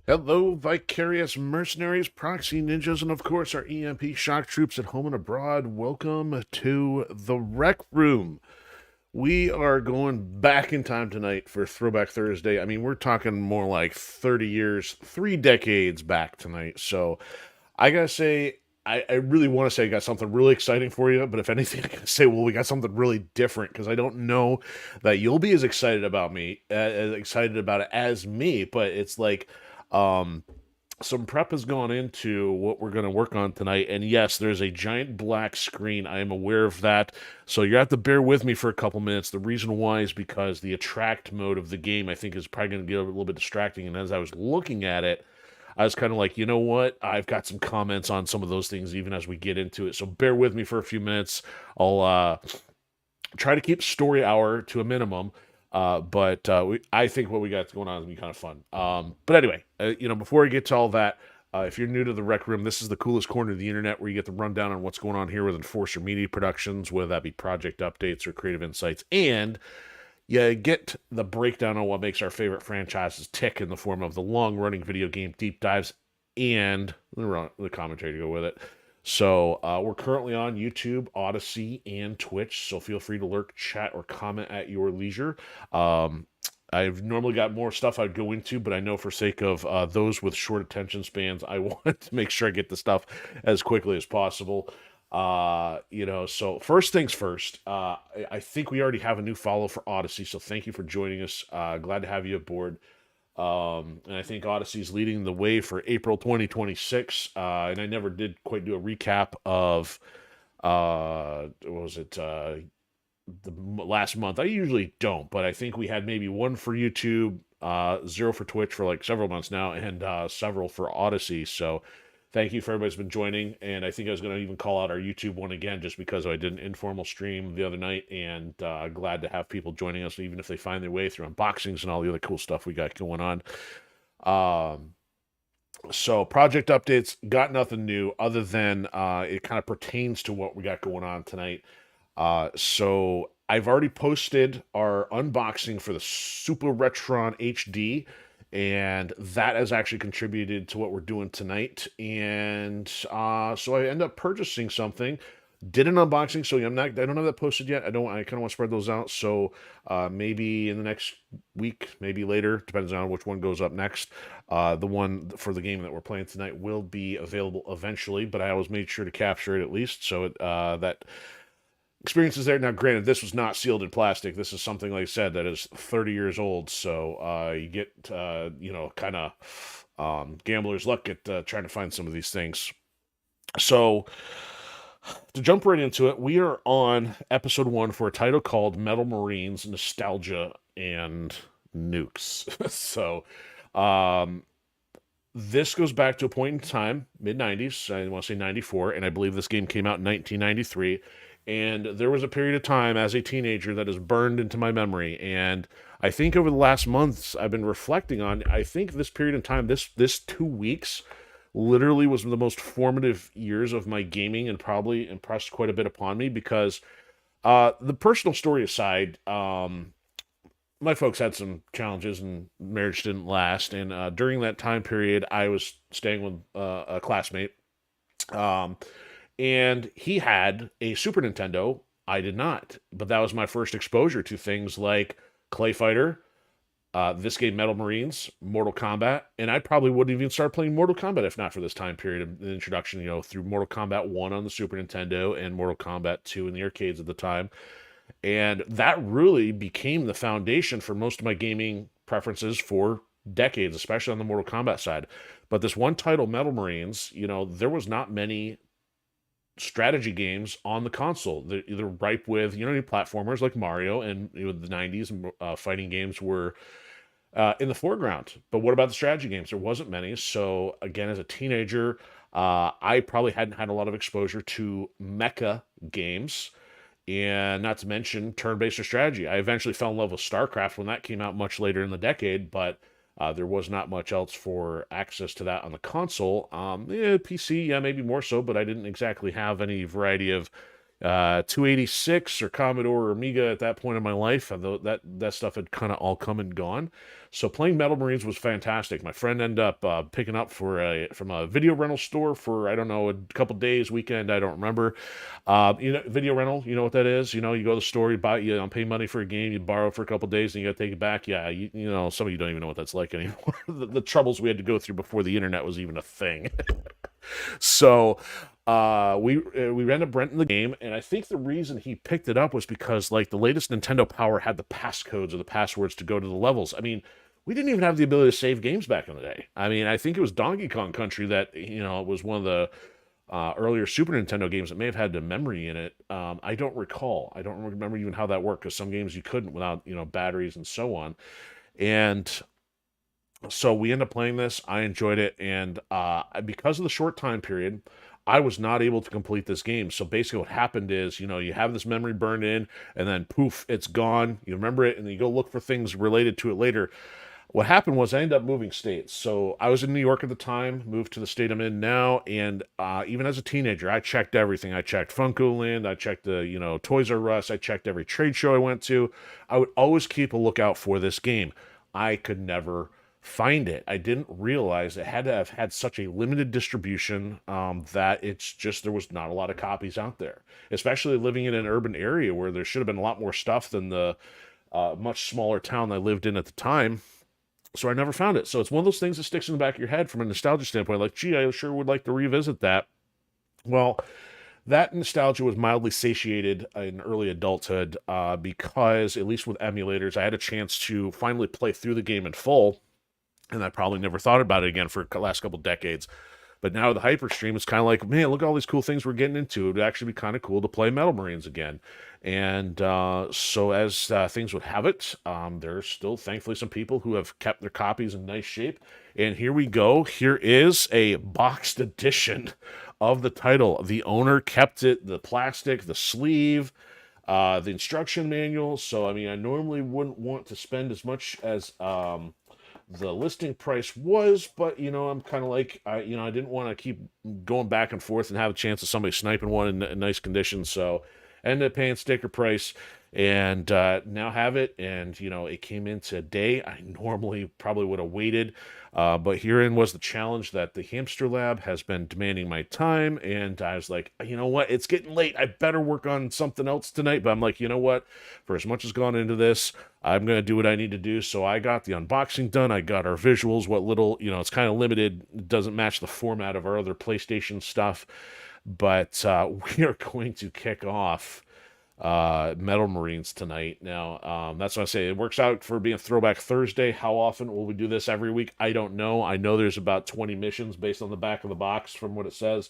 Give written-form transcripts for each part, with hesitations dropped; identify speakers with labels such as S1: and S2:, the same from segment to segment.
S1: Hello, vicarious mercenaries, proxy ninjas, and of course our EMP shock troops at home and abroad. Welcome to the Rec Room. We are going back in time tonight for Throwback Thursday. I mean, we're talking more like 30 years, 3 decades back tonight. So I gotta say, I really want to say I got something really exciting for you, but if anything, I gotta say, well, we got something really different because I don't know that you'll be as excited about as excited about it as me. But it's like, um, some prep has gone into what we're going to work on tonight. And yes, there's a giant black screen. I am aware of that. So you have to bear with me for a couple minutes. The reason why is because the attract mode of the game, I think, is probably going to get a little bit distracting. And as I was looking at it, I was kind of like, you know what? I've got some comments on some of those things even as we get into it. So bear with me for a few minutes. I'll try to keep story hour to a minimum. But I think what we got going on is gonna be kind of fun. But anyway, before we get to all that, if you're new to the Rec Room, this is the coolest corner of the internet where you get the rundown on what's going on here with Enforcer Media Productions, whether that be project updates or creative insights, and you get the breakdown on what makes our favorite franchises tick in the form of the long-running video game deep dives and the commentary to go with it. So we're currently on YouTube, Odysee, and Twitch. So feel free to lurk, chat, or comment at your leisure. I've normally got more stuff I'd go into, but I know for sake of those with short attention spans, I want to make sure I get the stuff as quickly as possible. So first things first, I think we already have a new follow for Odysee, so thank you for joining us. Glad to have you aboard. And I think Odyssey is leading the way for April 2026. And I never did quite do a recap of what was it? Last month. I usually don't, but I think we had maybe one for YouTube, zero for Twitch for like several months now, and several for Odyssey. So thank you for everybody who's been joining. And I think I was going to even call out our YouTube one again just because I did an informal stream the other night, and glad to have people joining us, even if they find their way through unboxings and all the other cool stuff we got going on. So project updates, got nothing new other than it kind of pertains to what we got going on tonight. So I've already posted our unboxing for the SupaRetron HD, and that has actually contributed to what we're doing tonight. And so I end up purchasing something. Did an unboxing, so I don't have that posted yet. I kind of want to spread those out. So maybe in the next week, maybe later, depends on which one goes up next. The one for the game that we're playing tonight will be available eventually, but I always made sure to capture it at least, so that experience is there. Now, granted, this was not sealed in plastic. This is something, like I said, that is 30 years old. So you get, kind of gambler's luck at trying to find some of these things. So to jump right into it, we are on episode 1 for a title called Metal Marines, Nostalgia, and Nukes. So this goes back to a point in time, mid-90s, I want to say 94, and I believe this game came out in 1993. And there was a period of time as a teenager that is burned into my memory. And I think over the last months, I've been reflecting on, I think this period of time, this 2 weeks, literally was the most formative years of my gaming and probably impressed quite a bit upon me because the personal story aside, my folks had some challenges and marriage didn't last. And during that time period, I was staying with a classmate. Um, and he had a Super Nintendo. I did not, but that was my first exposure to things like Clay Fighter, this game, Metal Marines, Mortal Kombat, and I probably wouldn't even start playing Mortal Kombat if not for this time period of the introduction, through Mortal Kombat 1 on the Super Nintendo and Mortal Kombat 2 in the arcades at the time. And that really became the foundation for most of my gaming preferences for decades, especially on the Mortal Kombat side. But this one title, Metal Marines, there was not many strategy games on the console. They're ripe with platformers like Mario, and the 90s fighting games were in the foreground. But what about the strategy games? There wasn't many. So again, as a teenager, I probably hadn't had a lot of exposure to mecha games, and not to mention turn-based or strategy. I eventually fell in love with StarCraft when that came out much later in the decade, but there was not much else for access to that on the console. PC, yeah, maybe more so, but I didn't exactly have any variety of 286 or Commodore or Amiga at that point in my life. Although that stuff had kind of all come and gone. So playing Metal Marines was fantastic. My friend ended up picking up from a video rental store for, I don't know, a couple days, weekend, I don't remember. Video rental, you know what that is? You know, you go to the store, pay money for a game, you borrow it for a couple days, and you got to take it back. Yeah, some of you don't even know what that's like anymore. the troubles we had to go through before the internet was even a thing. So we ended up renting the game, and I think the reason he picked it up was because, like, the latest Nintendo Power had the passcodes or the passwords to go to the levels. I mean, we didn't even have the ability to save games back in the day. I mean, I think it was Donkey Kong Country that, was one of the earlier Super Nintendo games that may have had the memory in it. I don't recall. I don't remember even how that worked, because some games you couldn't without, batteries and so on. And so we ended up playing this. I enjoyed it. And because of the short time period, I was not able to complete this game. So basically what happened is, you have this memory burned in, and then poof, it's gone. You remember it, and then you go look for things related to it later. What happened was I ended up moving states. So I was in New York at the time, moved to the state I'm in now, and even as a teenager, I checked everything. I checked Funko Land, I checked the, Toys R Us, I checked every trade show I went to. I would always keep a lookout for this game. I could never find it. I didn't realize it had to have had such a limited distribution that it's just, there was not a lot of copies out there, especially living in an urban area where there should have been a lot more stuff than the much smaller town I lived in at the time. So I never found it. So it's one of those things that sticks in the back of your head from a nostalgia standpoint. Like, gee, I sure would like to revisit that. Well, that nostalgia was mildly satiated in early adulthood because, at least with emulators, I had a chance to finally play through the game in full. And I probably never thought about it again for the last couple decades. But now with the Hyperstream, it's kind of like, man, look at all these cool things we're getting into. It would actually be kind of cool to play Metal Marines again. And so as things would have it, there's still, thankfully, some people who have kept their copies in nice shape. And here we go. Here is a boxed edition of the title. The owner kept it, the plastic, the sleeve, the instruction manual. So, I mean, I normally wouldn't want to spend as much as the listing price was, but I'm kind of like, I didn't want to keep going back and forth and have a chance of somebody sniping one in nice condition, so ended up paying sticker price, and now have it. And it came in today. I normally probably would have waited, but herein was the challenge that the Hamster Lab has been demanding my time, and I was like, you know what, it's getting late, I better work on something else tonight. But I'm like, you know what, for as much as gone into this, I'm going to do what I need to do. So I got the unboxing done. I got our visuals, what little, it's kind of limited. It doesn't match the format of our other PlayStation stuff. But we are going to kick off Metal Marines tonight. Now, that's what I say. It works out for being Throwback Thursday. How often will we do this every week? I don't know. I know there's about 20 missions based on the back of the box from what it says.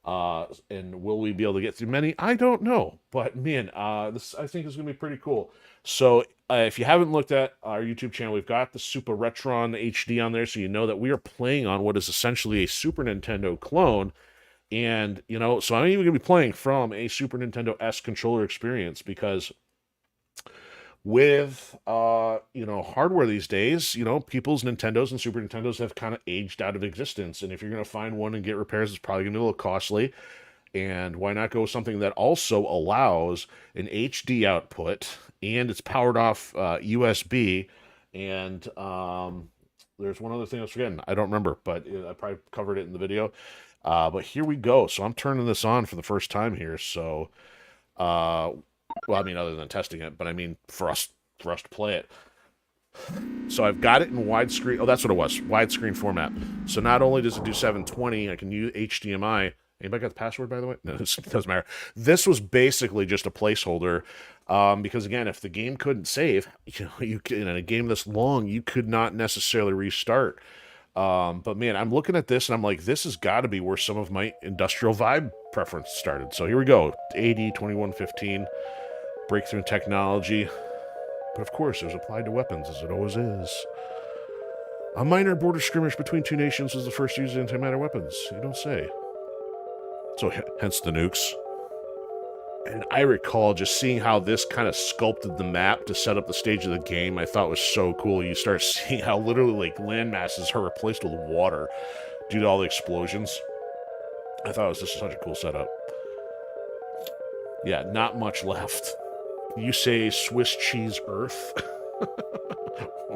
S1: And will we be able to get through many? I don't know. But man, this, I think, is going to be pretty cool. So if you haven't looked at our YouTube channel, we've got the SupaRetron HD on there, so you know that we are playing on what is essentially a Super Nintendo clone. And, so I'm even going to be playing from a Super Nintendo S controller experience, because with, hardware these days, people's Nintendos and Super Nintendos have kind of aged out of existence. And if you're going to find one and get repairs, it's probably going to be a little costly. And why not go with something that also allows an HD output, and it's powered off USB. And there's one other thing I was forgetting. I don't remember, but I probably covered it in the video. But here we go. So I'm turning this on for the first time here. So, well, I mean, other than testing it, but I mean, for us to play it. So I've got it in widescreen. Oh, that's what it was. Widescreen format. So not only does it do 720, I can use HDMI. Anybody got the password, by the way? No, it doesn't matter. This was basically just a placeholder, because again, if the game couldn't save, in a game this long, you could not necessarily restart. But man, I'm looking at this and I'm like, this has got to be where some of my industrial vibe preference started. So here we go. AD 2115, breakthrough in technology. But of course, it was applied to weapons, as it always is. A minor border skirmish between two nations was the first use of antimatter weapons. You don't say. So hence the nukes. And I recall just seeing how this kind of sculpted the map to set up the stage of the game. I thought was so cool. You start seeing how literally like land masses are replaced with water due to all the explosions. I thought it was just such a cool setup. Yeah, not much left. You say Swiss cheese Earth?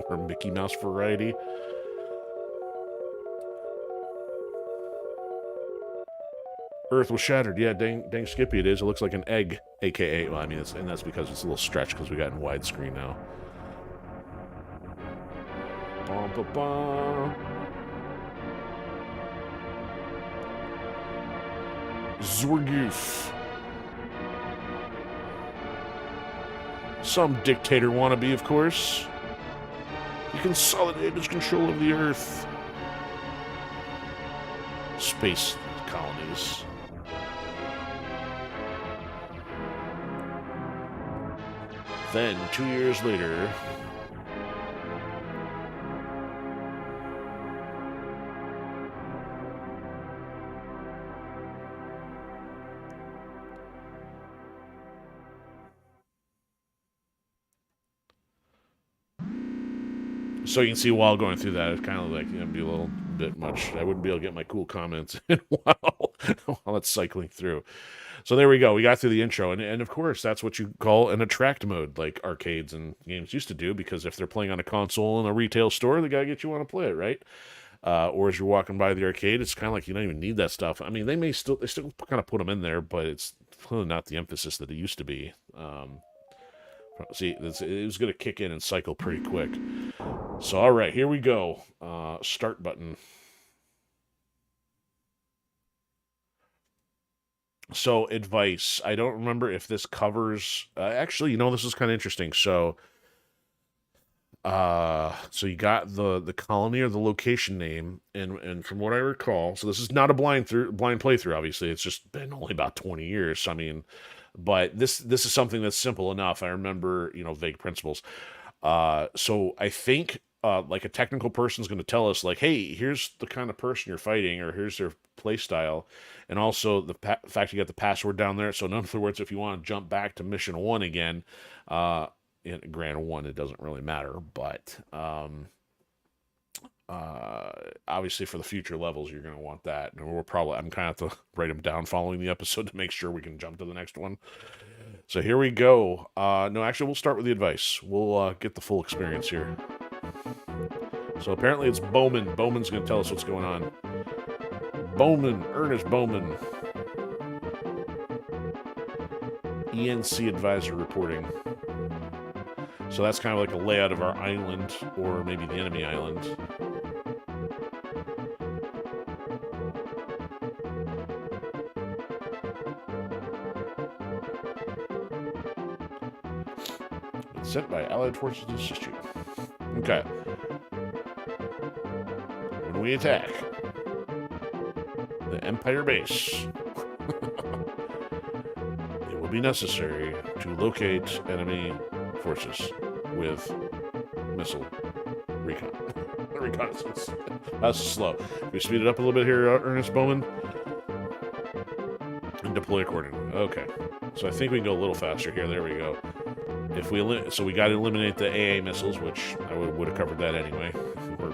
S1: Or Mickey Mouse variety? Earth was shattered. Yeah, dang Skippy it is. It looks like an egg, aka, well, I mean, and that's because it's a little stretched because we got in widescreen now. Ba-ba-ba. Zorgoof. Some dictator wannabe, of course. He consolidated his control of the Earth. Space colonies. Then, 2 years later... So you can see while going through that, it's kind of like, be a little bit much. I wouldn't be able to get my cool comments in while it's cycling through. So there we go. We got through the intro. And of course, that's what you call an attract mode, like arcades and games used to do, because if they're playing on a console in a retail store, they got to get you want to play it, right? Or as you're walking by the arcade, it's kind of like you don't even need that stuff. I mean, they still kind of put them in there, but it's clearly not the emphasis that it used to be. See, it was going to kick in and cycle pretty quick. So, all right, here we go. Start button. So, advice. I don't remember if this covers... actually, this is kind of interesting. So you got the colony or the location name, and from what I recall, so this is not a blind playthrough, obviously. It's just been only about 20 years. So, I mean... But this is something that's simple enough. I remember, vague principles. So I think like a technical person is going to tell us, like, hey, here's the kind of person you're fighting, or here's their play style, and also the fact you got the password down there. So in other words, if you want to jump back to mission 1 again, in Grand 1, it doesn't really matter, but obviously for the future levels you're going to want that, and I'm kind of have to write them down following the episode to make sure we can jump to the next one. So here we go. No, actually we'll start with the advice. We'll get the full experience here. So apparently it's Bowman. Bowman's going to tell us what's going on. Ernest Bowman, ENC advisor reporting. So that's kind of like a layout of our island, or maybe the enemy island. It's sent by Allied forces to assist you. Okay. When we attack the Empire base, it will be necessary to locate enemy forces with missile reconnaissance. That's slow. We speed it up a little bit here, Ernest Bowman, and deploy accordingly. Okay, so I think we can go a little faster here. There we go. So we got to eliminate the AA missiles, which I would have covered that anyway. We're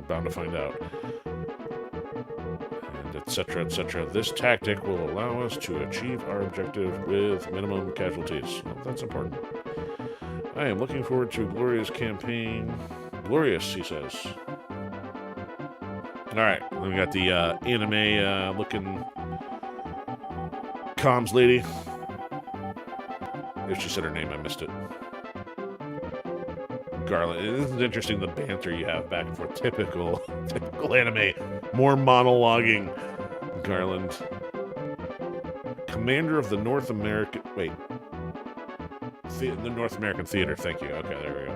S1: bound to find out. And etc. etc. This tactic will allow us to achieve our objective with minimum casualties. Well, that's important. I am looking forward to Gloria's campaign. Glorious, he says. Alright, then we got the anime-looking comms lady. If she said her name, I missed it. Garland. This is interesting, the banter you have back and forth. Typical anime. More monologuing. Garland. Commander of the North American... Wait. The North American Theater, thank you. Okay, there we go.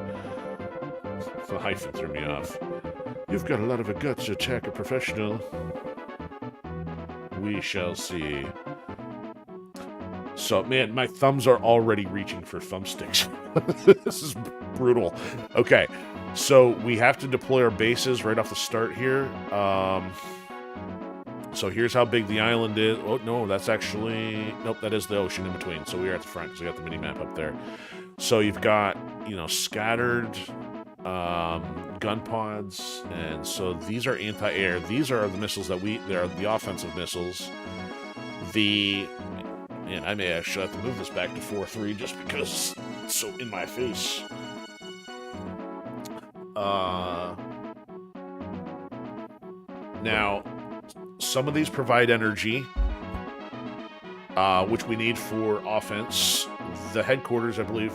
S1: The hyphen threw me off. You've got a lot of guts to attack a professional. We shall see. So, man, my thumbs are already reaching for thumbsticks. This is brutal. Okay, so we have to deploy our bases right off the start here. So here's how big the island is. Oh, no, that's actually... Nope, that is the ocean in between. So we are at the front because we got the mini-map up there. So you've got, scattered gun pods. And so these are anti-air. These are the missiles that they're the offensive missiles. The Man, I may actually have to move this back to 4-3 just because it's so in my face. Now, some of these provide energy, which we need for offense. The headquarters, I believe,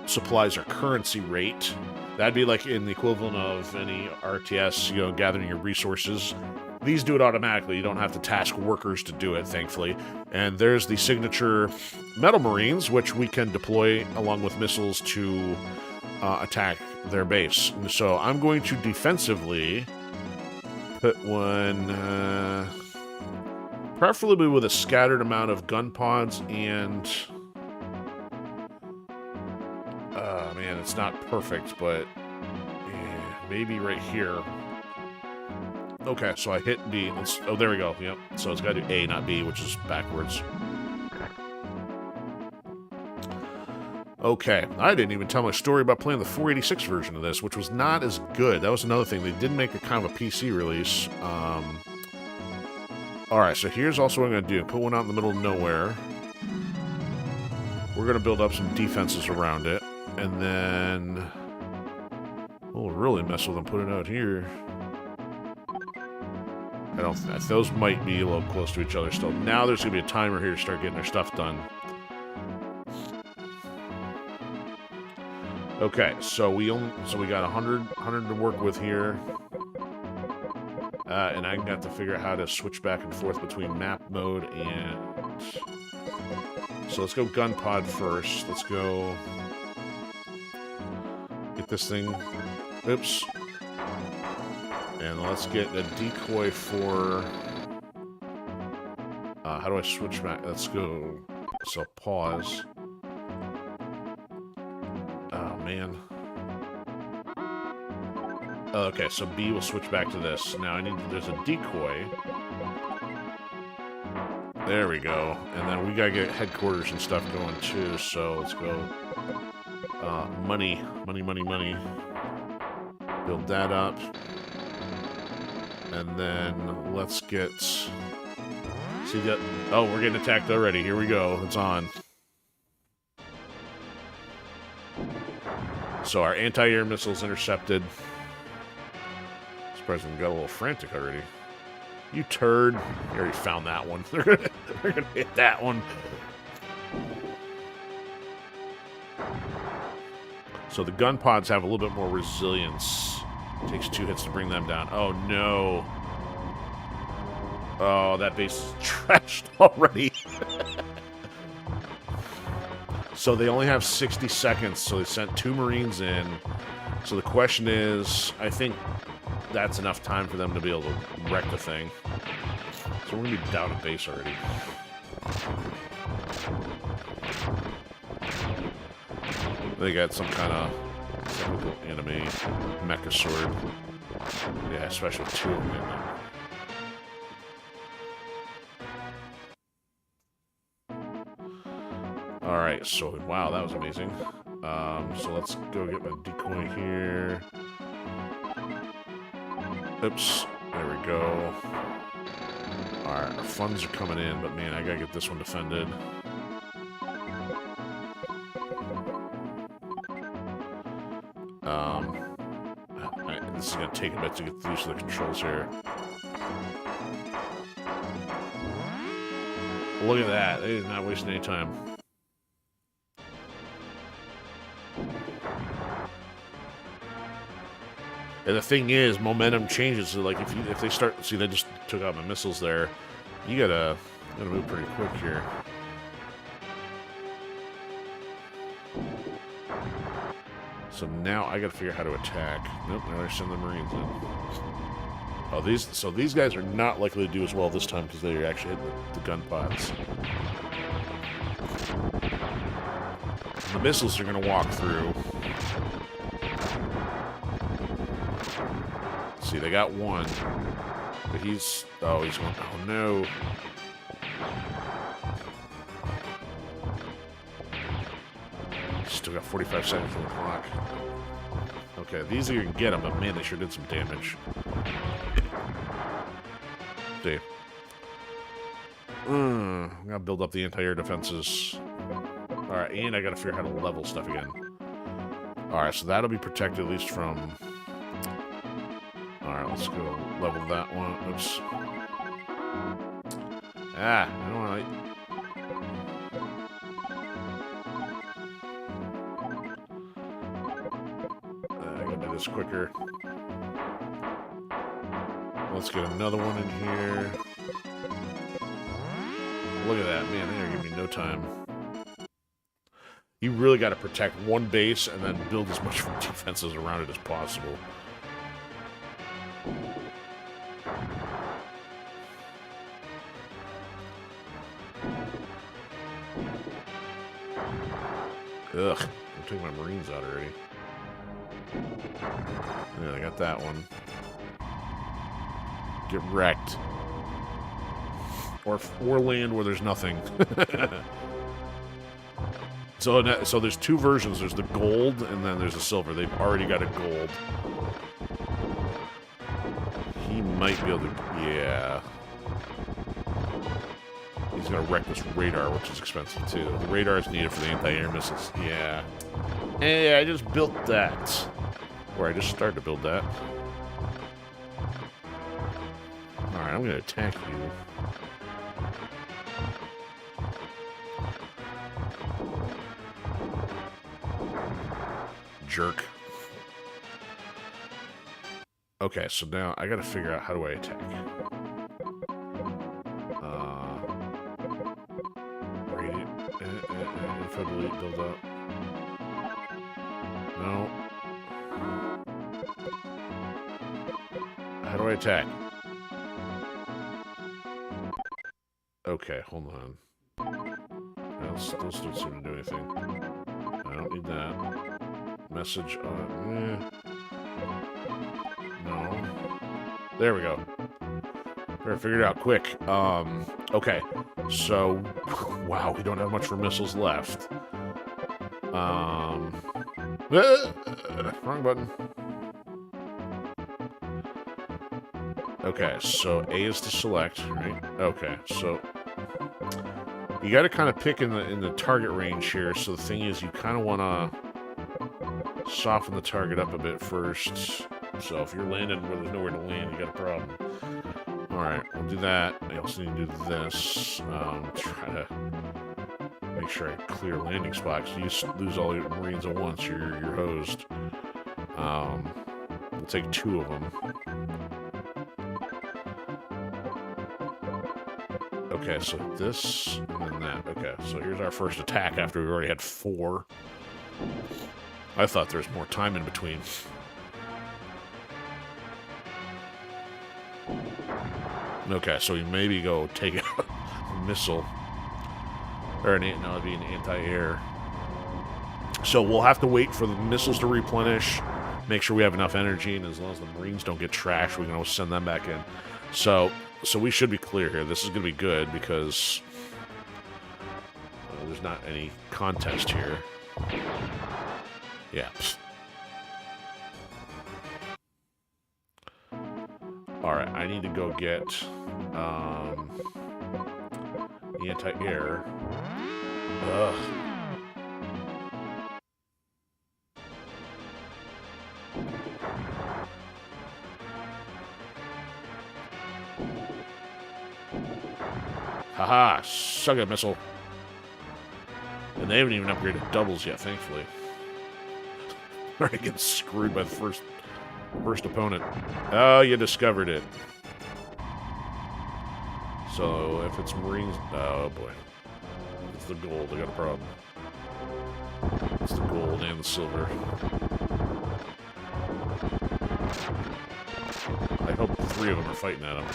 S1: supplies our currency rate. That'd be like in the equivalent of any RTS, you know, gathering your resources. These do it automatically. You don't have to task workers to do it, thankfully. And there's the signature Metal Marines, which we can deploy along with missiles to attack their base. And so I'm going to defensively put one, preferably with a scattered amount of gun pods and... man, it's not perfect, but yeah, maybe right here. Okay, so I hit B. Oh, there we go. Yep. So it's got to do A, not B, which is backwards. Okay, I didn't even tell my story about playing the 486 version of this, which was not as good. That was another thing. They did make a kind of a PC release. Alright, so here's also what I'm going to do. Put one out in the middle of nowhere. We're going to build up some defenses around it. And then we'll really mess with them, put it out here. I don't think those might be a little close to each other still. Now there's going to be a timer here to start getting their stuff done. Okay, so we got 100 to work with here. And I got to figure out how to switch back and forth between map mode and... So let's go gun pod first. Let's go... Get this thing. Oops. And let's get a decoy for... how do I switch back? Let's go... So pause. Oh, man. Okay, so B will switch back to this. Now I need... There's a decoy. There we go. And then we gotta get headquarters and stuff going too, so let's go... money. Build that up. And then let's get... See that? Oh, we're getting attacked already. Here we go. It's on. So our anti-air missiles intercepted. This president got a little frantic already. You turd. You already found that one. They're gonna hit that one. So the gun pods have a little bit more resilience. It takes 2 hits to bring them down. Oh, no. Oh, that base is trashed already. So they only have 60 seconds, so they sent 2 Marines in. So the question is, I think that's enough time for them to be able to wreck the thing. So we're going to be down at base already. They got some kind of typical enemy mecha sword. Yeah, especially 2 of them in there. Alright, so wow, that was amazing. So let's go get my decoy here. Oops, there we go. Alright, our funds are coming in, but man, I gotta get this one defended. This is going to take a bit to get used to the controls here. Look at that. They did not waste any time. And the thing is, momentum changes. So like if they start... See, they just took out my missiles there. You gotta move pretty quick here. So now I gotta figure out how to attack. Nope, now they're sending the Marines in. Oh, these guys are not likely to do as well this time because they actually hit the gun pods. The missiles are gonna walk through. See, they got one. But he's going, oh no. Still got 45 seconds on the clock. Okay, these are you can get them, but man, they sure did some damage. See. I gotta build up the anti-air defenses. Alright, and I gotta figure out how to level stuff again. Alright, so that'll be protected at least from... Alright, let's go level that one. Oops. Ah, I don't want to... I gotta do this quicker. Let's get another one in here. Look at that, man, they're gonna give me no time. You really got to protect one base and then build as much defenses around it as possible. Ugh, I'm taking my Marines out already. Yeah, I got that one. Get wrecked. Or land where there's nothing. So there's two versions. There's the gold, and then there's the silver. They've already got a gold. He might be able to... Yeah. He's going to wreck this radar, which is expensive, too. The radar is needed for the anti-air missiles. Yeah. Hey, I just built that. Or I just started to build that. Alright, I'm going to attack you. Jerk. Okay, so now I gotta figure out how do I attack. Info delete, build up. No. How do I attack? Okay, hold on. Those don't seem to do anything. I don't need that. Message on... No. There we go. Better figure it out quick. Okay. So, wow, we don't have much for missiles left. Wrong button. Okay, so A is to select, right? Okay, so you got to kind of pick in the target range here. So the thing is, you kind of want to soften the target up a bit first. So if you're landing where there's nowhere to land, you got a problem. Alright, we'll do that. I also need to do this. Try to make sure I clear landing spots. You lose all your Marines at once, you're hosed. We'll take 2 of them. Okay, so this and then that. Okay, so here's our first attack after we already had 4. I thought there was more time in between. Okay, so we maybe go take out a missile. Or no, it'd be an anti-air. So we'll have to wait for the missiles to replenish, make sure we have enough energy, and as long as the Marines don't get trashed, we can always send them back in. So we should be clear here. This is going to be good because there's not any contest here. Yeah. Alright, I need to go get the anti-air. Ugh. Haha, suck it, missile. And they haven't even upgraded doubles yet, thankfully. Already getting screwed by the first opponent. Oh, you discovered it. So, if it's Marines... Oh, boy. It's the gold. I got a problem. It's the gold and the silver. I hope 3 of them are fighting at him.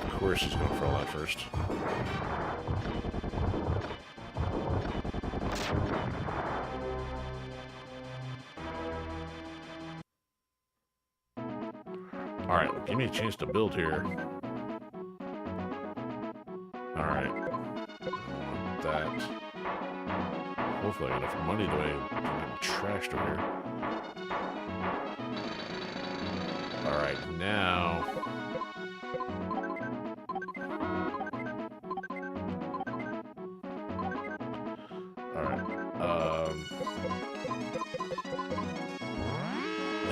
S1: Of course he's going for all that first. Alright, well, give me a chance to build here. Alright. That. Hopefully I got enough money to get trashed over here. Alright, now... Alright,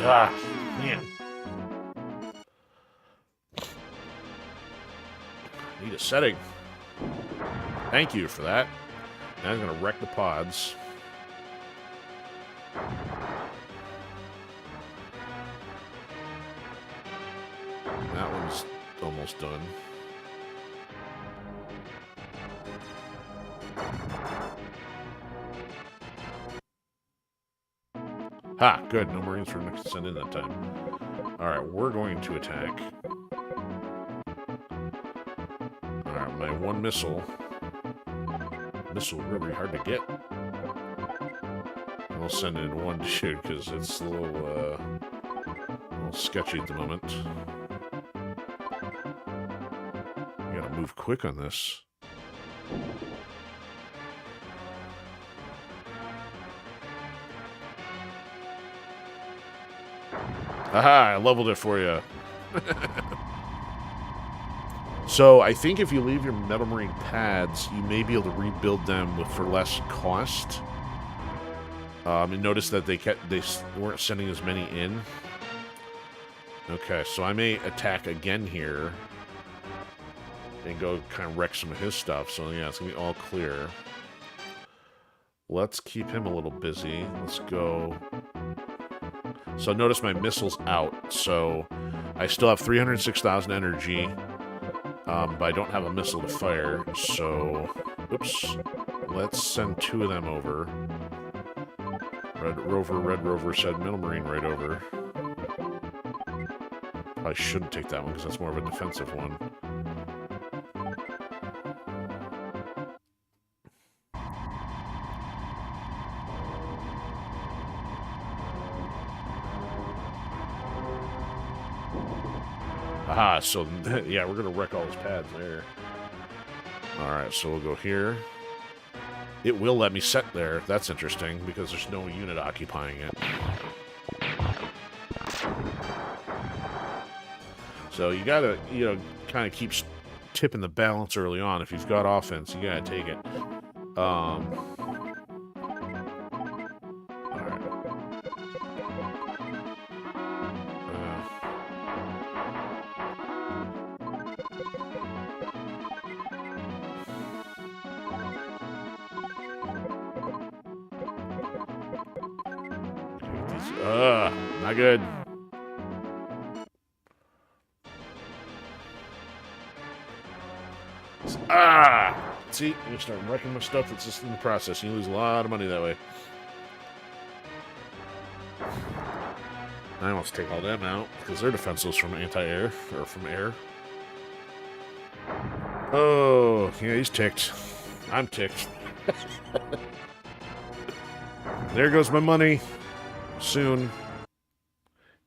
S1: Ah, man. Need a setting. Thank you for that. Now I'm gonna wreck the pods. That one's almost done. Ha! Good. No Marines for Nukes to send in that time. Alright, we're going to attack. Alright, my one missile. Missile really hard to get. I'll send in one to shoot because it's a little sketchy at the moment. I gotta move quick on this. Aha, I leveled it for you. So, I think if you leave your Metal Marine pads, you may be able to rebuild them for less cost. And notice that they weren't sending as many in. Okay, so I may attack again here. And go kind of wreck some of his stuff. So, yeah, it's going to be all clear. Let's keep him a little busy. Let's go... So notice my missile's out, so I still have 306,000 energy, but I don't have a missile to fire, so, oops, let's send 2 of them over. Red Rover said Metal Marine right over. Probably shouldn't take that one, because that's more of a defensive one. Aha, so, yeah, we're going to wreck all his pads there. Alright, so we'll go here. It will let me set there. That's interesting, because there's no unit occupying it. So you gotta, kind of keep tipping the balance early on. If you've got offense, you gotta take it. Not good. See, you start wrecking my stuff that's just in the process. You lose a lot of money that way. I almost take all them out because they're defenseless from anti-air or from air. Oh, yeah, he's ticked. I'm ticked. There goes my money. Soon.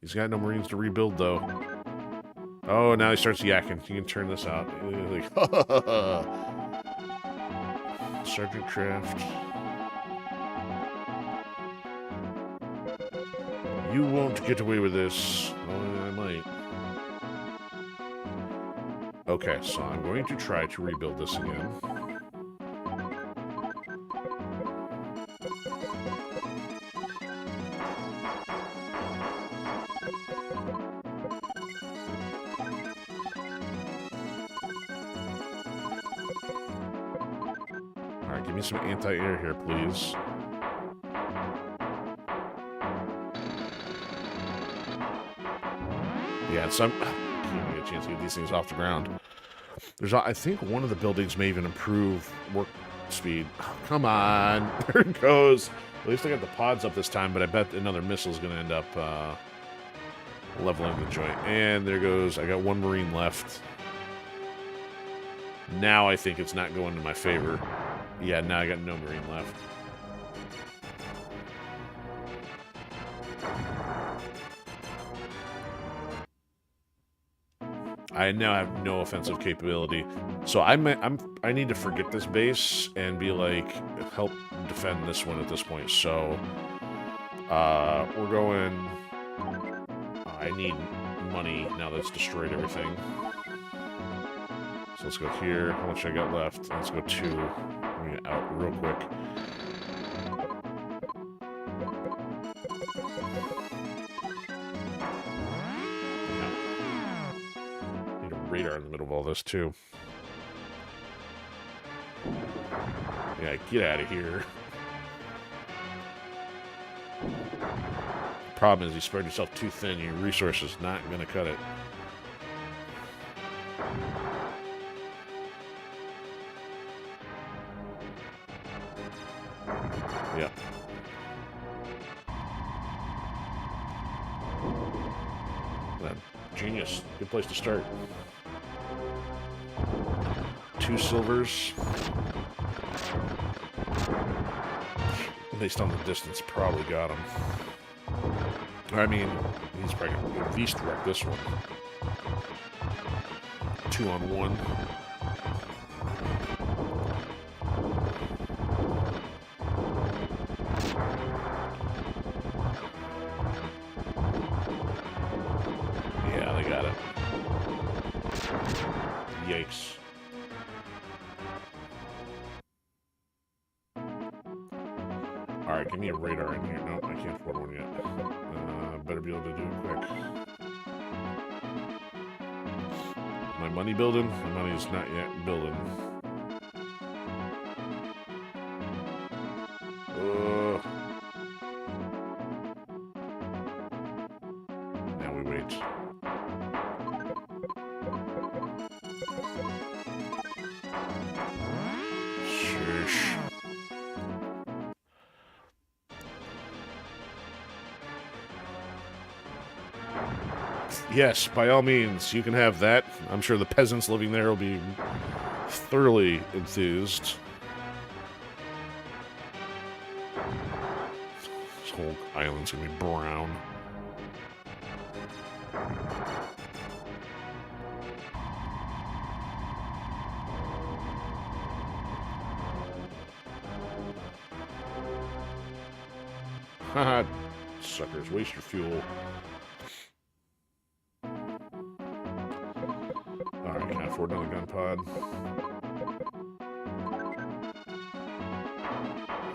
S1: He's got no Marines to rebuild, though. Oh, now he starts yakking. You can turn this out. Like, Sergeant Craft. You won't get away with this. Oh, I might. Okay, so I'm going to try to rebuild this again. Give me some anti-air here, please. Yeah, so I can't get a chance to get these things off the ground. There's, I think one of the buildings may even improve work speed. Oh, come on. There it goes. At least I got the pods up this time, but I bet another missile is going to end up leveling the joint. And there goes. I got one Marine left. Now I think it's not going to my favor. Yeah, now I got no Marine left. I now have no offensive capability, so I need to forget this base and be like, help defend this one at this point. So we're going. I need money now that it's destroyed everything. So let's go here. How much I got left? Let's go 2. Let me get out real quick. Yeah. Need a radar in the middle of all this, too. Yeah, get out of here. Problem is, you spread yourself too thin, your resources not going to cut it. Yep. Genius. Good place to start. 2 silvers. Based on the distance, probably got him. I mean, he's probably going to at least wreck this one. 2 on 1. Yeah, they got it. Yikes. Alright, give me a radar in here. Nope, I can't afford one yet. Better be able to do it quick. My money building? My money is not yet building. Now we wait. Shush. Yes, by all means, you can have that. I'm sure the peasants living there will be thoroughly enthused. This whole island's gonna be brown. Haha, suckers, waste your fuel. Alright, can't afford another gun pod.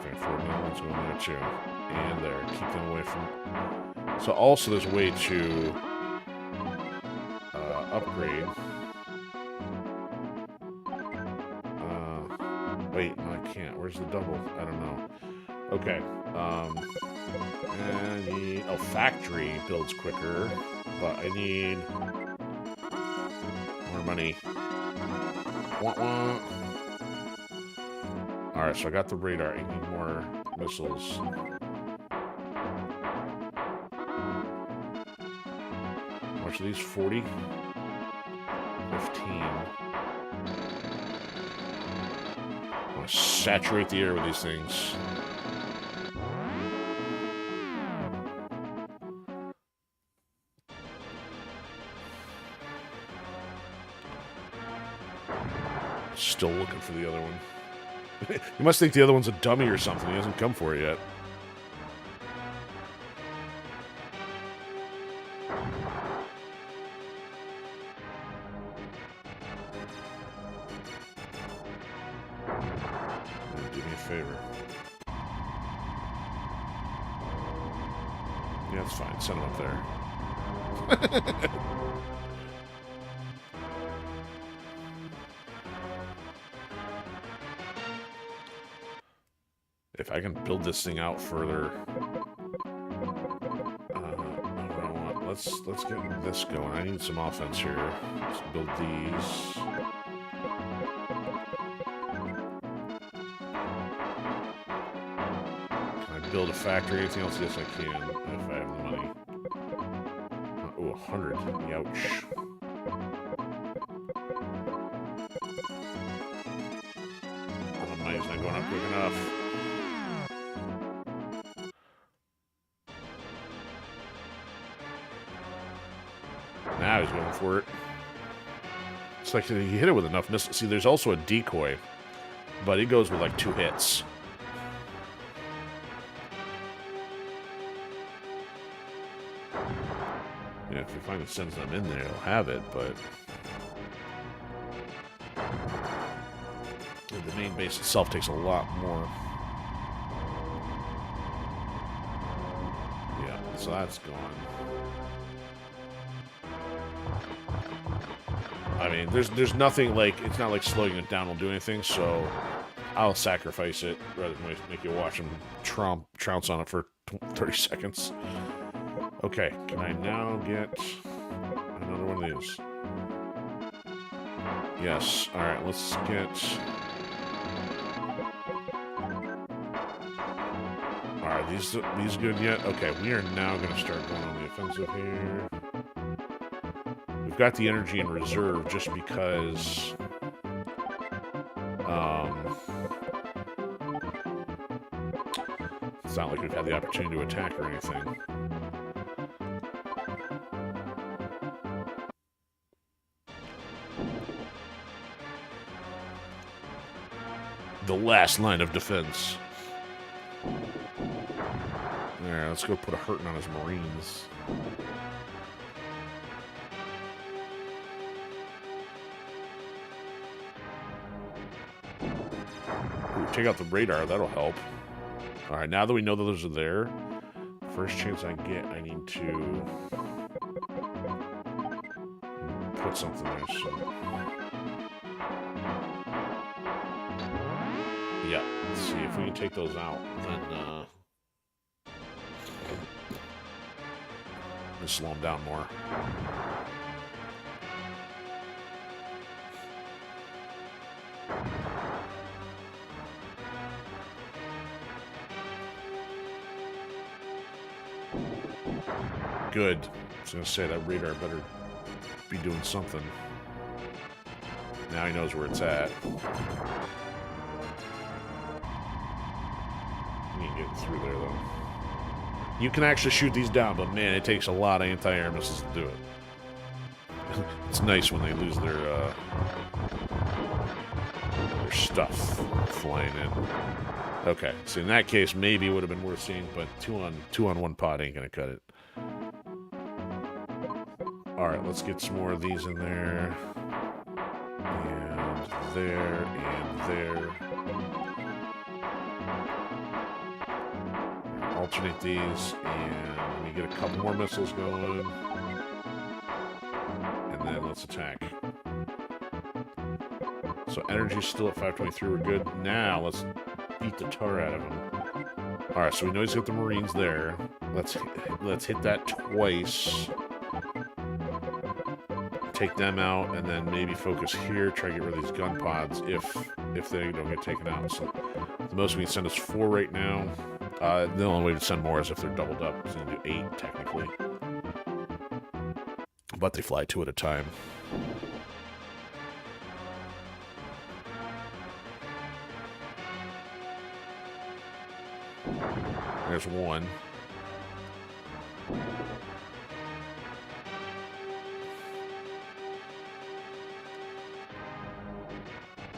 S1: Can't afford another one, so in there too. And there, keep them away from... So also there's a way to upgrade. Wait, no I can't. Where's the double? I don't know. Okay. And I need... Oh, factory builds quicker, but I need... more money. Wah, wah. Alright, so I got the radar. I need more missiles. How much are these? 40? 15. I want to saturate the air with these things. Still looking for the other one. You must think the other one's a dummy or something. He hasn't come for it yet. Do me a favor. Yeah, that's fine. Send him up there. If I can build this thing out further, let's get this going. I need some offense here. Let's build these. Can I build a factory? Anything else? Yes, I can. If I have the money. Oh, 100. Youch. Oh, the money's not going up quick enough. Now he's going for it. It's like he hit it with enough missiles. See, there's also a decoy, but he goes with like 2 hits. Yeah, if he finally sends them in there, he'll have it, but... the main base itself takes a lot more. Yeah, so that's gone. I mean, there's nothing like, it's not like slowing it down will do anything, so I'll sacrifice it rather than make you watch him trounce on it for 30 seconds. Okay, can I now get another one of these? Yes. Alright, let's get... Alright, these good yet? Okay, we are now going to start going on the offensive here. We've got the energy in reserve just because... it's not like we've had the opportunity to attack or anything. The last line of defense. Alright, let's go put a hurting on his Marines. Ooh, take out the radar, that'll help. Alright, now that we know that those are there, first chance I get, I need to put something there, so... Yeah, let's see if we can take those out, then, just slow them down more. Good. I was gonna say, that radar better be doing something. Now he knows where it's at. He ain't getting through there, though. You can actually shoot these down, but man, it takes a lot of anti-air missiles to do it. It's nice when they lose their stuff flying in. Okay, so in that case, maybe it would have been worth seeing, but two on one pod ain't gonna cut it. Alright, let's get some more of these in there. And there, and there. Alternate these, and we get a couple more missiles going. And then let's attack. So energy's still at 523, we're good. Now, let's beat the tar out of him. Alright, so we know he's got the Marines there. Let's hit that twice. Take them out, and then maybe focus here, try to get rid of these gun pods if they don't get taken out. So the most we can send is 4 right now. The only way to send more is if they're doubled up. So we'll do 8, technically. But they fly 2 at a time. There's 1.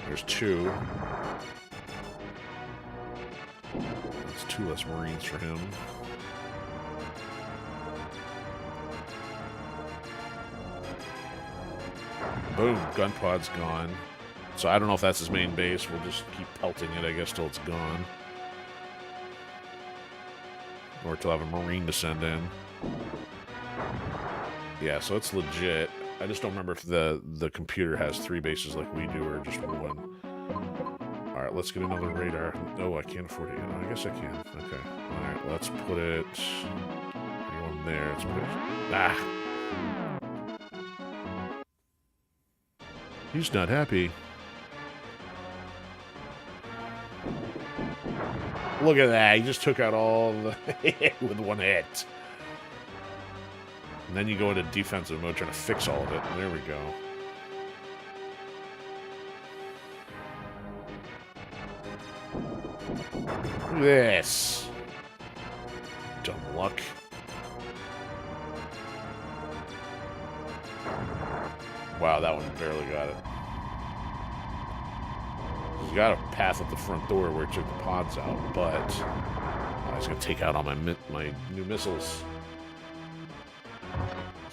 S1: There's 2. That's 2 less Marines for him. Boom, gun pod's gone. So I don't know if that's his main base. We'll just keep pelting it, I guess, till it's gone. Or till I have a Marine to send in. Yeah, so it's legit. I just don't remember if the computer has 3 bases like we do or just 1. Alright, let's get another radar. Oh, I can't afford it yet. Oh, I guess I can. Okay. Alright, let's put it... one there. Let's put it... Ah! He's not happy. Look at that. He just took out all the... with 1 hit. And then you go into defensive mode trying to fix all of it. There we go. Look at this. Dumb luck. Wow, that one barely got it. He's got a path at the front door where it took the pods out, but he's going to take out all my new missiles.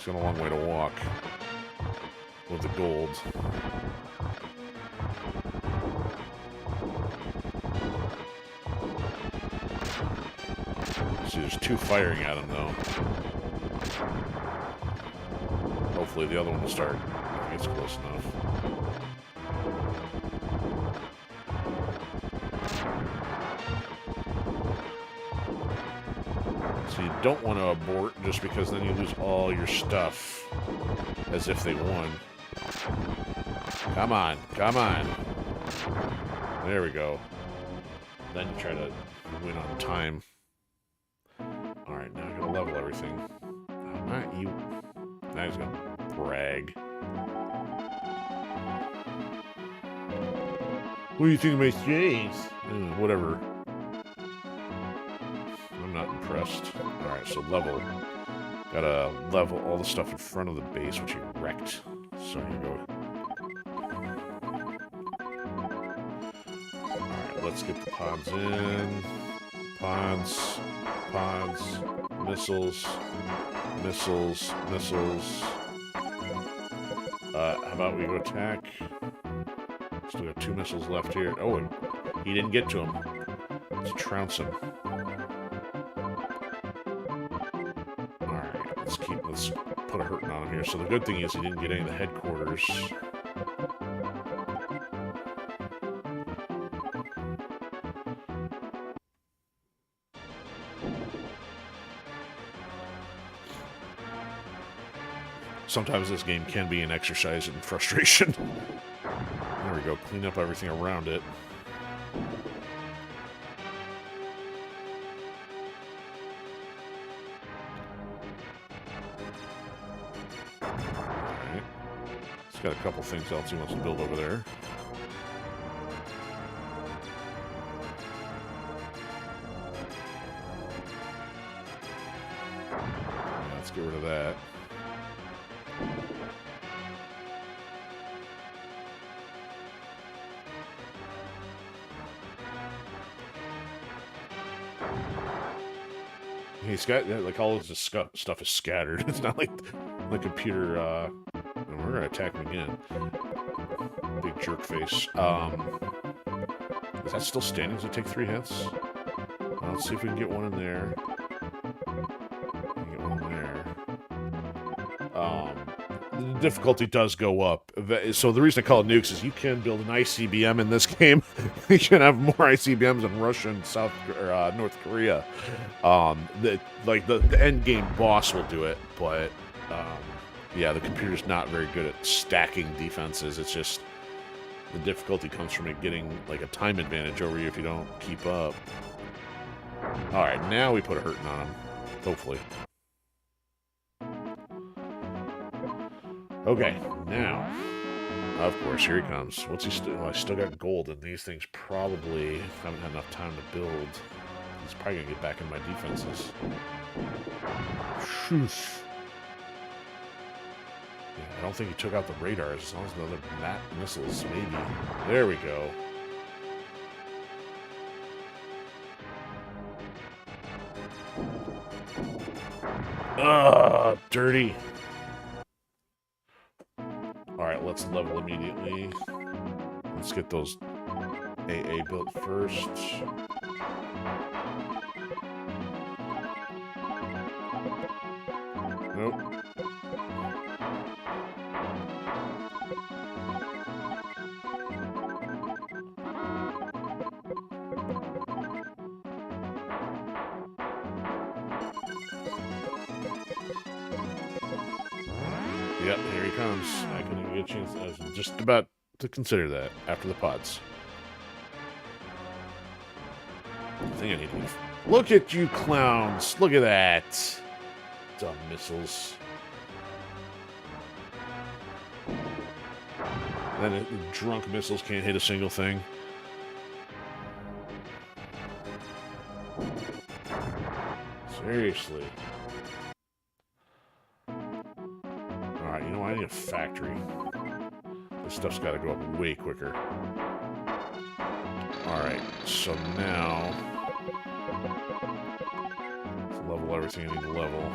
S1: He's got a long way to walk with the gold. See, there's 2 firing at him, though. Hopefully the other one will start. I think it's close enough. So you don't want to abort just because then you lose all your stuff as if they won. Come on, come on. There we go. Then you try to win on time. Alright, now I gotta level everything. Not you. Now he's gonna brag. What do you think of my strings? Whatever. I'm not impressed. Alright, so level. Gotta level all the stuff in front of the base, which he wrecked. So here you go. Alright, let's get the pods in. Pods. Pods. Missiles. Missiles. Missiles. How about we go attack? Still got 2 missiles left here. Oh, he didn't get to him. Let's trounce him. Alright, let's put a hurting on him here. So the good thing is he didn't get any of the headquarters. Sometimes this game can be an exercise in frustration. There we go, clean up everything around it. Alright. He's got a couple things else he wants to build over there. Yeah, let's get rid of that. He's got, like, all of his stuff is scattered. It's not like the computer, and we're gonna attack him again. Big jerk face. Is that still standing? Does it take 3 hits? Let's see if we can get one in there. Get one in there. The difficulty does go up. So the reason I call it Nukes is you can build an ICBM in this game. You can have more ICBMs in Russia and North Korea. The end game boss will do it, but yeah, the computer's not very good at stacking defenses. It's just the difficulty comes from it getting like a time advantage over you if you don't keep up. All right, now we put a hurting on him, hopefully. Okay, now, of course, here he comes. What's he still? I still got gold, and these things probably haven't had enough time to build. He's probably gonna get back in my defenses. Shoosh. Yeah, I don't think he took out the radars. As long as the other missiles, maybe. There we go. Ugh, dirty. Alright, let's level immediately. Let's get those AA built first. Nope. Yep, here he comes. I couldn't even get a chance. I was just about to consider that after the pods. I think I need to... Look at you clowns! Look at that! Dumb missiles. Then the drunk missiles can't hit a single thing. Seriously. Alright, you know what? I need a factory. This stuff's got to go up way quicker. Alright, so now... let's level everything I need to level.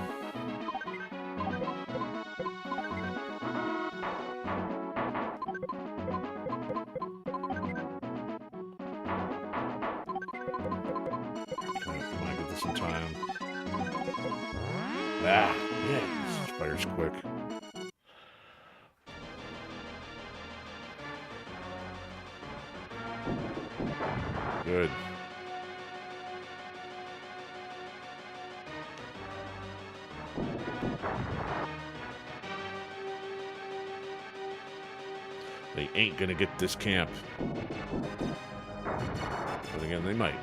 S1: this in time. Ah, yeah, this fires quick. Good. They ain't gonna get this camp. But again, they might.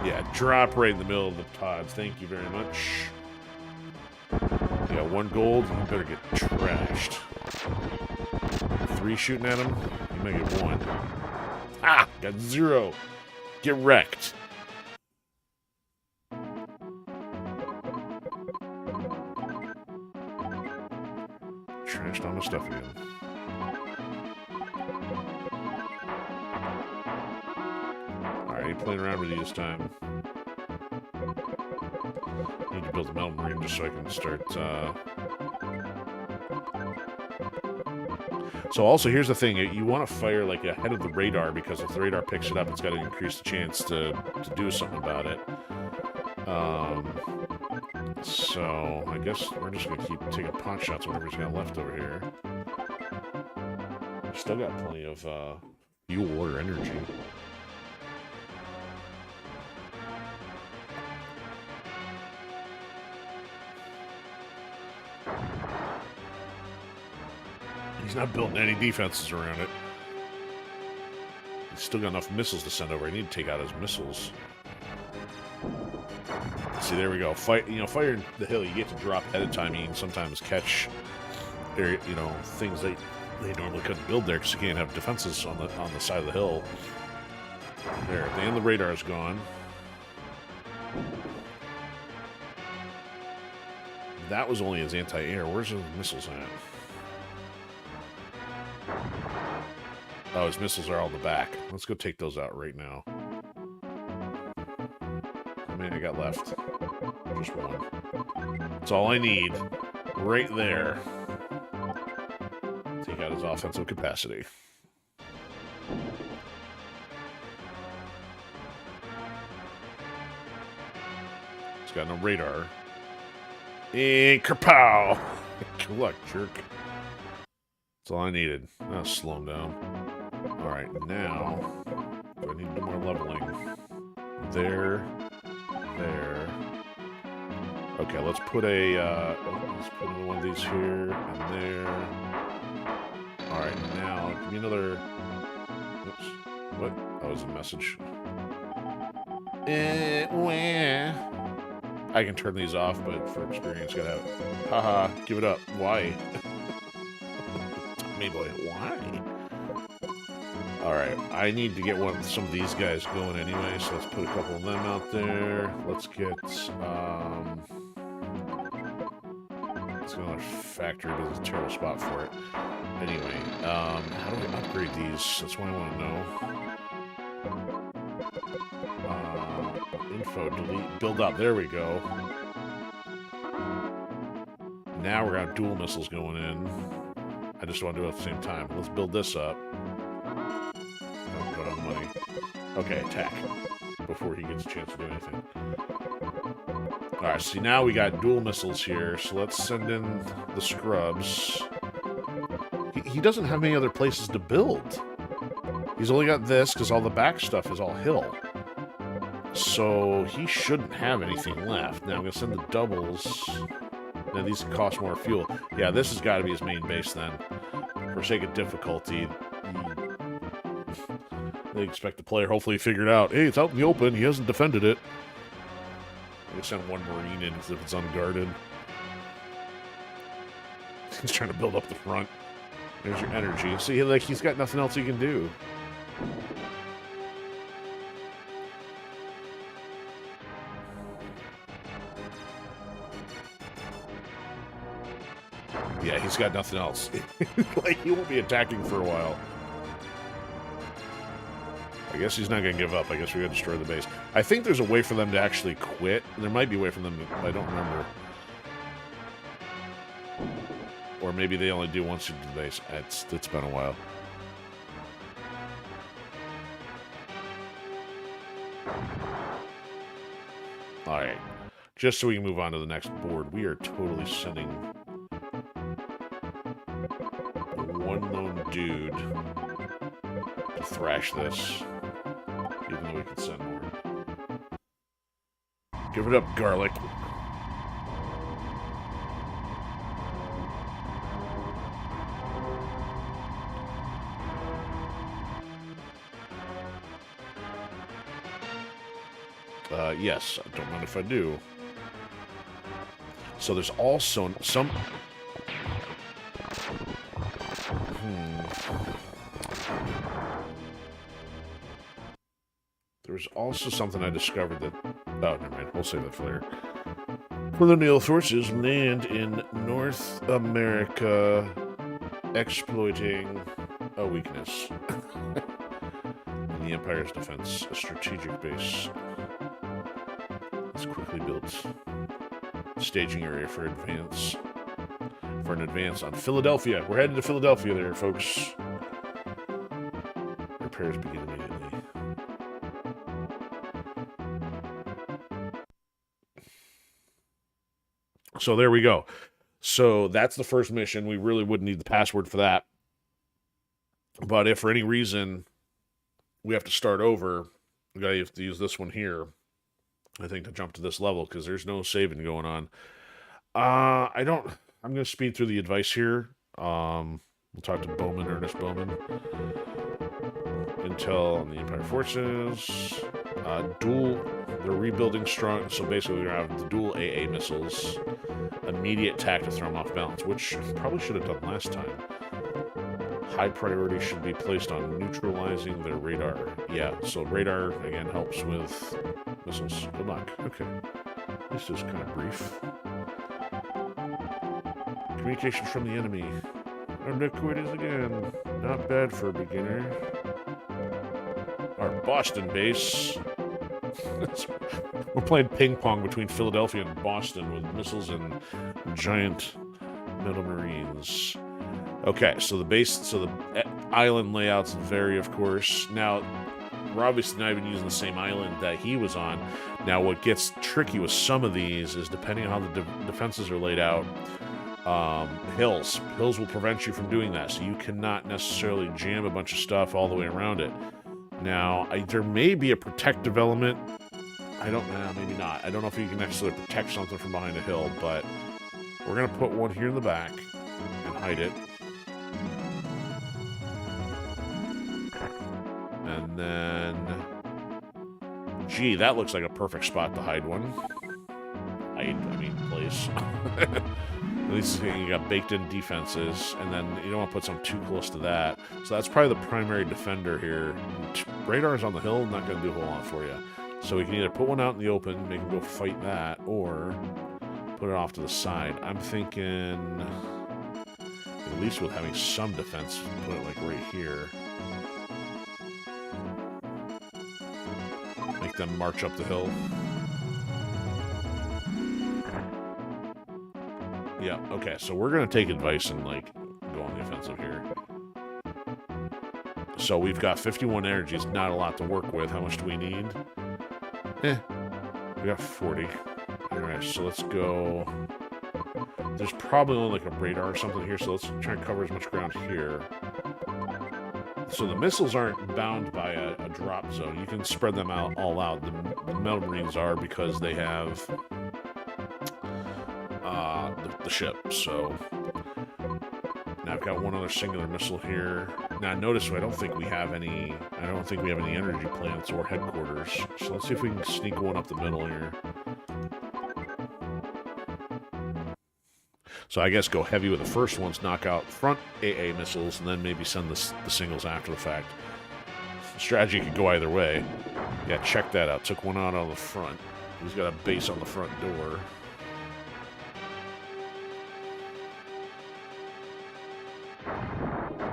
S1: Yeah, drop right in the middle of the pods. Thank you very much. You got 1 gold, you better get trashed. 3 shooting at him, you might get 1. Ah! Got 0. Get wrecked. Trashed on my stuff again. Alright, ain't playing around with you this time. Need to build a metal marine just so I can start, So also, here's the thing. You want to fire, like, ahead of the radar, because if the radar picks it up, it's got to increase the chance to do something about it. So, I guess we're just going to keep taking pot shots whatever's got left over here. Still got plenty of, fuel or energy. He's not building any defenses around it. He's still got enough missiles to send over. I need to take out his missiles. See, there we go. Fire the hill. You get to drop ahead of time. You can sometimes catch, things they normally couldn't build there because you can't have defenses on the side of the hill. There, at the end, the radar is gone. That was only his anti-air. Where's his missiles at? Oh, his missiles are all in the back. Let's go take those out right now. How many I got left? Just 1. That's all I need. Right there. Take out his offensive capacity. He's got no radar. And kerpow! Good luck, jerk. That's all I needed. I'll slow him down. Alright, now, do I need to do more leveling? There. Okay, let's put let's put one of these here, and there. Alright, now, give me another, oops, what? That was a message. I can turn these off, but for experience, gotta have, haha, give it up. Why? Me boy, why? Alright, I need to get some of these guys going anyway, so let's put a couple of them out there. Let's get, let's go to factory, but it's a terrible spot for it. Anyway, how do we upgrade these? That's what I want to know. Info, delete, build up, there we go. Now we're gonna have dual missiles going in. I just want to do it at the same time. Let's build this up. Money. Okay, attack. Before he gets a chance to do anything. Alright, see now we got dual missiles here, so let's send in the scrubs. He doesn't have any other places to build. He's only got this because all the back stuff is all hill. So he shouldn't have anything left. Now I'm going to send the doubles. Now these cost more fuel. Yeah, this has got to be his main base then. For sake of difficulty, they expect the player hopefully figure it out. Hey, it's out in the open. He hasn't defended it. They send 1 Marine in if it's unguarded. He's trying to build up the front. There's your energy. See, like, he's got nothing else he can do. Yeah, he's got nothing else. Like, he won't be attacking for a while. I guess he's not going to give up. I guess we're going to destroy the base. I think there's a way for them to actually quit. There might be a way for them to... I don't remember. Or maybe they only do once you do the base. It's been a while. Alright. Just so we can move on to the next board, we are totally sending one lone dude to thrash this, even though we can send more. Give it up, garlic. Yes, I don't mind if I do. So there's also some... There's also something I discovered that... Oh, never mind. We'll save that for later. Colonial forces land in North America, exploiting a weakness in the Empire's defense, a strategic base. It's quickly built. Staging area for an advance on Philadelphia. We're headed to Philadelphia there, folks. Repairs begin immediately. So there we go. So that's the first mission. We really wouldn't need the password for that. But if for any reason we have to start over, we gotta have to use this one here, I think, to jump to this level, because there's no saving going on. I'm going to speed through the advice here. We'll talk to Bowman, Ernest Bowman. Intel on the Empire Forces. They're rebuilding strong, so basically we're going to have the dual AA missiles. Immediate attack to throw them off balance, which probably should have done last time. High priority should be placed on neutralizing their radar. Yeah, so radar, again, helps with missiles. Good luck. Okay. This is kind of brief. Communications from the enemy. Our Nukes again. Not bad for a beginner. Our Boston base. We're playing ping pong between Philadelphia and Boston with missiles and giant metal marines. Okay, so the base, so the island layouts vary, of course. Now, we're obviously not even using the same island that he was on. Now, what gets tricky with some of these is, depending on how the defenses are laid out, hills. Hills will prevent you from doing that, so you cannot necessarily jam a bunch of stuff all the way around it. Now, there may be a protective element. I don't know, maybe not. I don't know if you can necessarily protect something from behind a hill, but we're going to put one here in the back and hide it. And then... Gee, that looks like a perfect spot to hide one. Place. At least you got baked-in defenses, and then you don't want to put something too close to that. So that's probably the primary defender here. Radar's on the hill, not going to do a whole lot for you. So we can either put one out in the open, make him go fight that, or put it off to the side. I'm thinking, at least with having some defense, put it like right here. Make them march up the hill. Yeah, okay, so we're going to take advice and, like, go on the offensive here. So we've got 51 energy. It's not a lot to work with. How much do we need? We got 40. Alright, so let's go... There's probably only, like, a radar or something here, so let's try and cover as much ground here. So the missiles aren't bound by a drop zone. You can spread them out all out. The metal marines are, because they have... the ship, so now I've got one other singular missile here. Now notice I don't think we have any energy plants or headquarters, so let's see if we can sneak one up the middle here. So I guess go heavy with the first ones, knock out front AA missiles, and then maybe send the singles after the fact. The strategy could go either way. Yeah, check that out. Took one out on the front. He's got a base on the front door.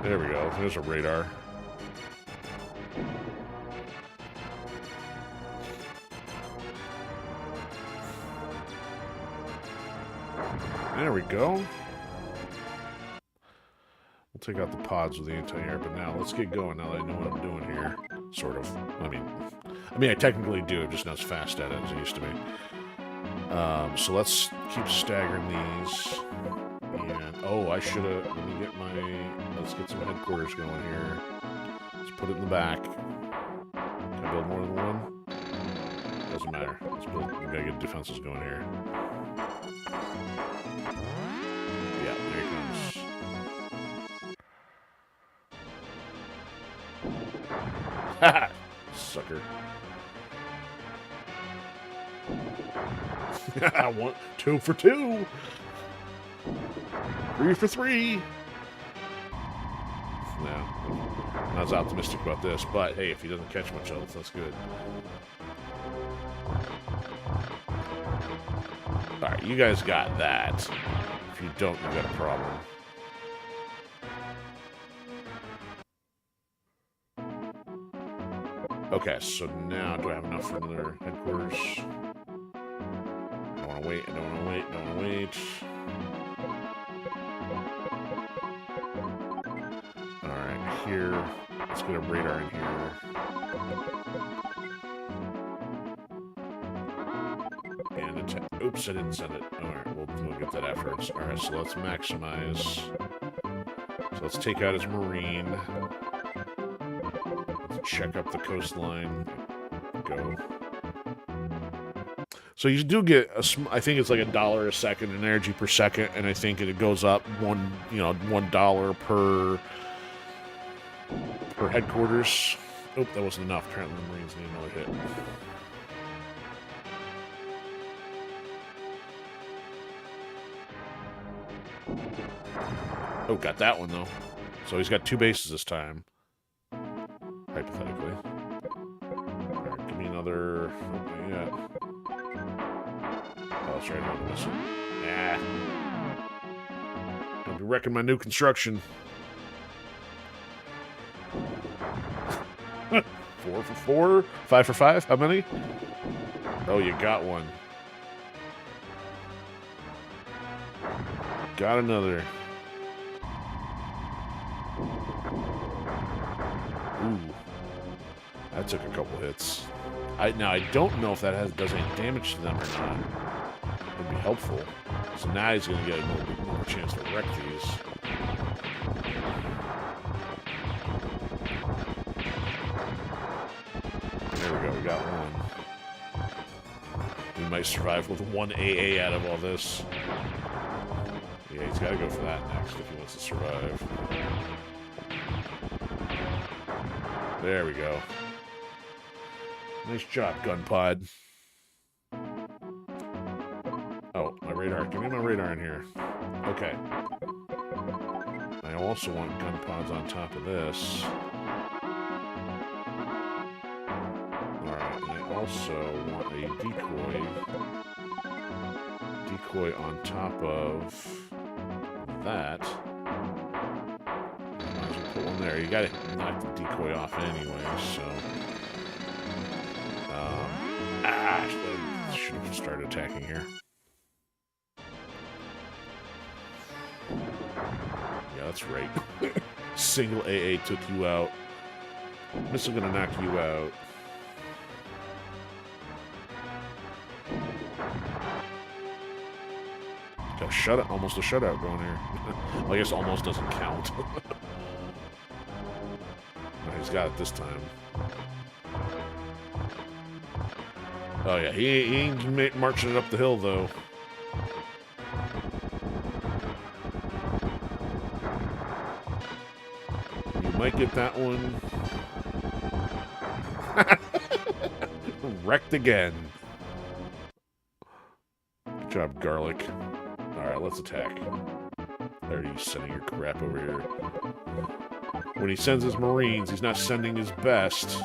S1: There we go. There's a radar. There we go. We'll take out the pods with the anti-air, but now let's get going now that I know what I'm doing here. Sort of. I mean, I technically do, I'm just not as fast at it as I used to be. So let's keep staggering these. And, oh, I should have, let me get my, let's get some headquarters going here. Let's put it in the back. Can I build more than one? Doesn't matter. Let's build, we gotta get defenses going here. Yeah, there he comes. Haha! Sucker. 1, 2 for 2. 3 for 3. No, I'm not as optimistic about this, but hey, if he doesn't catch much else, that's good. Alright, you guys got that. If you don't, you got a problem. Okay, so now do I have enough for another headquarters? I don't want to wait, I don't want to wait, I don't want to wait. Alright, here. Let's get a radar in here. And attack. Oops, I didn't send it. Alright, we'll get that afterwards. Alright, so let's maximize. So let's take out his marine. Let's check up the coastline. Go. So you do get I think it's like $1 a second in energy per second, and I think it goes up $1 per headquarters. Oh, that wasn't enough. Apparently the Marines need another hit. Oh, got that one though. So he's got 2 bases this time. Hypothetically. Alright, give me another. Oh, not yet. Oh, that's right. On this one. Nah. I'll be wrecking my new construction. 4 for 4? 5 for 5? How many? Oh, you got one. Got another. Ooh. That took a couple hits. Now, I don't know if that does any damage to them or not. It'd be helpful. So now he's going to get a little bit more chance to wreck these. There we go, we got one. We might survive with 1 AA out of all this. Yeah, he's got to go for that next if he wants to survive. There we go. Nice job, gun pod. Oh, my radar. Give me my radar in here. Okay. I also want gun pods on top of this. Alright, and I also want a decoy on top of that. Might as well put one there. You gotta knock the decoy off anyway, so. I should have started attacking here. Yeah, that's right. Single AA took you out. Missile gonna knock you out. Got a shutout, almost a shutout going here. Well, I guess almost doesn't count. No, he's got it this time. Oh yeah, he ain't marching it up the hill though. You might get that one. Wrecked again. Good job, Garlic. Alright, let's attack. There he's sending your crap over here. When he sends his Marines, he's not sending his best.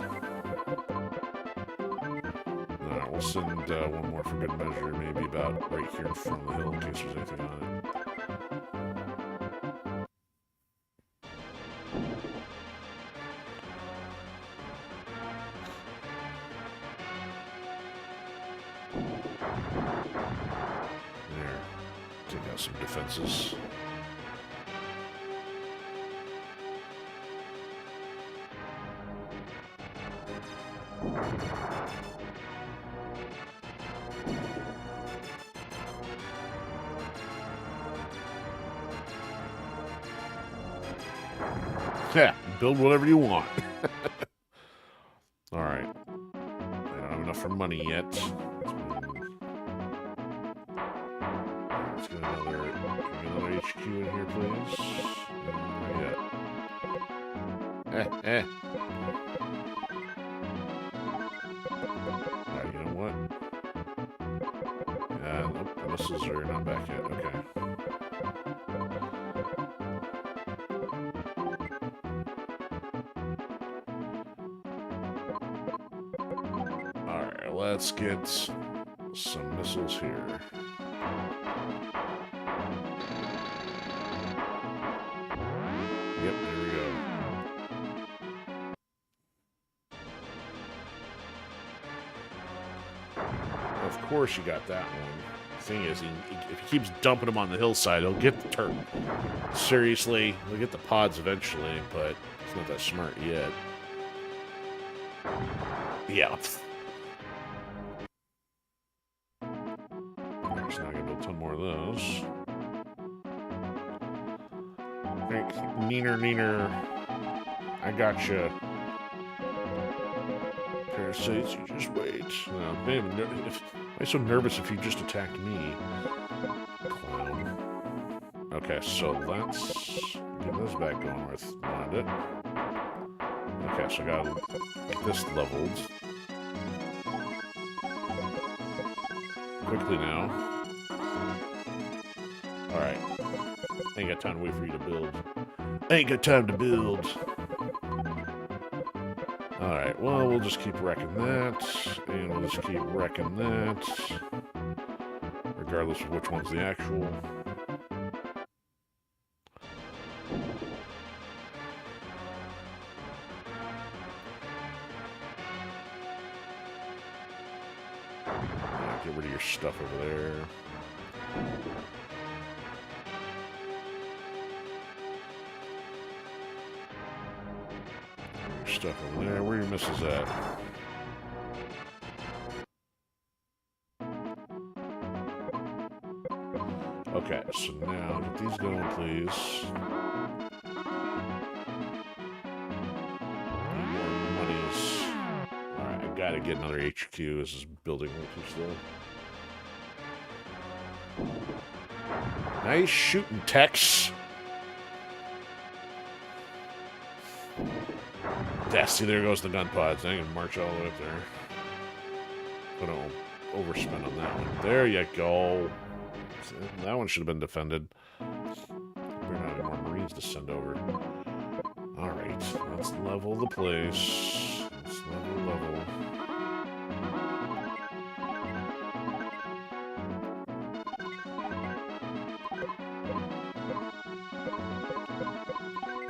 S1: Alright, we'll send one more for good measure, maybe about right here in front of the hill in case there's anything on it. There. Take out some defenses. Yeah, build whatever you want. All right. I don't have enough for money yet. Let's get another HQ in here, please. Yeah. Alright, you know what? Nope, the missiles are not back yet. Okay. Alright, let's get some missiles here. Yep, there we go. Of course you got that one. The thing is, if he keeps dumping them on the hillside, he'll get the turret. Seriously, he'll get the pods eventually, but it's not that smart yet. Yeah. There's not gonna build a ton more of those. Neener. I gotcha. Parasites, you just wait. I'm so nervous if you just attacked me. Clown. Okay, so let's get this back going with wanted it. Okay, so I gotta get this leveled. Quickly now. Alright. Ain't got time to wait for you to build. Ain't got time to build. Alright, well, we'll just keep wrecking that, and we'll just keep wrecking that, regardless of which one's the actual. Get rid of your stuff over there. Stuff over there. Where are your missiles at? Okay, so now get these going, please. Need more monies. Alright, I gotta get another HQ. This is building way too slow. Nice shooting, Tex. Yeah, see, there goes the gun pods. I can march all the way up there. But I don't overspend on that one. There you go. That one should have been defended. We're not having more Marines to send over. Alright, let's level the place. Let's level.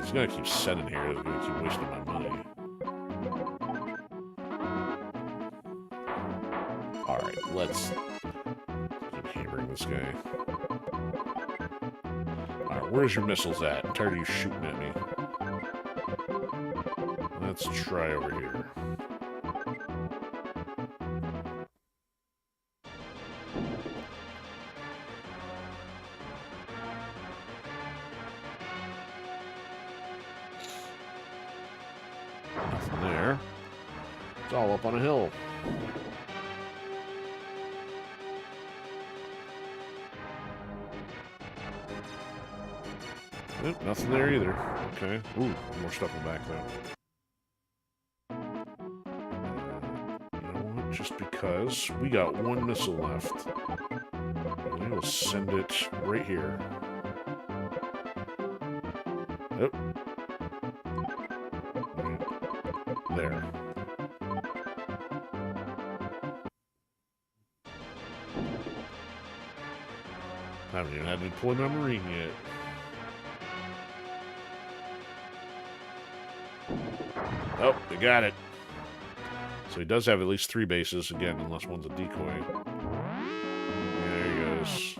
S1: He's gonna keep sending here. He's gonna keep wasting my money. Alright, let's keep hammering this guy. Alright, where's your missiles at? I'm tired of you shooting at me. Let's try over here. Nothing there. It's all up on a hill. Nope, nothing there either. Okay. Ooh, more stuff in the back though. You know what? Just because we got one missile left, we will send it right here. Yep. There. I haven't even had to deploy my Marine yet. Oh, they got it. So he does have at least 3 bases, again, unless one's a decoy. There he goes.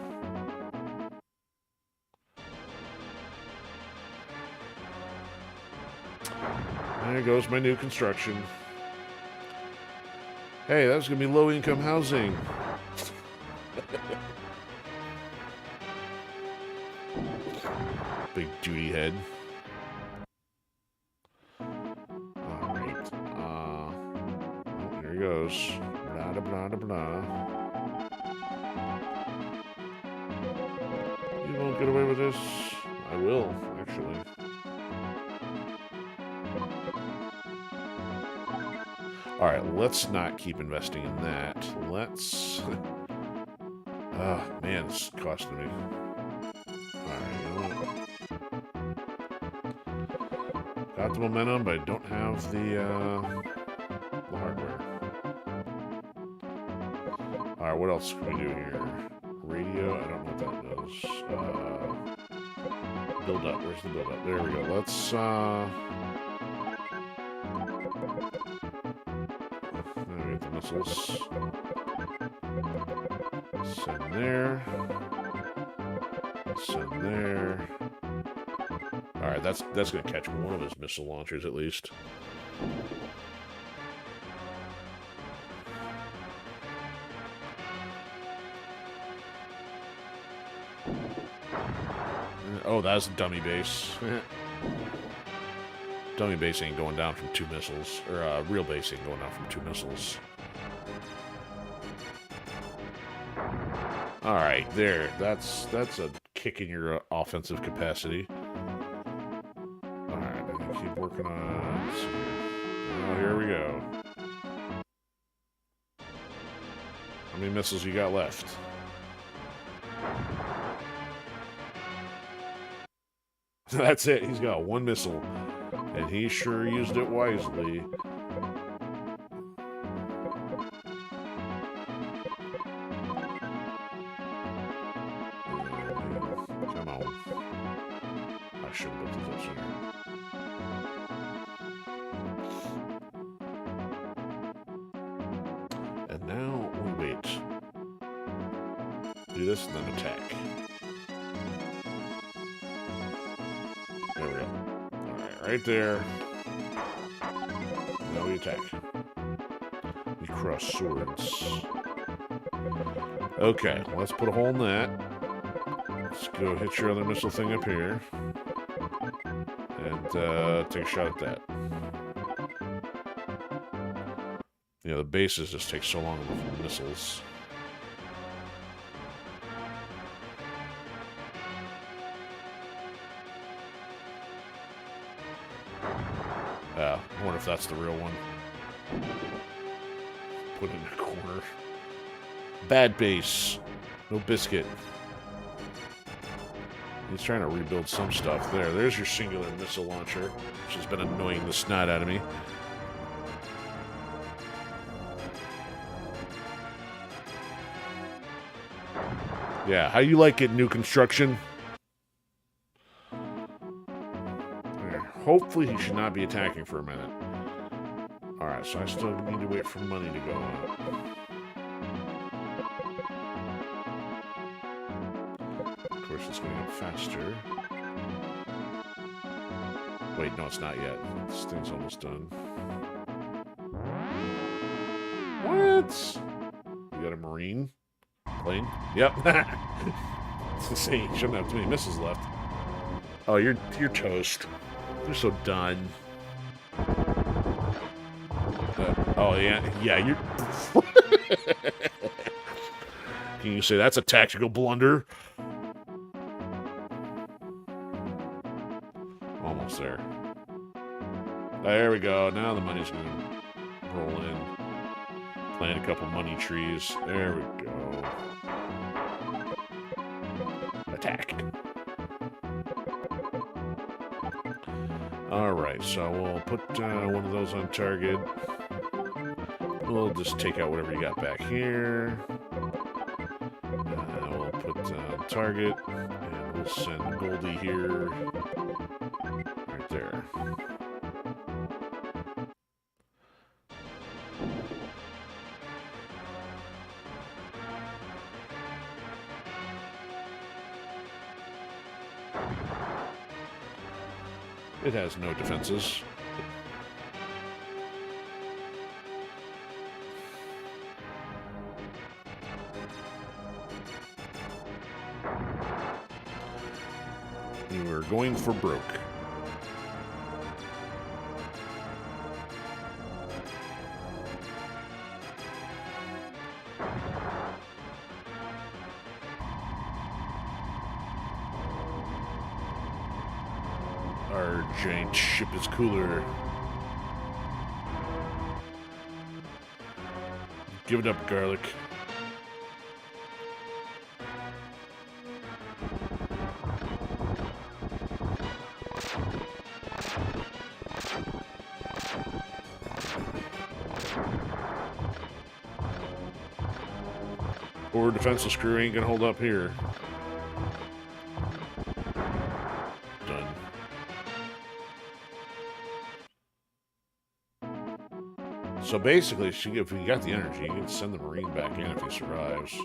S1: There goes my new construction. Hey, that was going to be low-income housing. Big duty head. he goes. Blah, blah, blah, blah. You won't get away with this. I will, actually. Alright, let's not keep investing in that. Let's... Oh, man, this is costing me. Alright, you know what? Got the momentum, but I don't have the hardware. Alright, what else can we do here? Radio, I don't know what that does. Build up, where's the build up? There we go. Let's, there we get the missiles. Send there. Send there. Alright, that's gonna catch one of his missile launchers at least. Oh, that's a dummy base. Dummy base ain't going down from 2 missiles. Or, real base ain't going down from 2 missiles. Alright, there. That's a kick in your offensive capacity. Alright, I'm gonna keep working on... Oh, here we go. How many missiles you got left? That's it. He's got 1 missile. And he sure used it wisely. Come on. I should have built this sooner. And now we wait. Do this and then attack. There we go. Alright, right there. Now we attack. We cross swords. Okay, let's put a hole in that. Let's go hit your other missile thing up here. And take a shot at that. Yeah, the bases just take so long with the missiles. I wonder if that's the real one. Put it in a corner. Bad base. No biscuit. He's trying to rebuild some stuff. There's your singular missile launcher, which has been annoying the snot out of me. Yeah, how you like it, new construction? Hopefully he should not be attacking for a minute. Alright, so I still need to wait for money to go up. Of course, it's going up faster. Wait, no, it's not yet. This thing's almost done. What? You got a Marine plane? Yep. It's insane. You shouldn't have too many missiles left. Oh, you're toast. You're so done. Oh, yeah, you're... Can you say that's a tactical blunder? Almost there. There we go. Now the money's going to roll in. Plant a couple money trees. There we go. Attack. Alright, so we'll put one of those on target. We'll just take out whatever you got back here. We'll put on target, and we'll send Goldie here. Right there. It has no defenses. You are going for broke. Giant ship is cooler. Give it up, garlic. Or defenseless crew ain't gonna hold up here. Done. So basically, if you got the energy, you can send the Marine back in if he survives.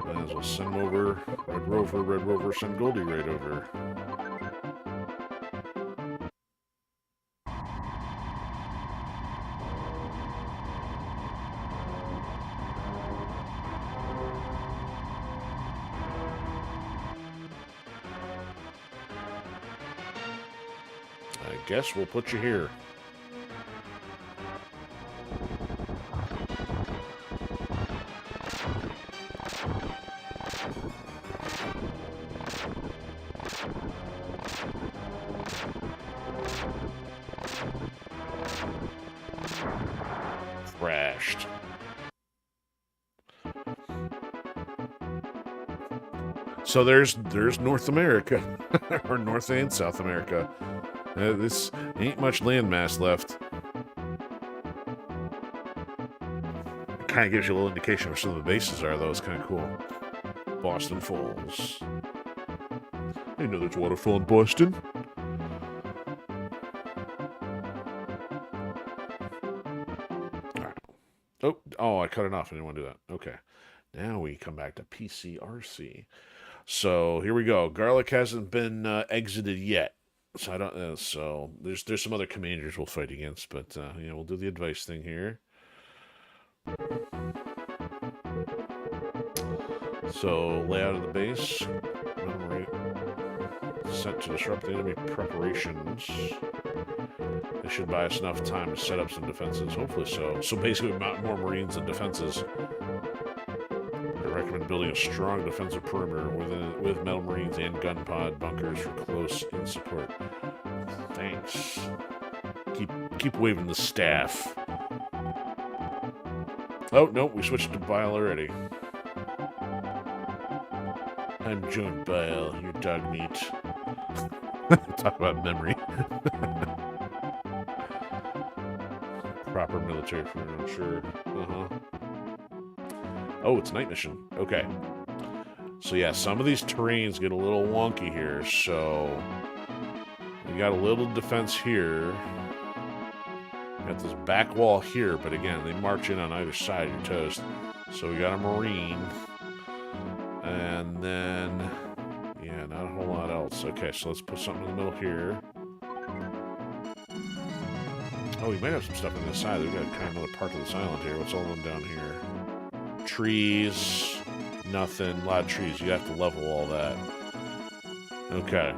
S1: Might as well send him over. Red Rover, send Goldie right over. I guess we'll put you here. Thrashed. So there's North America, or North and South America. This ain't much landmass left. It kind of gives you a little indication of some of the bases are, though. It's kind of cool. Boston Falls. I know there's waterfall in Boston. Oh, I cut it off. I didn't want to do that. Okay. Now we come back to PCRC. So here we go. Garlic hasn't been exited yet. So I don't. So there's some other commanders we'll fight against, but we'll do the advice thing here. So layout of the base. Set to disrupt the enemy preparations. It should buy us enough time to set up some defenses. Hopefully so. So basically, we mount more Marines and defenses. I recommend building a strong defensive perimeter with metal Marines and gun pod bunkers for close in support. Thanks. Keep waving the staff. Oh, no, we switched to Bile already. I'm Joan Bile, your dog meat. Talk about memory. Proper military food, I'm sure. Oh, it's night mission. Okay. So yeah, some of these terrains get a little wonky here. So we got a little defense here. We got this back wall here, but again, they march in on either side. You're toast. So we got a Marine. And then, yeah, not a whole lot else. Okay, so let's put something in the middle here. Oh, we might have some stuff on this side. We've got kind of another part of this island here. What's all of them down here? Trees. Nothing. A lot of trees. You have to level all that. Okay.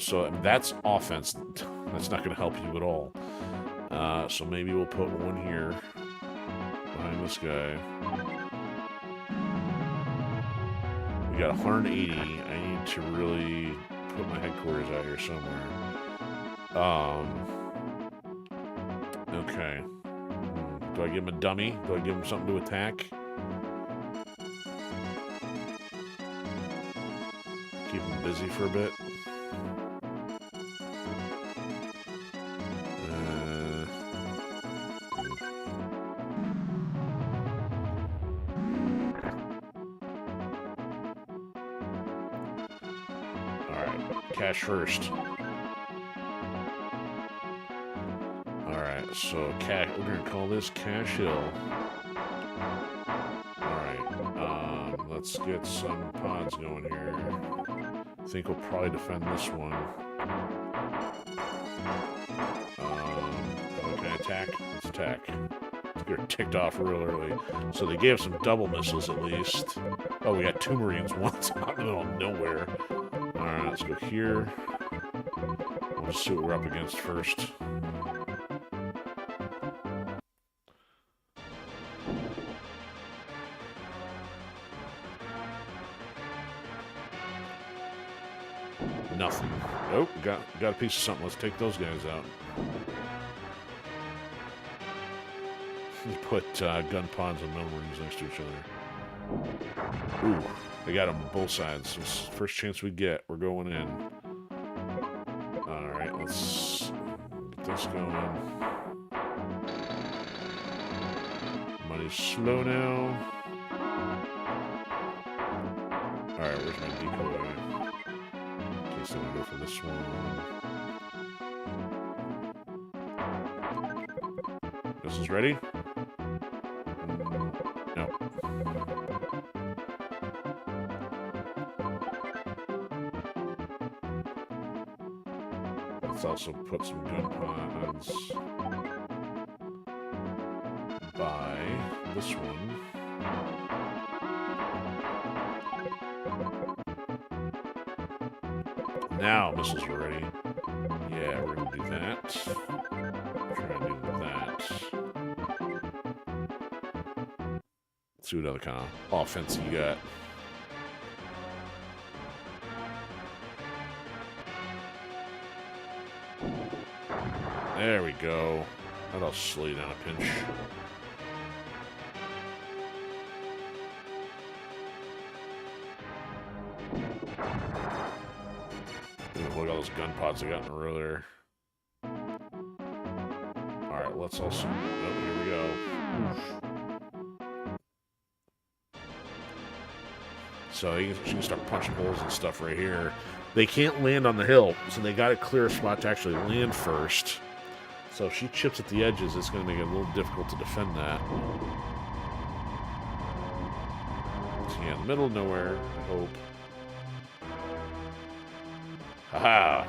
S1: So that's offense. That's not going to help you at all. So maybe we'll put one here behind this guy. We got 180. I need to really put my headquarters out here somewhere. Okay. Do I give him a dummy? Do I give him something to attack? Keep him busy for a bit. Alright, cash first. Alright, so we're gonna call this Cash Hill. Alright, let's get some pods going here. I think we'll probably defend this one. Okay, attack. Let's attack. Let's get her ticked off real early. So they gave some double missiles at least. Oh, we got 2 Marines once out in the middle of nowhere. Alright, let's go here. We'll just see what we're up against first. Nothing. Oh, got a piece of something. Let's take those guys out. You put gun pods and metal rings next to each other. Ooh, they got them on both sides. This first chance we get, we're going in. Alright, let's get this going. Money's slow now. Alright, where's my decoy? In case I want to go for this one. This is ready? No. Let's also put some gun pods by this one. Now missiles are ready. Yeah, we're gonna do that. Try and do that. Let's see what other kind of offense you got. There we go. That'll slow you down a pinch. Look at all those gun pods I got in a row there. Alright, let's also... Oh, here we go. Oof. So you can start punching holes and stuff right here. They can't land on the hill, so they got to clear a spot to actually land first. So if she chips at the edges, it's going to make it a little difficult to defend that. So yeah, in the middle of nowhere, I hope. Haha!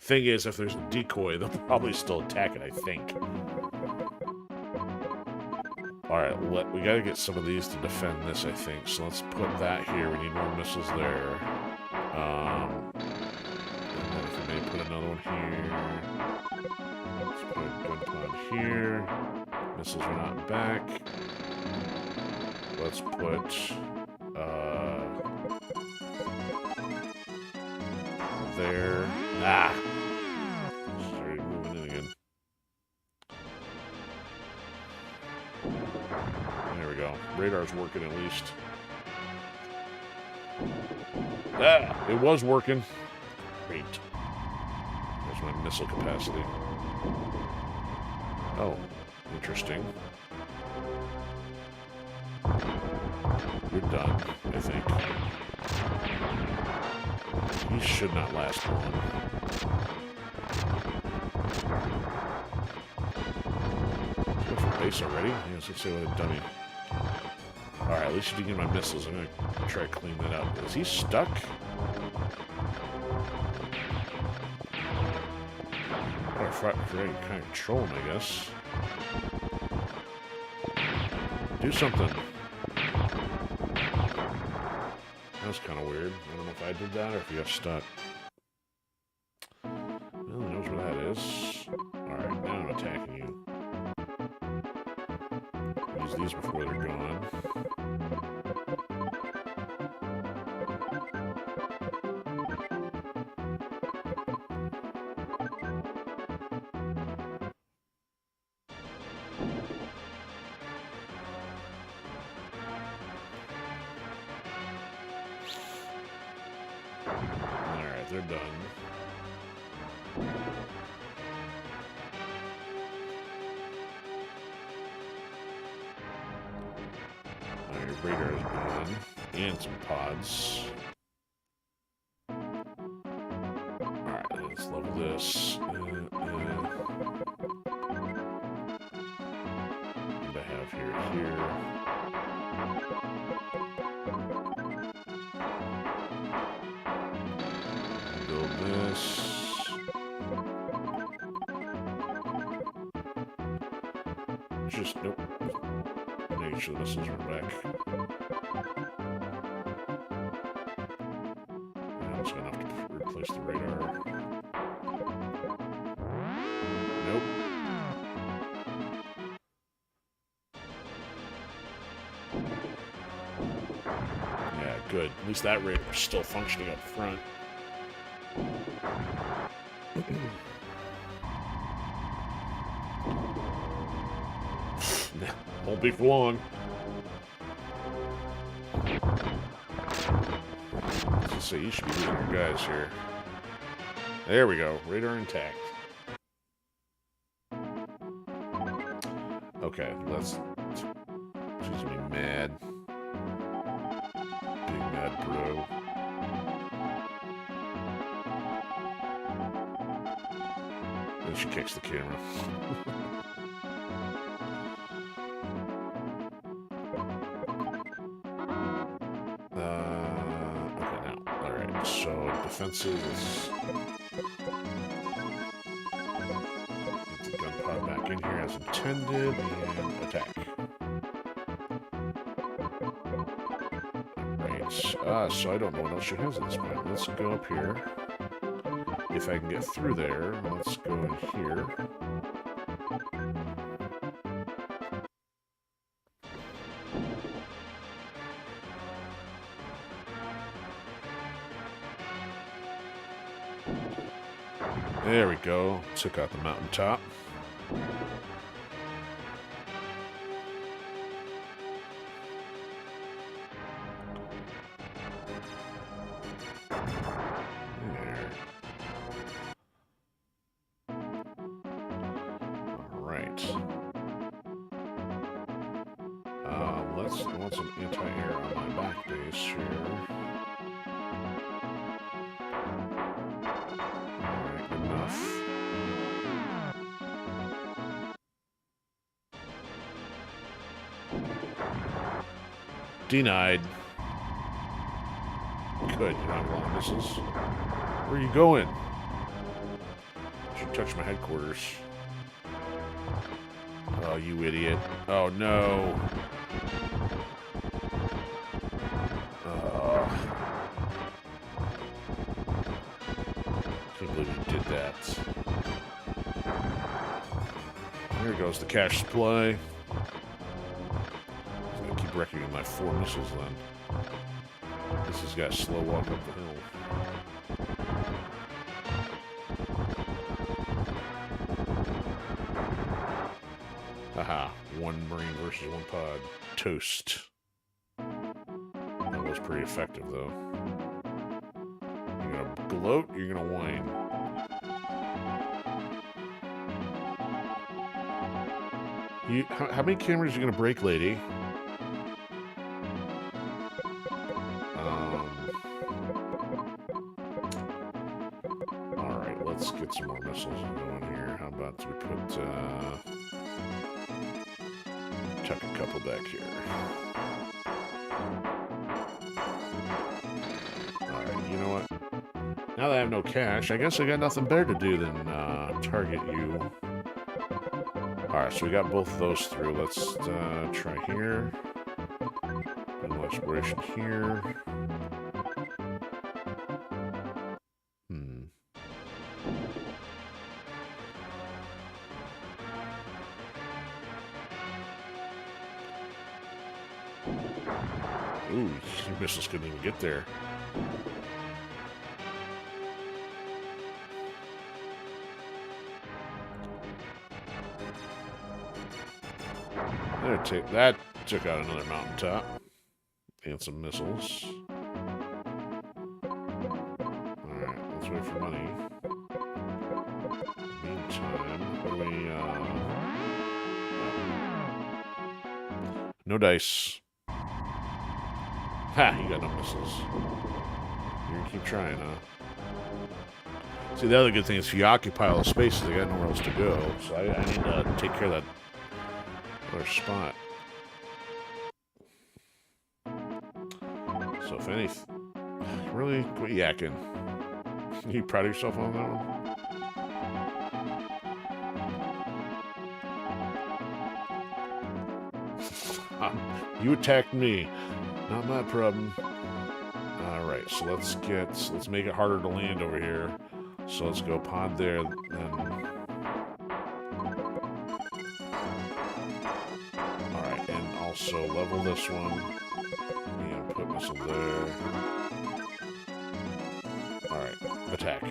S1: Thing is, if there's a decoy, they'll probably still attack it, I think. Alright, we gotta get some of these to defend this, I think. So let's put that here. We need more missiles there. And then if we may put another one here. Let's put a gun pod here. Missiles are not back. Let's put... there. Ah! Started moving in again. There we go. Radar's working at least. Ah! It was working. Great. There's my missile capacity. Oh, interesting. We're done, I think. He should not last long. Go for base already? Yes, let's say what a dummy. Alright, at least you did get my missiles. I'm gonna try to clean that up. Is he stuck? I forgot to kind of control him, I guess. Do something. That was kind of weird. I don't know if I did that or if he got stuck. Well, he knows where that is. Alright, now I'm attacking you. Use these before they're gone. Alright, they're done. Alright, your radar is gone. And some pods. Alright, let's level this. What do I have here? Build this. Just, nope. Make sure the missiles are back. Now it's gonna have to replace the radar. Nope. Yeah, Good. At least that radar is still functioning up front. Won't be for long. Let's see, you should be leading your guys here. There we go. Radar intact. Okay, let's... She's gonna be mad. Big mad bro. Then she kicks the camera. Okay, now. Alright, so defenses. Get the gun pod back in here as intended, and attack. Right. So I don't know what else she has at this point. Let's go up here. If I can get through there, let's go in here. There we go. Took out the mountaintop. There. Alright. I want some anti-air on my back base here. Denied. Good, you don't have a lot of missiles. Where are you going? Should touch my headquarters. Oh, you idiot. Oh, no. Can't believe you did that. There goes the cash supply. Wrecking with my 4 missiles then. This has got a slow walk up the hill. Haha, 1 Marine versus 1 pod. Toast. That was pretty effective though. You're gonna gloat, you're gonna whine. How many cameras are you gonna break, lady? Let's get some more missiles going here. How about we put, chuck a couple back here. Alright, you know what? Now that I have no cash, I guess I got nothing better to do than, target you. Alright, so we got both of those through. Let's, try here. A little exploration here. Ooh, your missiles couldn't even get there. That took out another mountaintop. And some missiles. Alright, let's wait for money. Meantime, what do we, no dice. Ha! You got no missiles. You're gonna keep trying, huh? See, the other good thing is if you occupy all the spaces, they got nowhere else to go. So I need to take care of that other spot. So if anything... Really? Quit yakking. You proud of yourself on that one? You attacked me. Not my problem. Alright, so let's make it harder to land over here. So let's go pod there, then... Alright, and also level this one. And put missile there. Alright, attack.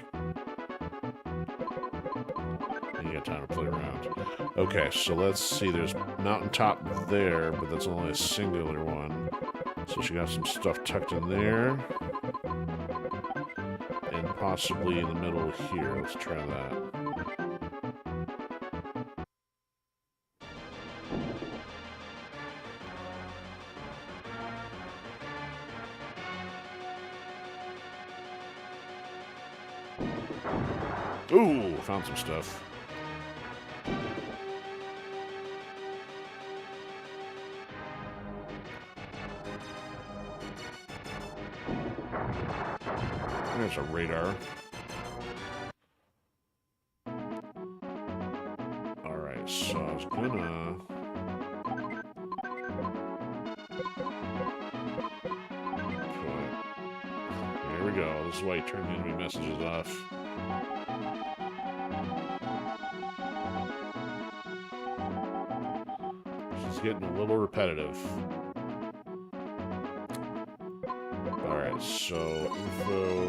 S1: You got time to play around. Okay, so let's see. There's mountaintop there, but that's only a singular one. So she got some stuff tucked in there. And possibly in the middle here. Let's try that. Ooh, found some stuff. There's a radar. Alright, so I was gonna... Here we go. This is why you turn the enemy messages off. She's getting a little repetitive. Alright, so info...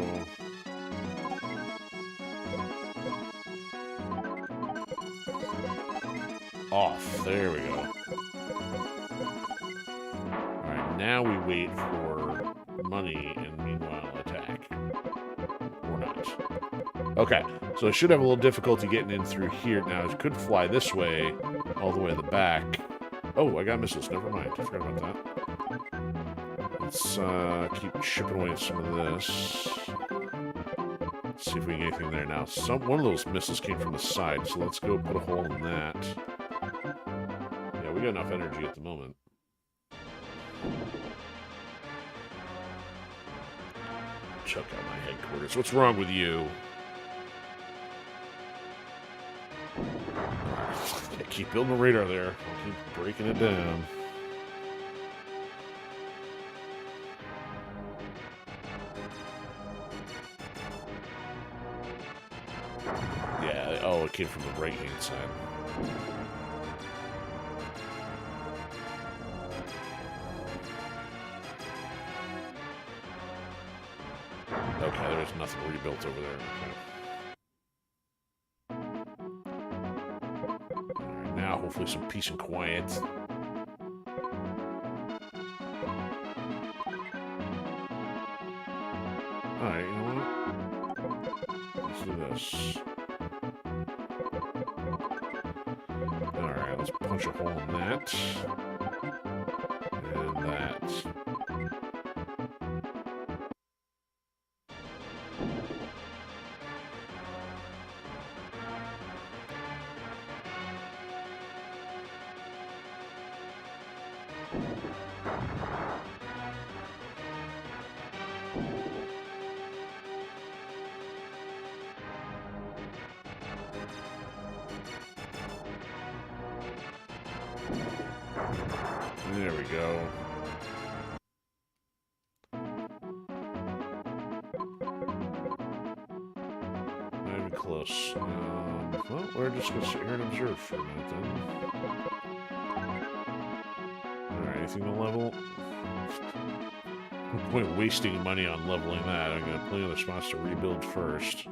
S1: Off. There we go. Alright, now we wait for money and meanwhile attack. Or not. Okay, so I should have a little difficulty getting in through here. Now, I could fly this way, all the way to the back. Oh, I got missiles. Never mind. I forgot about that. Let's keep chipping away at some of this. Let's see if we can get anything there now. One of those missiles came from the side, so let's go put a hole in that. Yeah, we got enough energy at the moment. Chuck out my headquarters. What's wrong with you? I keep building a radar there. I'll keep breaking it down. Yeah, oh, it came from the right-hand side. Okay, there's nothing rebuilt over there. Okay. Alright, now hopefully some peace and quiet. Alright, you know what? Let's do this. Alright, let's punch a hole in that. And that. There we go. Not even close. Well, we're just going to sit here and observe for a minute then. Alright, anything to level? No point wasting money on leveling that. I'm going to play other spots to rebuild first.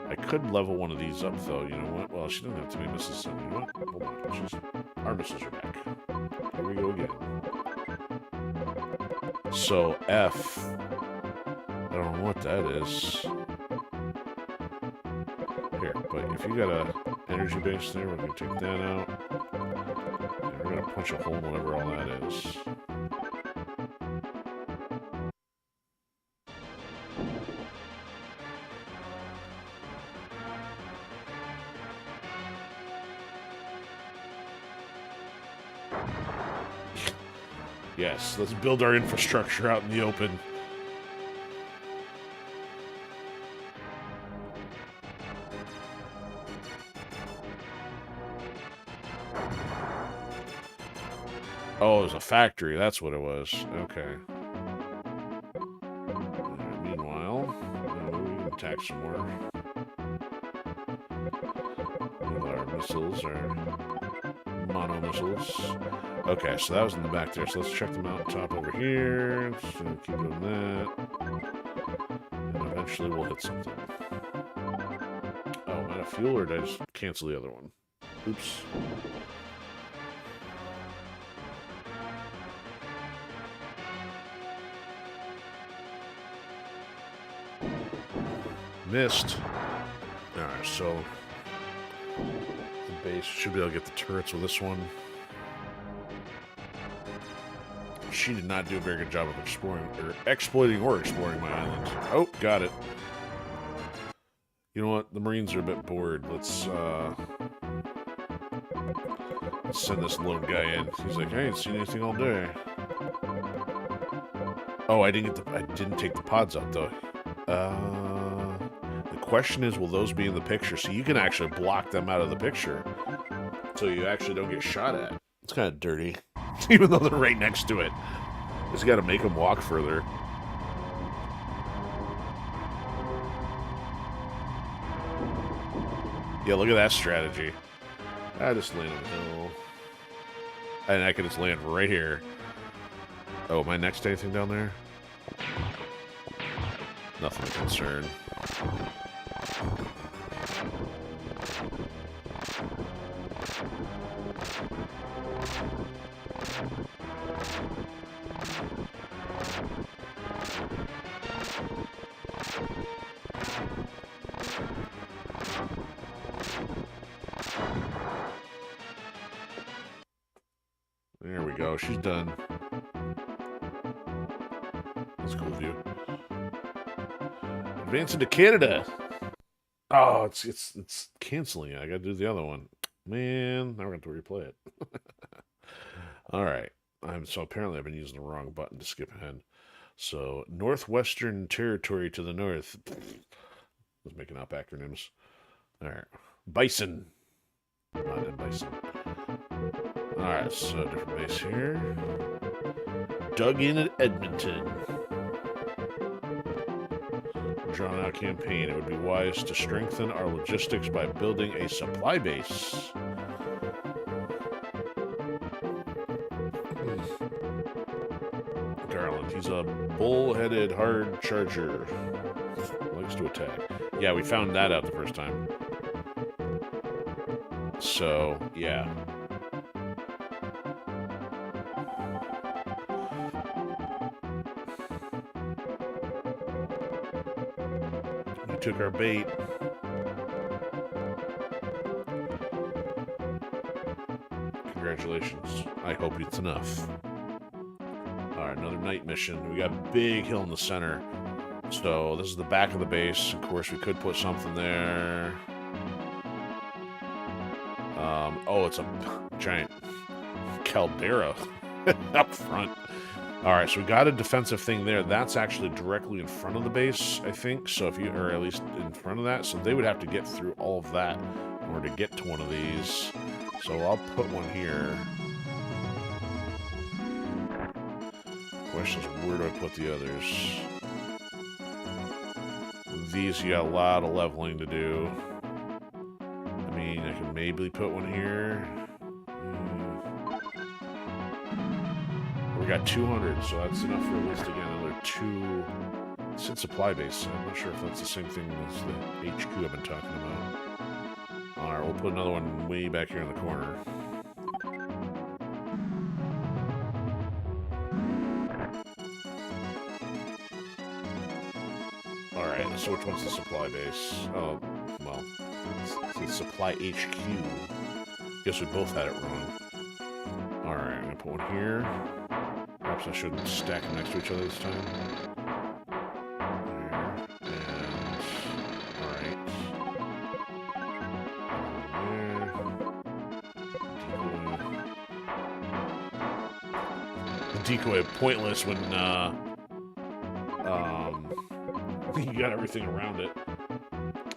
S1: I could level one of these up, though. You know what? Well, she doesn't have to be Mrs. You know what? Hold on. Our missiles are back. Here we go again. So, F. I don't know what that is. Here, but if you got a energy base there, we're going to take that out. And we're going to punch a hole in whatever all that is. Yes, let's build our infrastructure out in the open. Oh, it was a factory. That's what it was. Okay. Meanwhile, we can attack some more. With our missiles, our mono missiles. Okay, so that was in the back there. So let's check the mountaintop over here. Just keep doing that. And eventually we'll hit something. Oh, am I out of fuel, or did I just cancel the other one? Oops. Missed. Alright, so the base should be able to get the turrets with this one. She did not do a very good job of exploiting or exploring my island. Oh, got it. You know what? The Marines are a bit bored. Let's send this lone guy in. He's like, I ain't seen anything all day. Oh, I didn't take the pods out though. The question is, will those be in the picture? So you can actually block them out of the picture, so you actually don't get shot at. It's kind of dirty, even though they're right next to it. Just got to make them walk further. Yeah, look at that strategy. I just land on the hill. And I can just land right here. Oh, am I next to anything down there? Nothing of concern. There we go. She's done. That's a cool view. Advancing to Canada. Oh, it's canceling it. I gotta do the other one. Man, now we're going to replay it. All right. So apparently I've been using the wrong button to skip ahead. So Northwestern Territory to the north. Let's making up acronyms. All right. Bison. Not in Bison. All right. So different base here. Dug in at Edmonton. Drawn out campaign. It would be wise to strengthen our logistics by building a supply base. Garland, he's a bull-headed hard charger. Likes to attack. Yeah, we found that out the first time. So, yeah. We took our bait. Congratulations. I hope it's enough. Alright, another night mission. We got a big hill in the center. So this is the back of the base. Of course, we could put something there. Oh, it's a giant caldera up front. Alright, so we got a defensive thing there. That's actually directly in front of the base, I think. So if you, or at least in front of that. So they would have to get through all of that in order to get to one of these. So I'll put one here. Question is, where do I put the others? These, you got a lot of leveling to do. I mean, I can maybe put one here. We got 200, so that's enough for at least to get another 2. It's in supply base, so I'm not sure if that's the same thing as the HQ I've been talking about. Alright, we'll put another one way back here in the corner. Alright, so which one's the supply base? Oh, well, it's supply HQ. Guess we both had it wrong. Alright, I'm gonna put one here. Perhaps I shouldn't stack them next to each other this time. There, and... Alright. There. Decoy pointless when, you got everything around it.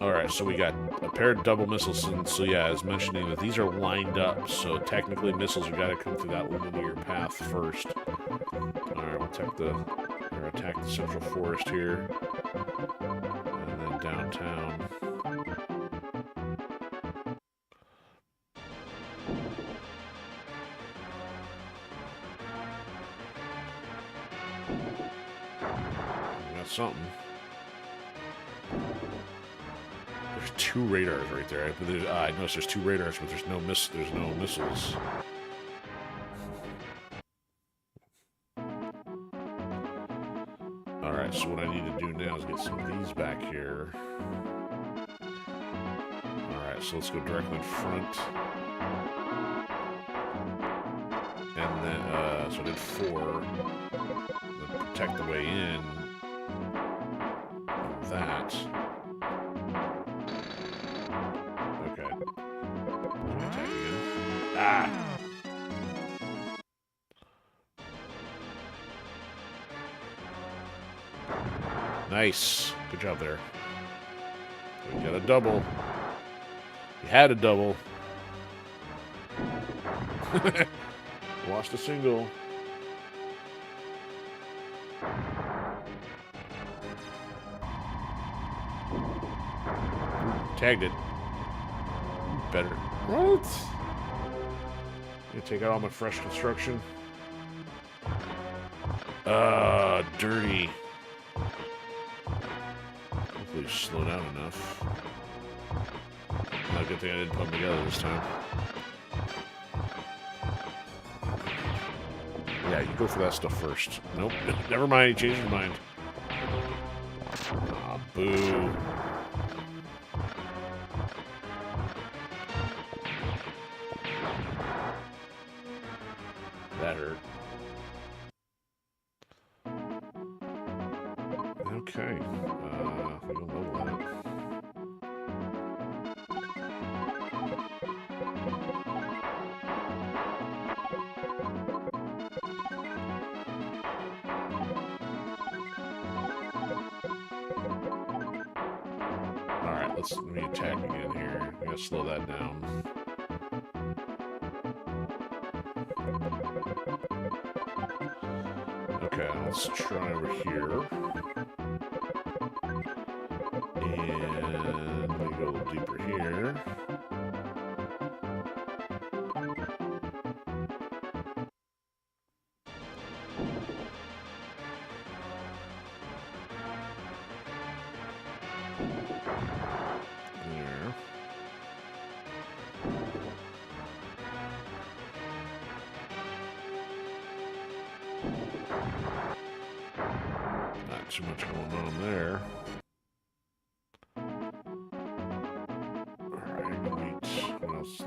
S1: Alright, so we got a pair of double missiles, and so yeah, as mentioning that these are lined up, so technically missiles have got to come through that linear path first. Alright, we'll attack the central forest here, and then downtown. something. There's 2 radars right there. I noticed there's 2 radars, but there's no missiles. Alright, so what I need to do now is get some of these back here. Alright, so let's go directly in front. And then, so I did 4. Then protect the way in. That. Okay. Attack again. Ah! Nice. Good job there. We got a double. You had a double. Lost a single. Tagged it. Better. What? Gonna take out all my fresh construction. Dirty. Hopefully you slow down enough. Not a good thing I didn't put them together this time. Yeah, you go for that stuff first. Nope. Never mind, he changed his mind. Aw, boo. That hurt. Okay. We don't level that. Alright, let me attack again here. I gotta slow that down. Okay, let's try over here. And let me go a little deeper here. There. Not too much going on there.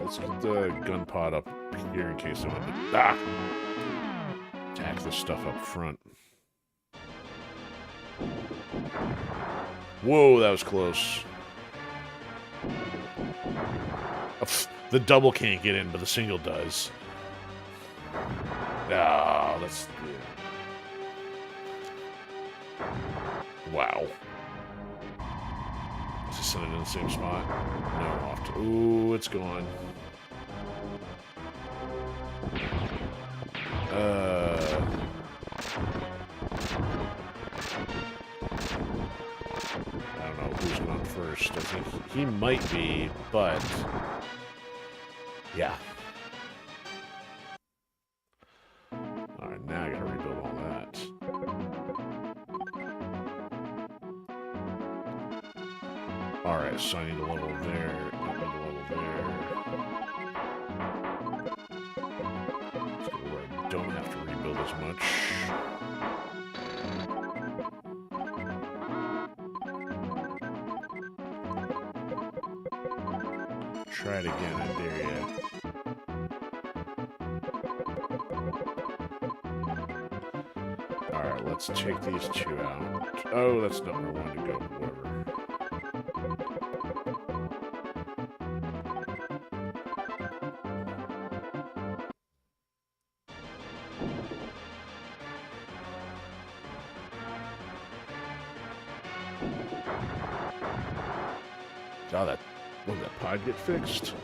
S1: Let's get the gun pod up here in case I want to attack this stuff up front. Whoa, that was close. The double can't get in, but the single does. Ah, that's... Yeah. Wow. Is it sending in the same spot? No, off to... Ooh, it's gone. I don't know who's going first. I think he might be, but... Yeah. Alright, now I gotta rebuild all that. Alright, so I need a level there. I need a level there. Let's go where I don't have to rebuild as much. Try it again, I dare ya. Alright, let's take these 2 out. Oh, that's not where I wanted to go, whatever. Oh, will that pod get fixed?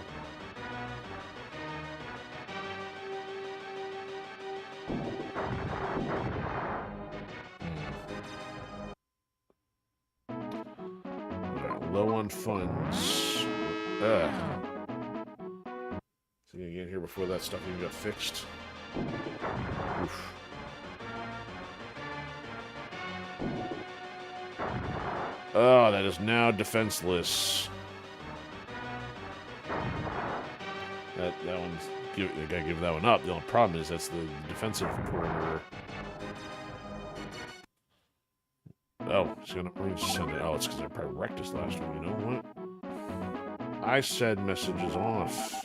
S1: Low on funds. Is he gonna get in here before that stuff even got fixed? Oof. Oh, that is now defenseless. That one's... I gotta give that one up. The only problem is that's the defensive perimeter. Oh, it's gonna send it. Oh, it's because I probably wrecked this last one. You know what? I said messages off.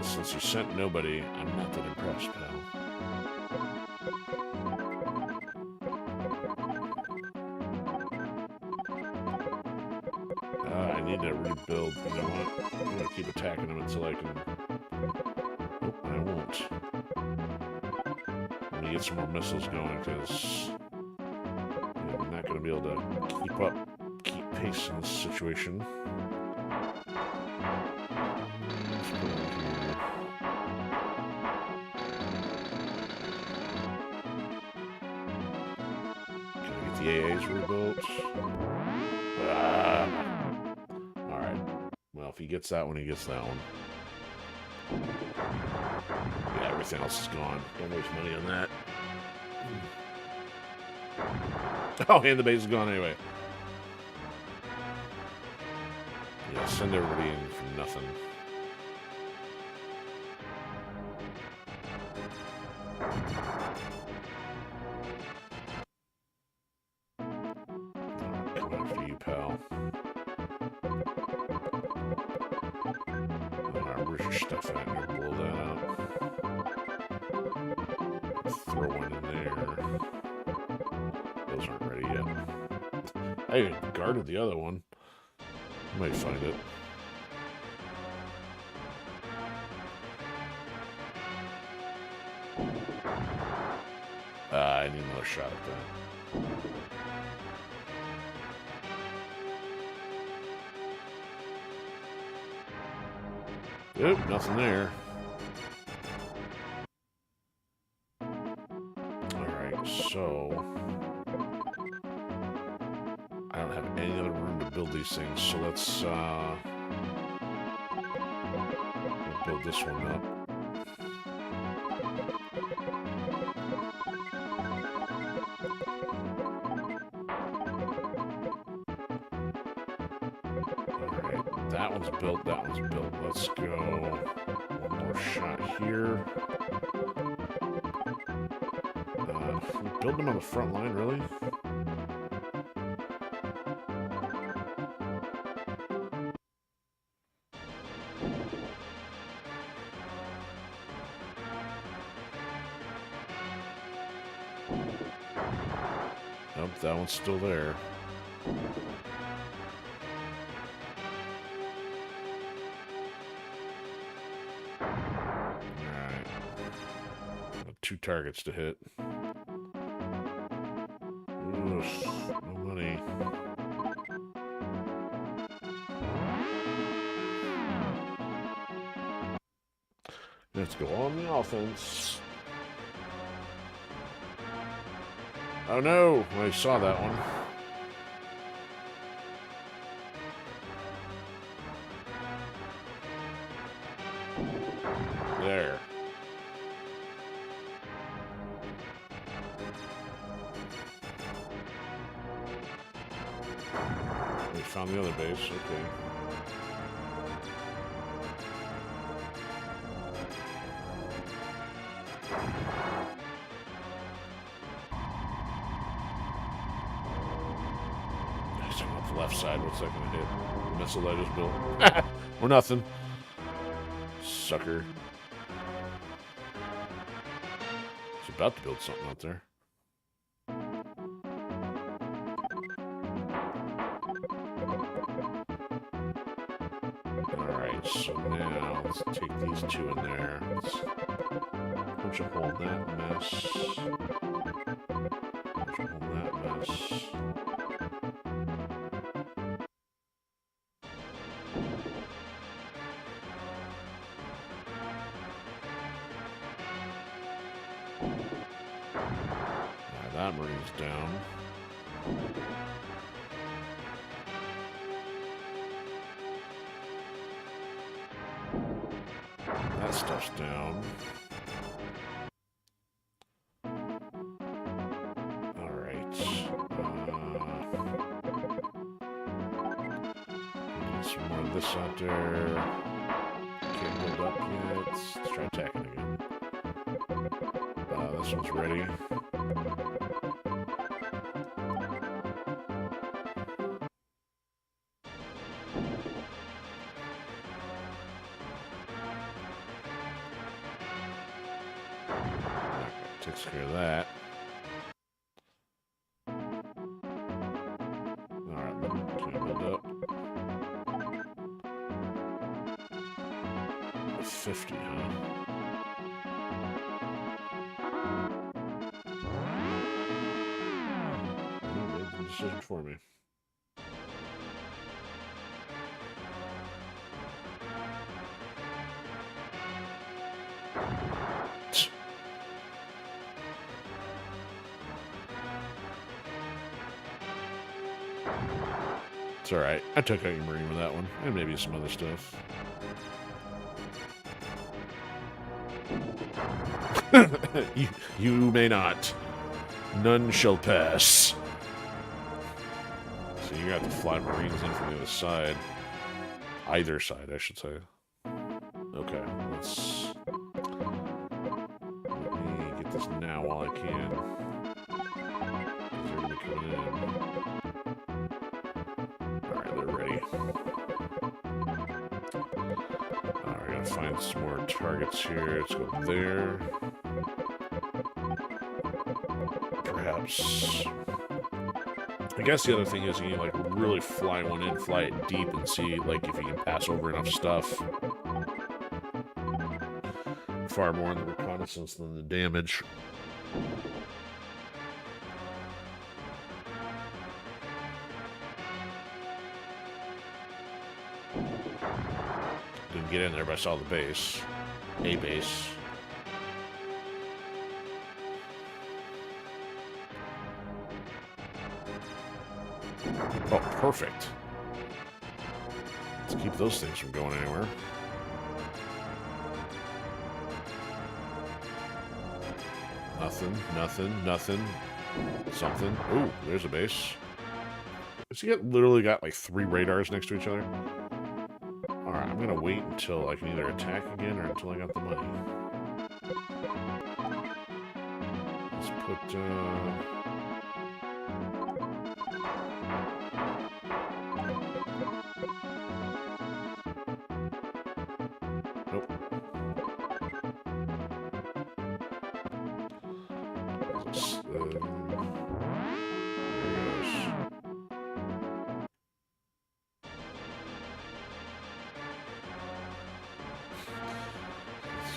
S1: Since you sent nobody, I'm not that impressed, pal. I need to rebuild. You know what? I'm gonna keep attacking them until I can... Nope, I won't. I'm gonna get some more missiles going, because I'm not gonna be able to keep pace in this situation. The AA's rebuilt. Alright. Well, if he gets that one, he gets that one. Yeah, everything else is gone. Don't waste money on that. Oh, and the base is gone anyway. Yeah, send everybody in for nothing. Pal. Alright, where's your stuff at? Here, blow that up. Throw one in there. Those aren't ready yet. I even guarded the other one. I might find it. I need another shot at that. Yep, nothing there. Alright, so... I don't have any other room to build these things, so let's, build this one up. Alright, that one's built, that one's built. Let's go one more shot here. Build them on the front line, really? Nope, that one's still there. Alright. 2 targets to hit. Ugh, no money. Let's go on the offense. Oh no! I saw that one. There. We found the other base, okay. Off the left side, what's that gonna hit? The missile I just built. Or nothing. Sucker. It's about to build something out there. Alright, so now let's take these 2 in there. Let's punch a hole in that mess. Punch a hole in that mess. That marine's down. That stuff's down. Some more of this out there. Can't build up yet. Let's try attacking again. This one's ready. Takes care of that. Alright, can I build up? 50, huh? You made the decision for me. It's alright. I took out your marine with that one. And maybe some other stuff. you may not. None shall pass. So you're going to have to fly marines in from the other side. Either side, I should say. Okay, let's... Let me get this now while I can. Because they're going to be coming in. Alright, they're ready. Alright, I gotta find some more targets here. Let's go there. Perhaps... I guess the other thing is you can, like, really fly one in, fly it deep, and see, like, if you can pass over enough stuff. Far more in the reconnaissance than the damage. Didn't get in there, but I saw the base. A base. Oh, perfect. Let's keep those things from going anywhere. Nothing, nothing, nothing. Something. Ooh, there's a base. Has he literally got like 3 radars next to each other? Alright, I'm gonna wait until I can either attack again or until I got the money. Let's put, Nope. There he goes.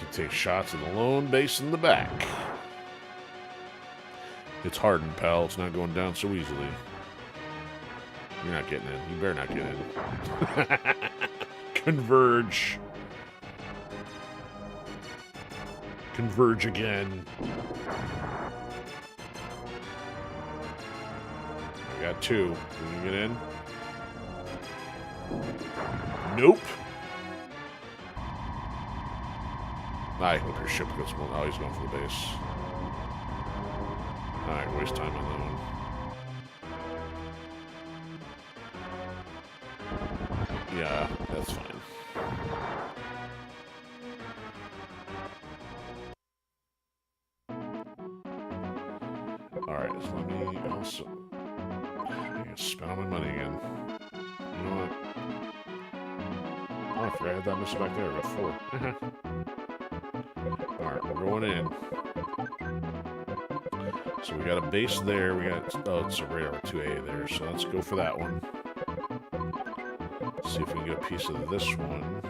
S1: You take shots of the lone base in the back. It's hardened, pal. It's not going down so easily. You're not getting in. You better not get in. Converge. Converge again. I got 2. Can you get in? Nope. I hope your ship goes well. Oh, he's going for the base. Alright, waste time on that one. Yeah, that's fine. Alright, so let me also... I gotta spend all my money again. You know what? Oh, I forgot I had that missile back there. I got 4. Alright, we're going in. So we got a base there. We got... Oh, it's a radar 2A there. So let's go for that one. See if we can get a piece of this one.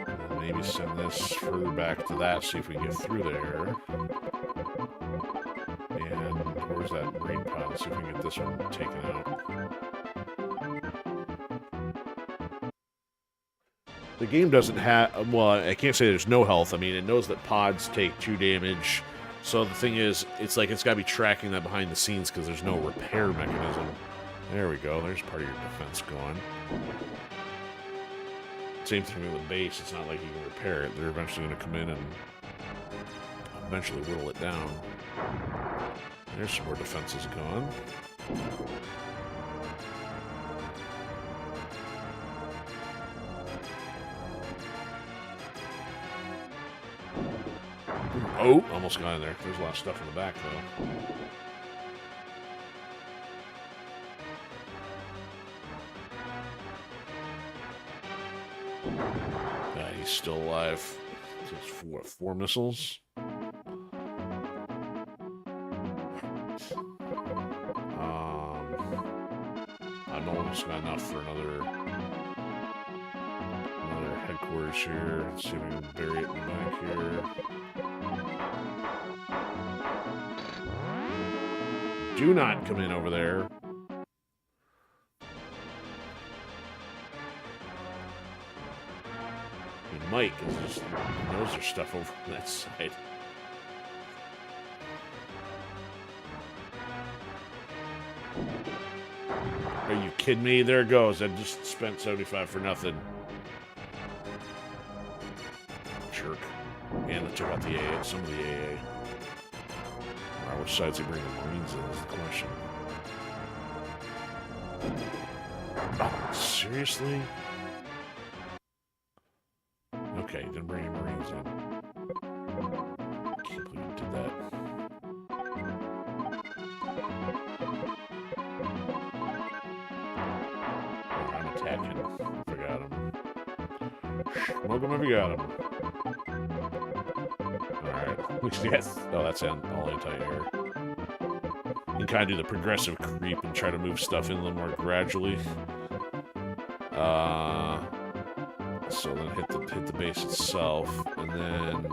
S1: And then maybe send this further back to that. See if we can get through there. And where's that marine pod? Let's see if we can get this one taken out. The game doesn't have... Well, I can't say there's no health. I mean, it knows that pods take 2 damage. So the thing is, it's like it's got to be tracking that behind the scenes because there's no repair mechanism. There we go. There's part of your defense going. Same thing with the base. It's not like you can repair it. They're eventually going to come in and eventually whittle it down. There's some more defenses gone. Oh, almost got in there. There's a lot of stuff in the back, though. Yeah, he's still alive. So it's four missiles. I've almost got enough for another headquarters here. Let's see if we can bury it in the back here. Do not come in over there. He might, because he knows there's stuff over on that side. Are you kidding me? There it goes. I just spent 75 for nothing. Jerk. And they took out the AA, some of the AA. Alright, which sides they bring the Marines in is the question. Oh, seriously? Okay, didn't bring any Marines in. Can't believe you did that. I'm attacking. If I got him. Smoke him if you got him. Alright. Yes. Oh, that's all anti-air. You can kind of do the progressive creep and try to move stuff in a little more gradually. So then hit the base itself, and then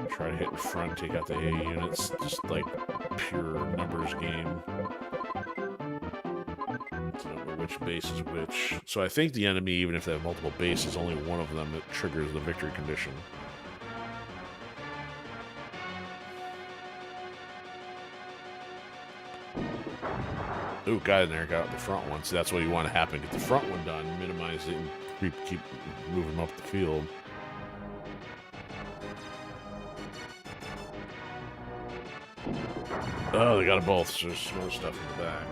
S1: try to hit in front, take out the AA units, just like pure numbers game. So I don't know which base is which. So I think the enemy, even if they have multiple bases, only one of them that triggers the victory condition. Ooh, got in there, got the front one. So that's what you want to happen. Get the front one done, minimize it, and keep moving them up the field. Oh, they got them both. So there's some other stuff in the back.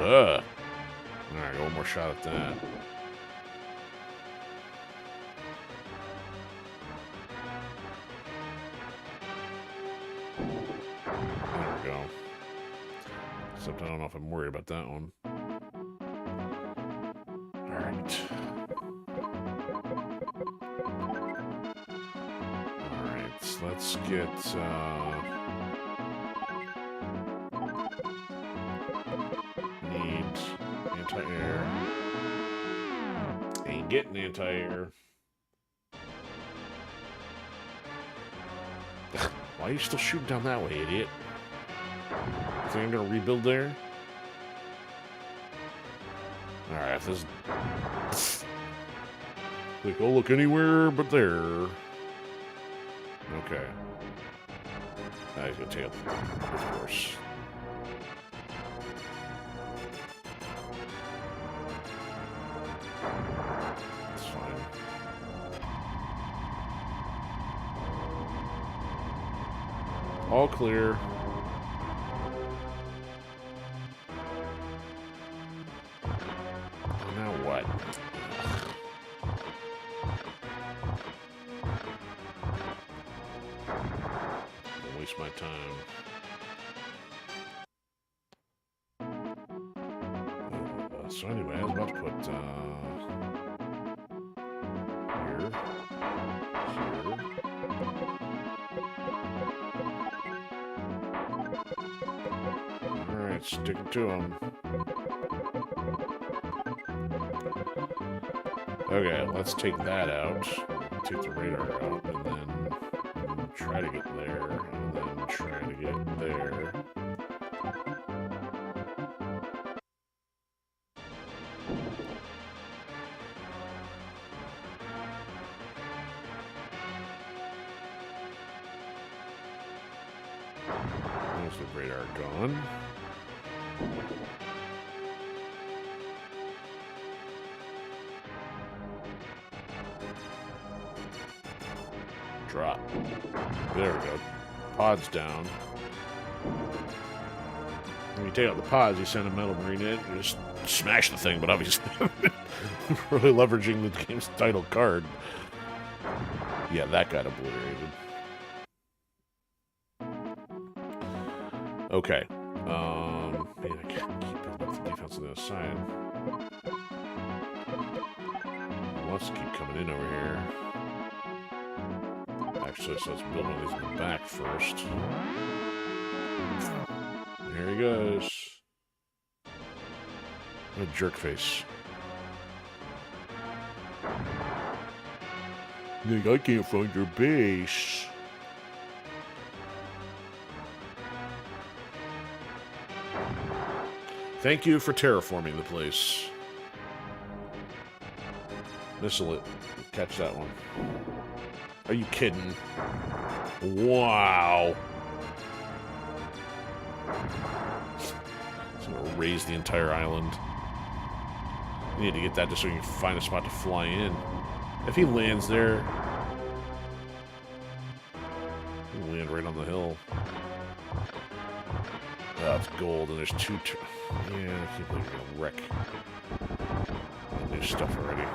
S1: Alright, one more shot at that. There we go. Except I don't know if I'm worried about that one. Alright. Alright, so let's get, need anti-air. Ain't getting anti-air. Why are you still shooting down that way, idiot? You think I'm gonna rebuild there? Alright, if this... Like, oh, look anywhere but there. Okay. Now he's gonna take up the force. That's fine. All clear. Now what? Don't waste my time. So anyway, I was about to put here. Alright, stick it to him. Okay, let's take that out. Take the radar out, and then try to get there, and then try to get there. There's the radar gone. Drop. There we go. Pods down. When you take out the pods, you send a metal marine in, you just smash the thing, but obviously really leveraging the game's title card. Yeah, that got obliterated. Okay. Man, I can't keep building up the defense on the other side. He wants to keep coming in over here. Actually, so let's build one of these in the back first. Here he goes. What a jerk face. Nick, I can't find your base. Thank you for terraforming the place. Missile it. Catch that one. Are you kidding? Wow. It's gonna raise the entire island. You need to get that just so you can find a spot to fly in. If he lands there, he'll land right on the hill. Oh, it's gold, and there's two. Yeah, I can't believe you're gonna wreck the new stuff already.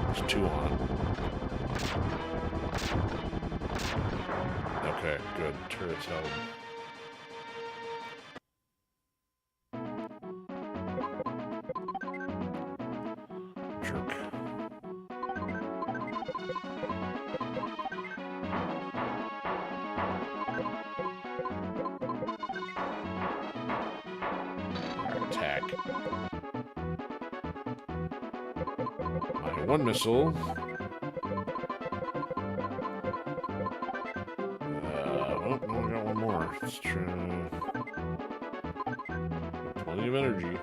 S1: There's two on. Okay, good. Turret's held. Jerk. Attack. One missile. Oh, no, I got one more. Let's try. Plenty of energy.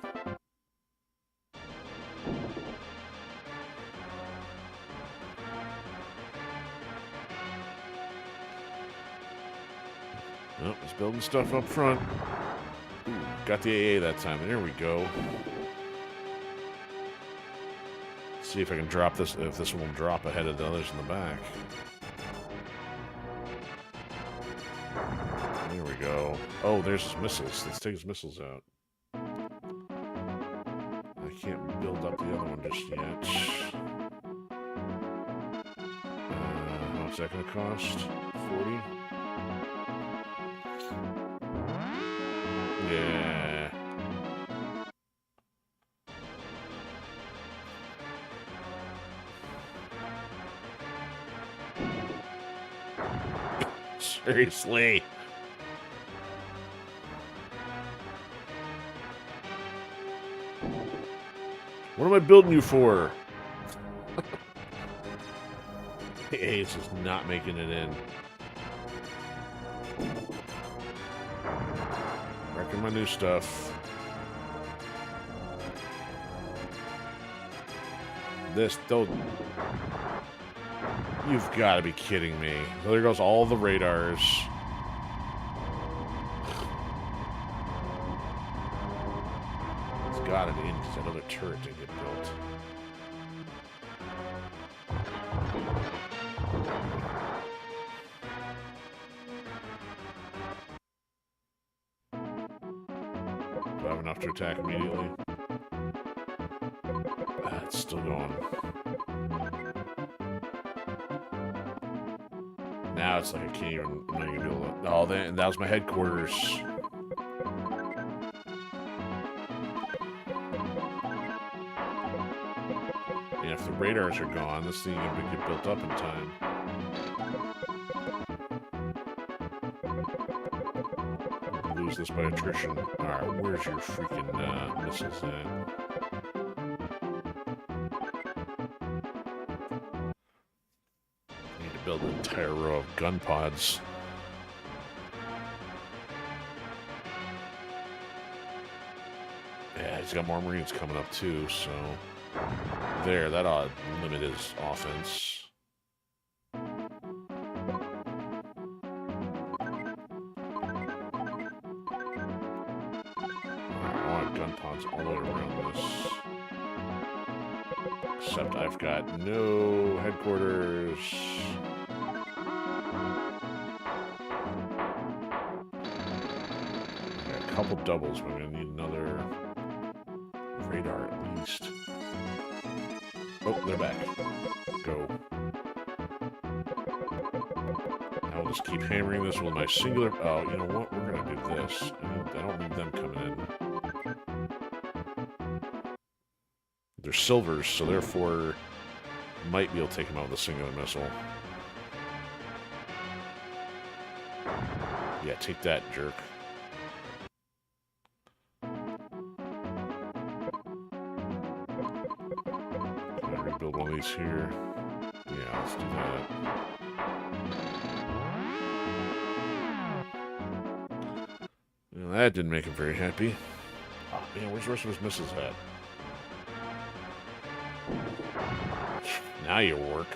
S1: Oh, he's building stuff up front. Ooh, got the AA that time. There we go. See if I can drop this, if this one will drop ahead of the others in the back. There we go. Oh, there's his missiles. Let's take his missiles out. I can't build up the other one just yet. What's that going to cost? 40? Yeah. Seriously. What am I building you for? Ace is not making it in. Wrecking my new stuff. This, don't. You've got to be kidding me. So there goes all the radars. It's got it in because that other turret didn't get built. Do I have enough to attack immediately? It's still going. Now it's like I can't even. I'm not even able to. Oh, that was my headquarters. And if the radars are gone, this thing ain't get built up in time. I'll lose this by attrition. Alright, where's your freaking missiles at? Build an entire row of gun pods. Yeah, he's got more Marines coming up too, so there, that ought to limit his offense. gun pods all the way around this. Except I've got no headquarters. Got a couple doubles, but I'm gonna need another radar at least. Oh, they're back. Go. I'll just keep hammering this with my singular... Oh, you know what? We're gonna do this. I don't need them coming in. They're silvers, so therefore might be able to take them out with a singular missile. Yeah, take that, jerk. Can I rebuild one of these here? Yeah, let's do that. Well, that didn't make him very happy. Oh, man, where's the rest of his missiles at? Now you work.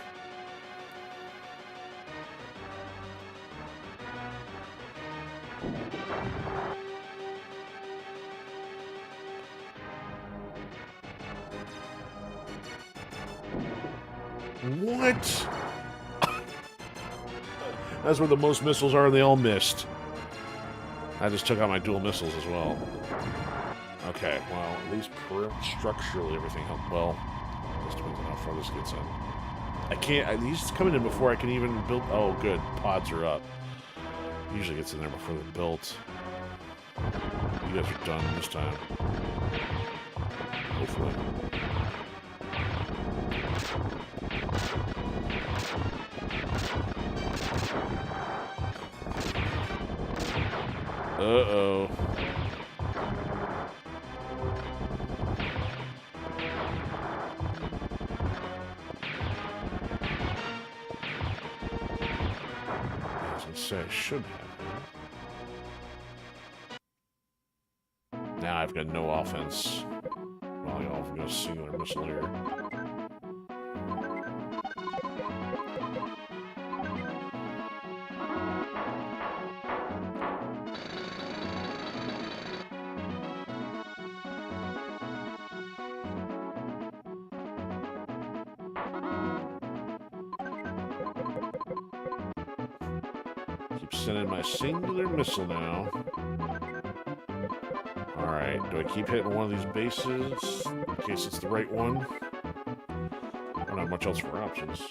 S1: What? That's where the most missiles are, and they all missed. I just took out my dual missiles as well. Okay, well, at least structurally everything helped well. Just depends on how far this gets in. I can't... He's coming in before I can even build... Oh, good. Pods are up. Usually gets in there before they're built. You guys are done this time. Hopefully. Uh-oh. I should have. Now I've got no offense. Well, I've got a singular missile here. Sending my singular missile now. Alright, do I keep hitting one of these bases in case it's the right one? I don't have much else for options.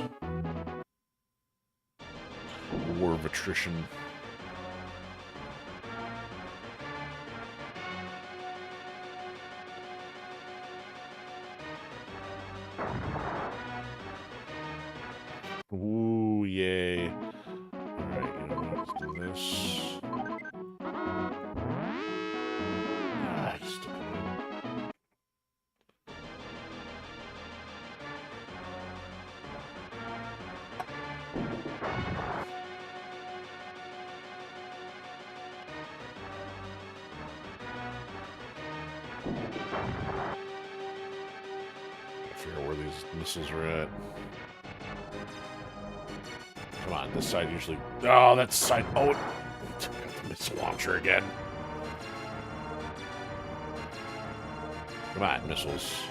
S1: War of attrition. Ooh, yay. Missiles are at. Come on, this side usually... Oh, that side... Oh, it took out the missile launcher again. Come on, missiles.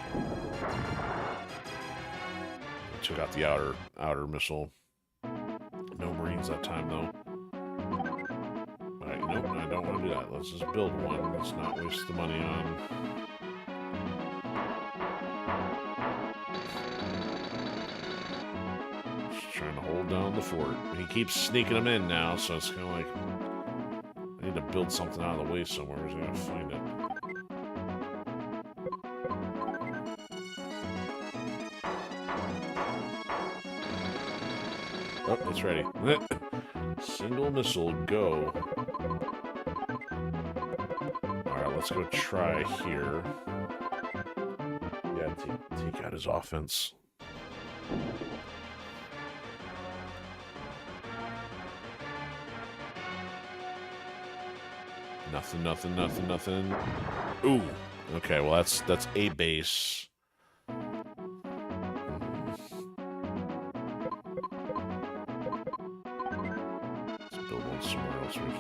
S1: Took out the outer missile. No Marines that time, though. Alright, nope, I don't want to do that. Let's just build one. Let's not waste the money on... Trying to hold down the fort. He keeps sneaking them in now, so it's kind of like I need to build something out of the way somewhere. I gotta find it. Oh, it's ready. Single missile, go. Alright, let's go try here. Yeah, take out his offense. Nothing, nothing, nothing, nothing. Ooh. Okay, well that's a base. Let's build one somewhere else where we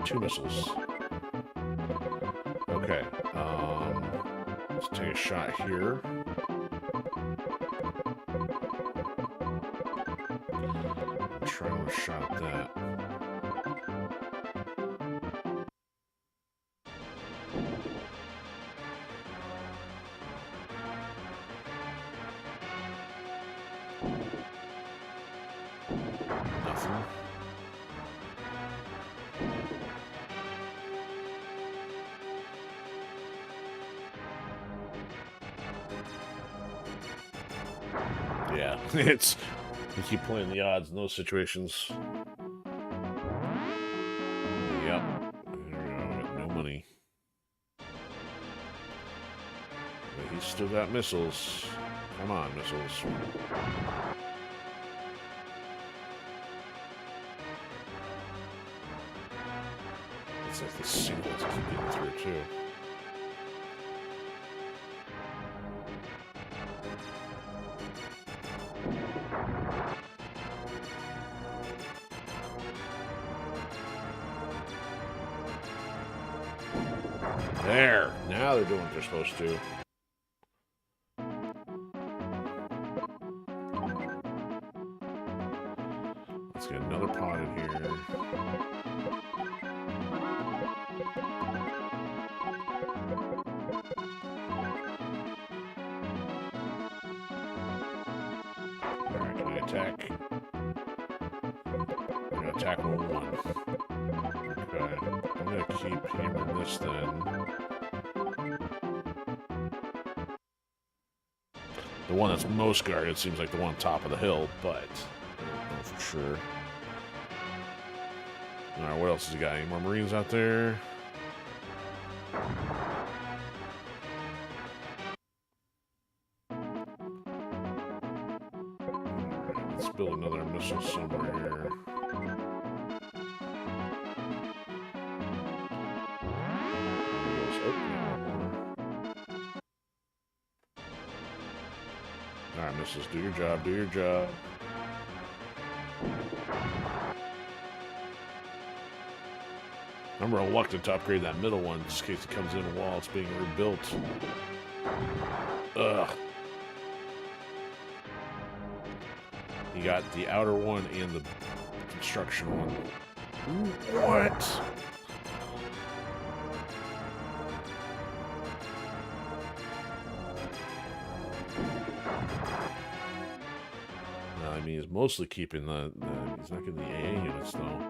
S1: 2 missiles. Okay. Let's take a shot here. Try one shot at that. Nothing. Yeah, it's... You keep playing the odds in those situations. Yep. There we go. No money. But he's still got missiles. Come on, missiles. It's like the signals keep getting through, too. There! Now they're doing what they're supposed to. Let's get another pod in here. Alright, can I attack? I'm gonna attack on 1. Okay. I'm gonna keep hammering this then. The one that's most guarded seems like the one on top of the hill, but I don't know for sure. Alright, what else has he got? Any more Marines out there? Alright, let's build another missile somewhere here. Alright, missiles, do your job, do your job. I'm reluctant to upgrade that middle one just in case it comes in while it's being rebuilt. Ugh. You got the outer one and the construction one. What? I mean, he's mostly keeping he's not getting the AA units, though.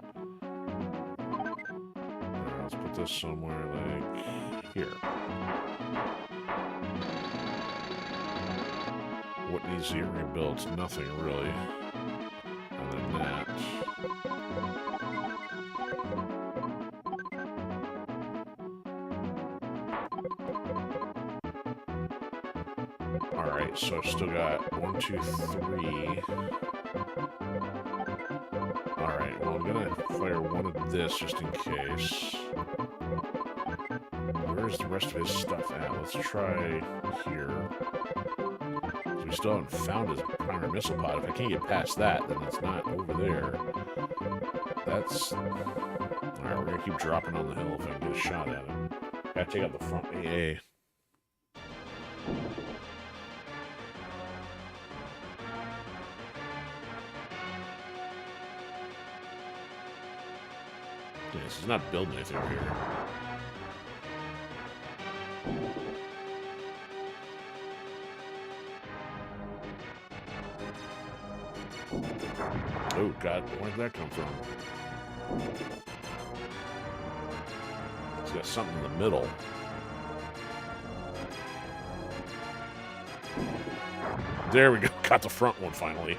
S1: Alright, let's put this somewhere, like, here. What needs to get rebuilt? Nothing, really. Other than that. Alright, so I've still got 1, 2, 3. Alright, well, I'm gonna fire one of this just in case. Where's the rest of his stuff at? Let's try here. We still haven't found his primary missile pod. If I can't get past that, then it's not over there. That's... Alright, we're gonna keep dropping on the hill if I can get a shot at him. Gotta take out the front AA. Yes, he's not building anything over here. Oh, God, where did that come from? He's got something in the middle. There we go. Got the front one, finally.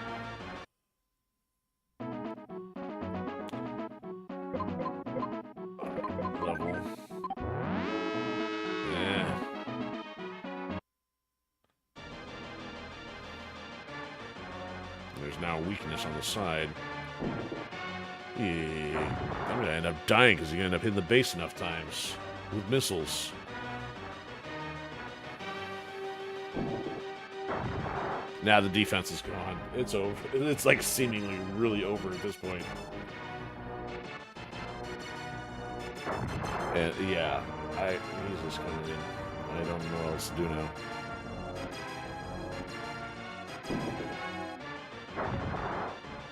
S1: Level. Yeah. There's now weakness on the side. Yeah. I'm gonna end up dying because you're gonna end up hitting the base enough times with missiles. Now the defense is gone. It's over. It's like seemingly really over at this point. And yeah, he's just coming in. I don't know what else to do now.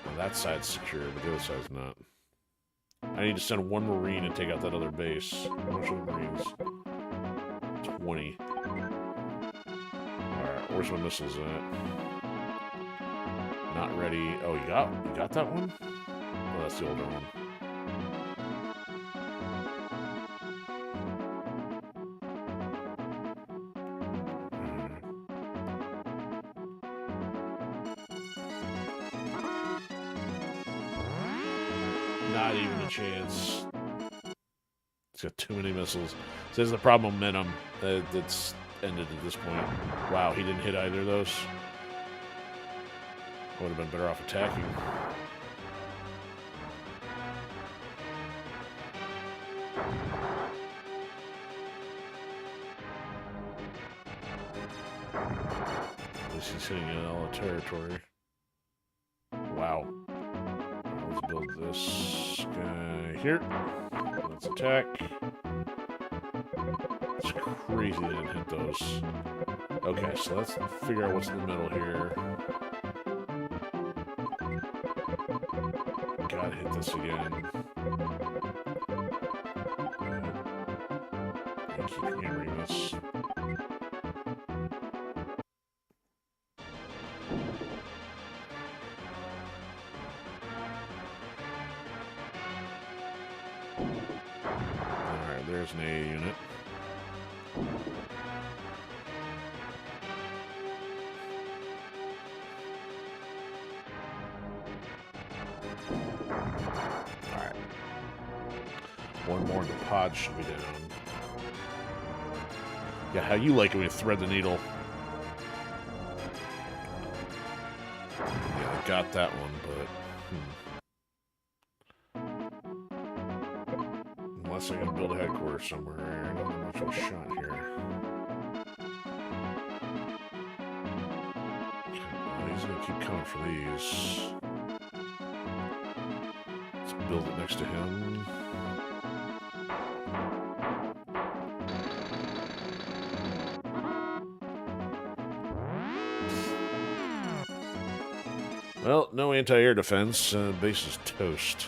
S1: Well, that side's secure, but the other side's not. I need to send one Marine and take out that other base. How much are the Marines? 20. Alright, where's my missiles at? Not ready. Oh, you got that one? Oh, that's the older one. Not even a chance. It's got too many missiles. So there's the problem momentum that's ended at this point. Wow, he didn't hit either of those. Would have been better off attacking. At least he's hitting in all the territory. Wow. Let's build this guy here. Let's attack. It's crazy they didn't hit those. Okay, so let's figure out what's in the middle here. Gotta hit this again. And keep hammering this. Alright, there's an A unit. Alright. One more and the pod should be down. Yeah, how you like it when you thread the needle. Yeah, I got that one, but... Unless I gotta build a headquarters somewhere. I don't have much of a shot here. Well, he's gonna keep coming for these. Let's build it next to him. Well, no anti-air defense. Base is toast.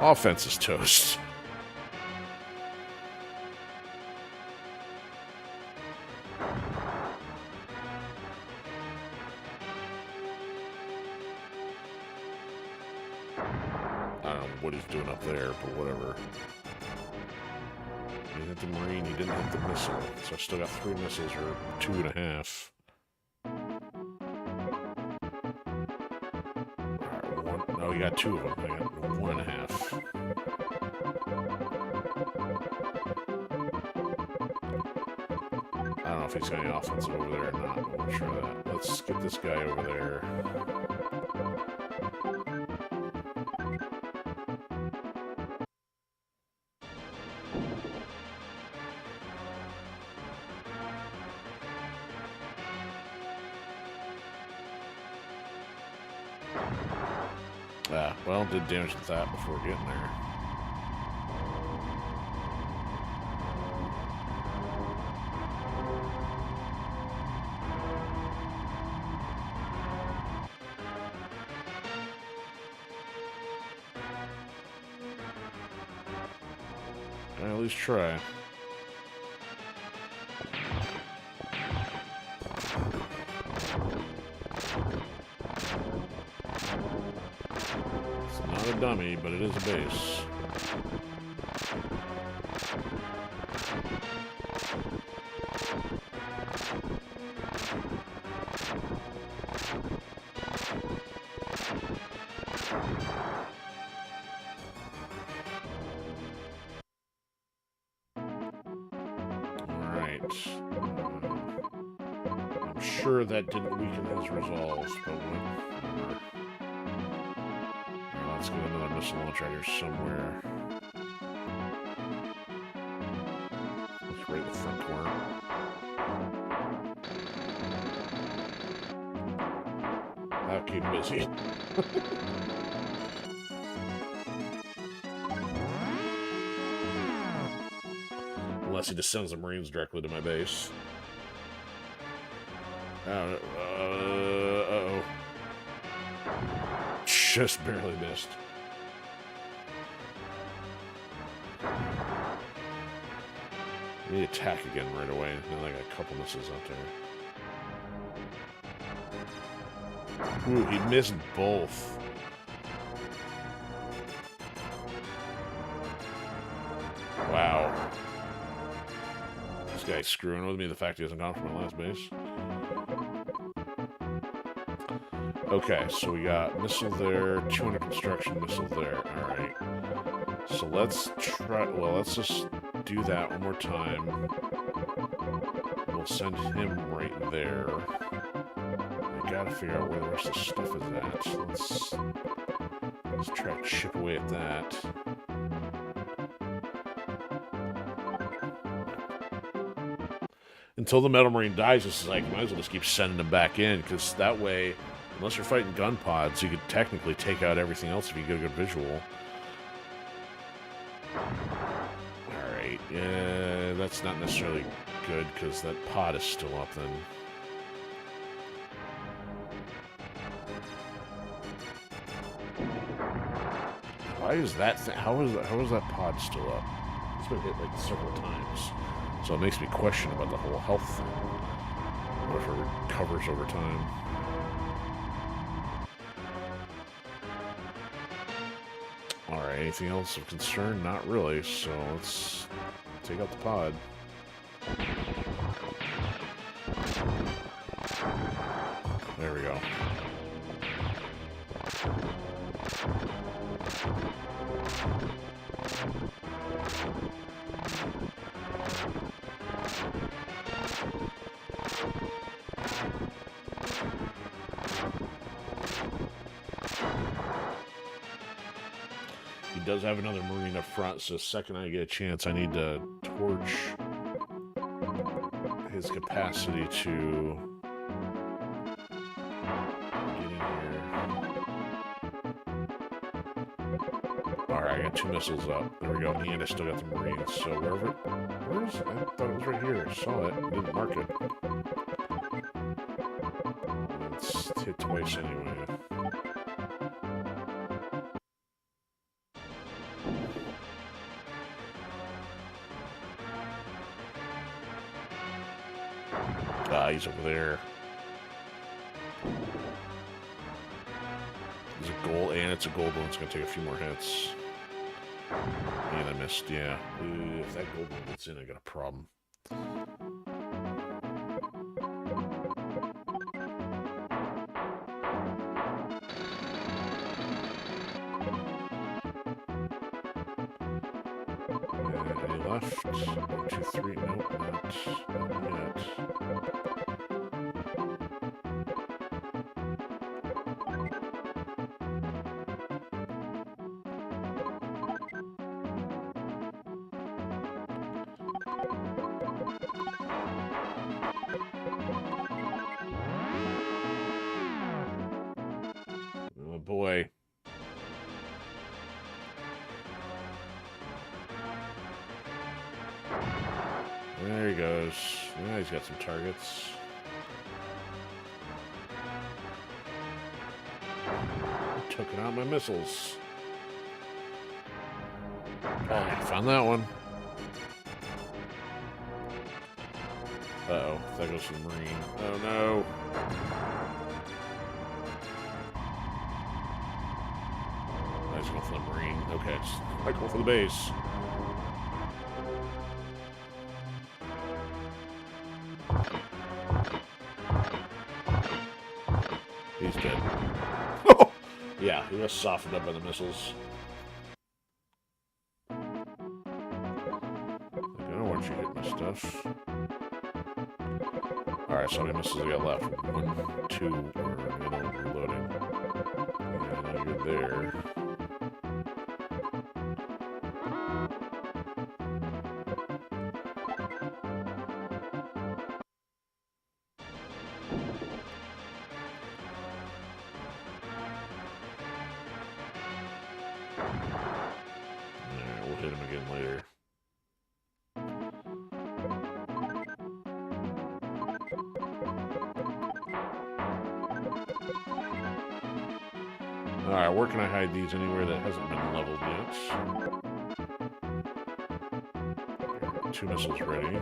S1: Offense is toast. I don't know what he's doing up there, but whatever. He hit the Marine, he didn't hit the missile. So I still got 3 missiles, or 2.5. Oh, you got 2 of them. I got 1.5. I don't know if he's got any offensive over there or not. I'm not sure of that. Let's get this guy over there. Well, did damage with that before getting there. I'll at least try. Not a dummy, but it is a base. Alright. I'm sure that didn't weaken his resolve, but whatever. Let's get another missile launcher out here somewhere. It's right in the front corner. I'll keep busy. unless he just sends the Marines directly to my base. Uh-oh. Just barely missed. I need to attack again right away. Now I got a couple missiles out there. Ooh, he missed both. Wow. This guy's screwing with me, the fact he hasn't gone from my last base. Okay, so we got missile there, 200 construction, missile there. Alright. So let's try... Well, let's just do that one more time. We'll send him right there. I gotta figure out where the rest of the stuff is at. Let's try to chip away at that. Until the Metal Marine dies, it's like, might as well just keep sending them back in, because that way, unless you're fighting gun pods, you could technically take out everything else if you get a good visual. Alright, yeah, that's not necessarily good, because that pod is still up then. Why is that how is that pod still up? It's been hit like several times. So it makes me question about the whole health thing. What if it recovers over time? Alright, anything else of concern? Not really, so let's take out the pod. There we go. He does have another Marine up front, so the second I get a chance, I need to torch his capacity to get in here. Alright, I got 2 missiles up. There we go, and I still got the Marines, so where is it? I thought it was right here. I saw it, didn't mark it. Let's hit twice anyway. Ah, he's over there. There's a gold, and it's a gold one. It's going to take a few more hits. And I missed, yeah. If that gold one gets in, I got a problem. Any left? 1, 2, 3. Nope, not yet. Oh boy. There he goes. Yeah, he's got some targets. Took out my missiles. Oh, found that one. Uh-oh, that goes to the Marine. Oh no. I just go for the Marine. Okay, I go for the base. He's dead. Yeah, he was softened up by the missiles. I don't want you to hit my stuff. Alright, so how many missiles I got left? 1, 2, or, reloading. Yeah, now you're there. Alright, we'll hit him again later. Alright, where can I hide these? Anywhere that hasn't been leveled yet. 2 missiles ready.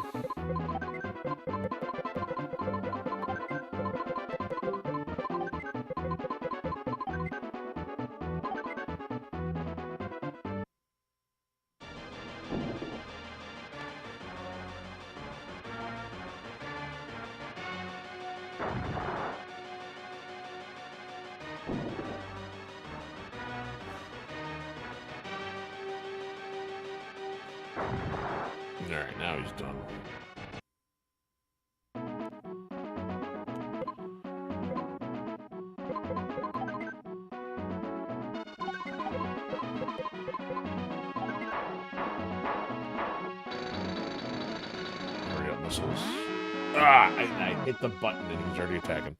S1: Alright, now he's done. Hurry up, missiles. Ah! I hit the button and he's already attacking.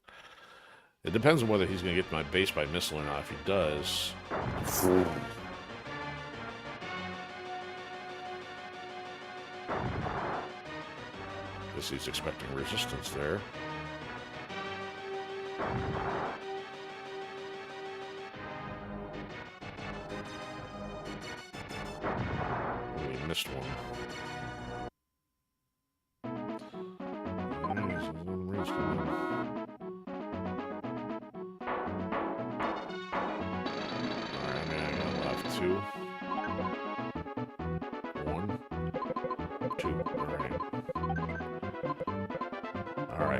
S1: It depends on whether he's going to get to my base by missile or not. If he does... Guess he's expecting resistance there. We missed one.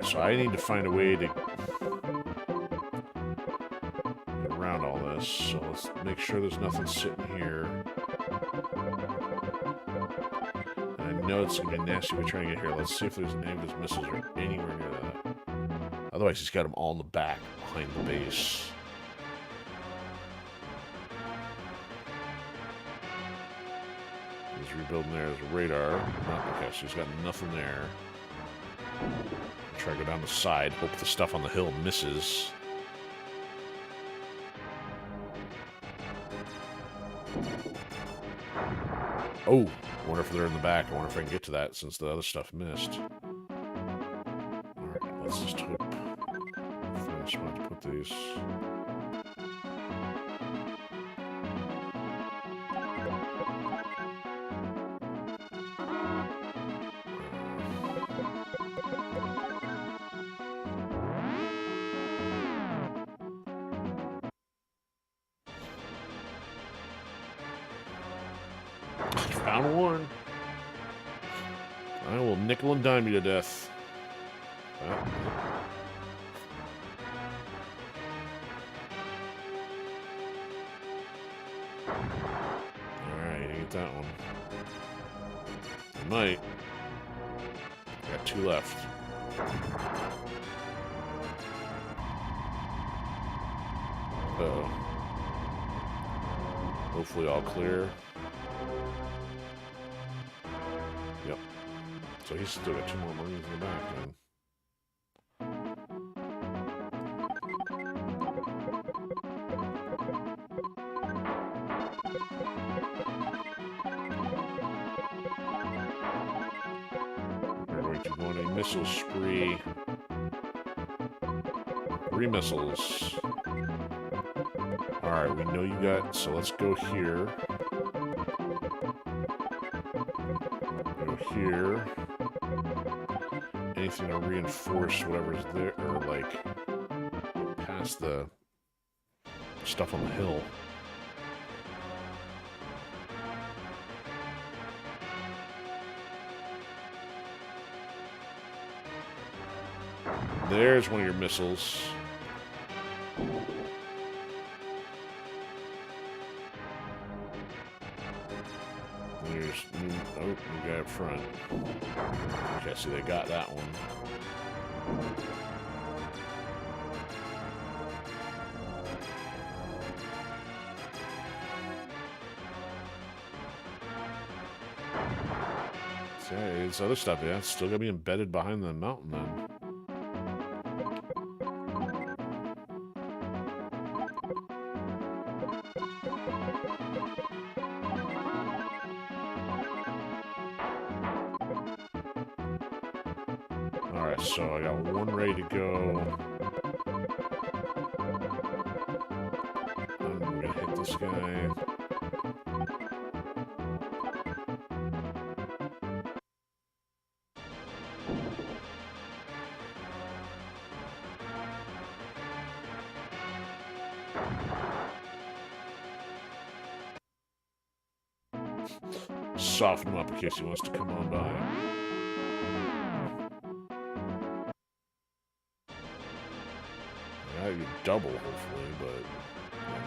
S1: So I need to find a way to get around all this. So let's make sure there's nothing sitting here. And I know it's going to be nasty. We're trying to get here. Let's see if there's any of his missiles are anywhere near that. Otherwise, he's got them all in the back behind the base. He's rebuilding there as a radar. Okay, so he's got nothing there. Try to go down the side, hope the stuff on the hill misses. Oh, I wonder if they're in the back. I wonder if I can get to that since the other stuff missed. Alright, let's just hope. Find a spot to put these. Found one. I will nickel and dime you to death. Alright, you get that one. I might. I got 2 left. Uh-oh. Hopefully all clear. Yep. So he's still got 2 more Marines in the back, then. We're going to go on a missile spree. 3 missiles. Alright, we know you got... So let's go here. Here. Anything to reinforce whatever's there, or like past the stuff on the hill. There's one of your missiles. There's new guy up front. Okay, so they got that one. So, it's other stuff, yeah. It's still gonna be embedded behind the mountain then. Alright, so I got one ready to go. this guy. Soften him up in case he wants to come on by. Now you double, hopefully, but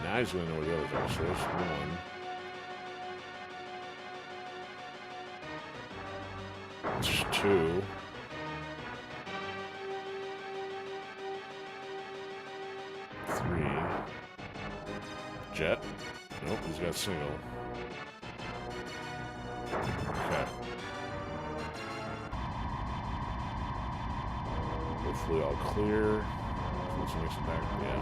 S1: now he's going to know where the others are. So there's one. There's two. Three. Jet. Nope, he's got single. Okay. Hopefully all clear. Once he makes it back, yeah.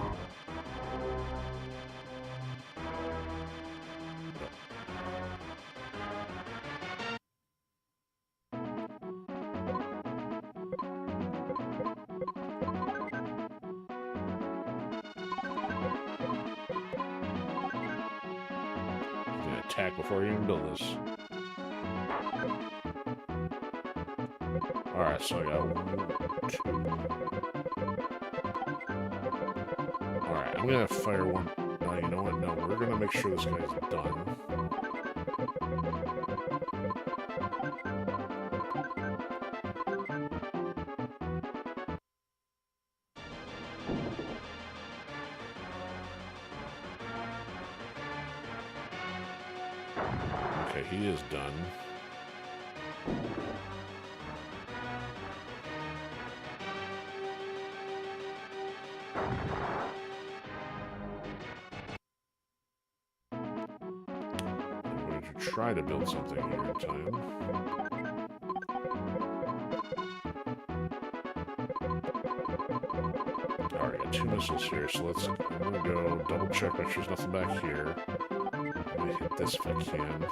S1: He's gonna attack before he even build this. Alright, so I got 1, 2. Alright, I'm gonna fire one. You know what? No, we're gonna make sure this guy's done. Okay, he is done. Try to build something here in time. Alright, got 2 missiles here, so I'm gonna go double check, make sure there's nothing back here. I'm gonna hit this if I can.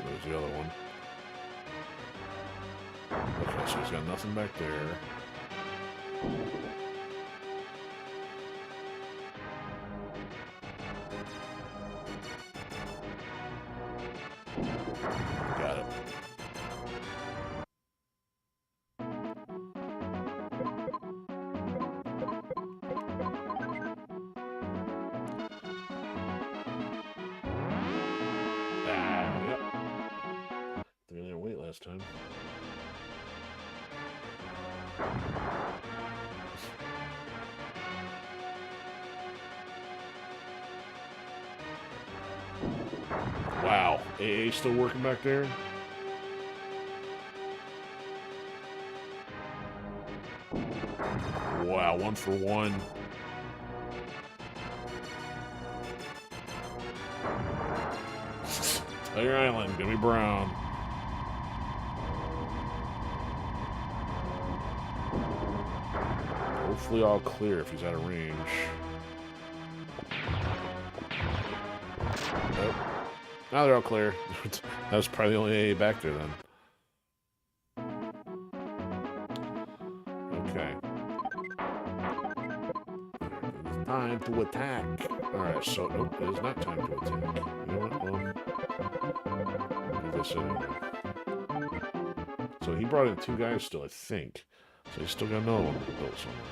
S1: There's the other one. Okay, so he's got nothing back there. Got it. Yep. They didn't wait last time. Wow, AA still working back there? Wow, 1 for 1. Tiger Island, give me Brown. Hopefully all clear if he's out of range. Nope. Now they're all clear. That was probably the only AA back there then. Okay. It's time to attack. Alright, so nope, it is not time to attack. You know what? Well, do this anyway. So he brought in 2 guys still, I think. So he's still got another one to build somewhere.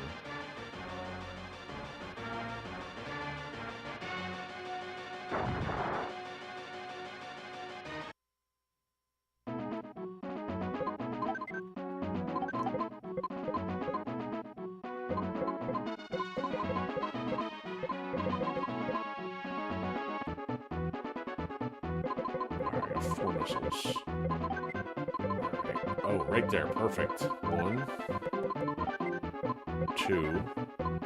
S1: Alright, I got 4 missiles. Oh, right there. Perfect. 1, 2. And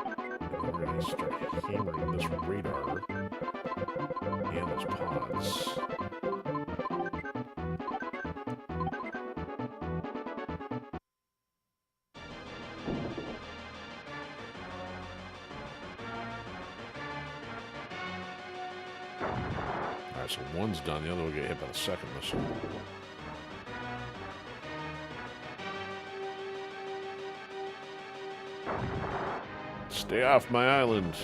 S1: we're going to start hammering this radar and those pods. Alright, Alright, so one's done. The other will get hit by the second missile. Stay off my island.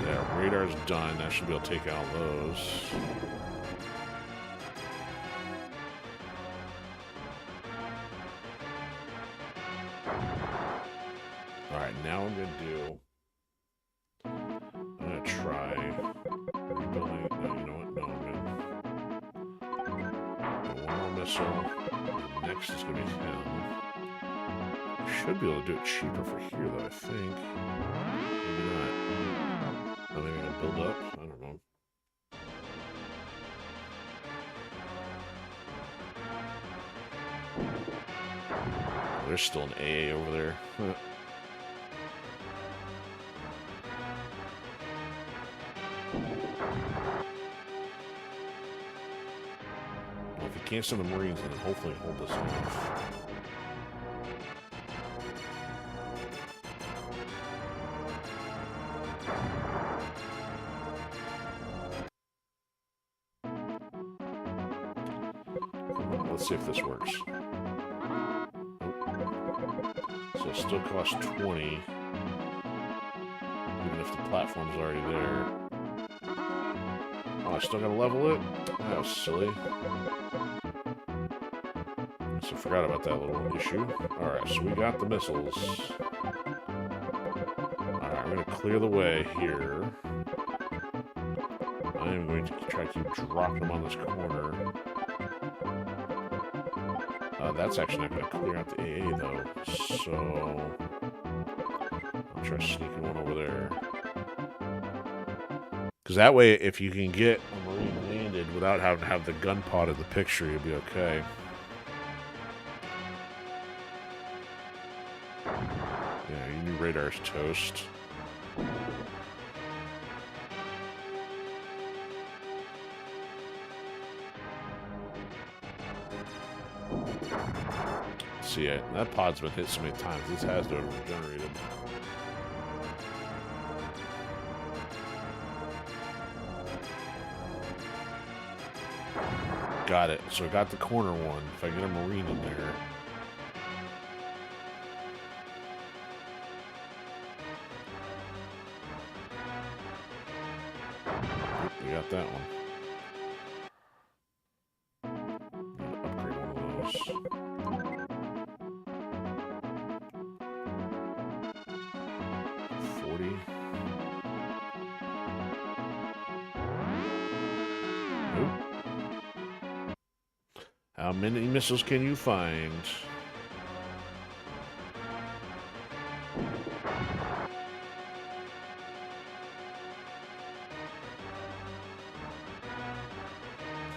S1: Yeah, radar's done. That should be able to take out those. Alright, now I'm going to do... I'm going to try rebuilding... No, you know what? No, I'm going to... One more missile. Next is going to be him. Should be able to do it cheaper for here, though, I think. Maybe not. Oh, maybe I'm going to build up? I don't know. There's still an AA over there. Well, if you can't send the Marines, then hopefully hold this off. Let's see if this works. So it still costs 20, even if the platform's already there. Oh, I still gotta level it? That was silly. So I forgot about that little issue. Alright, so we got the missiles. Alright, I'm gonna clear the way here. I am going to try to keep dropping them on this corner. That's actually not going to clear out the AA, though, so I'll try sneaking one over there. Because that way, if you can get a Marine landed without having to have the gun pod in the picture, you'll be okay. Yeah, your new radar's toast. See, that pod's been hit so many times. This has to have regenerated. Got it. So I got the corner one. If I get a Marine in there. We got that one. Upgrade one of those. 40. Nope. How many missiles can you find?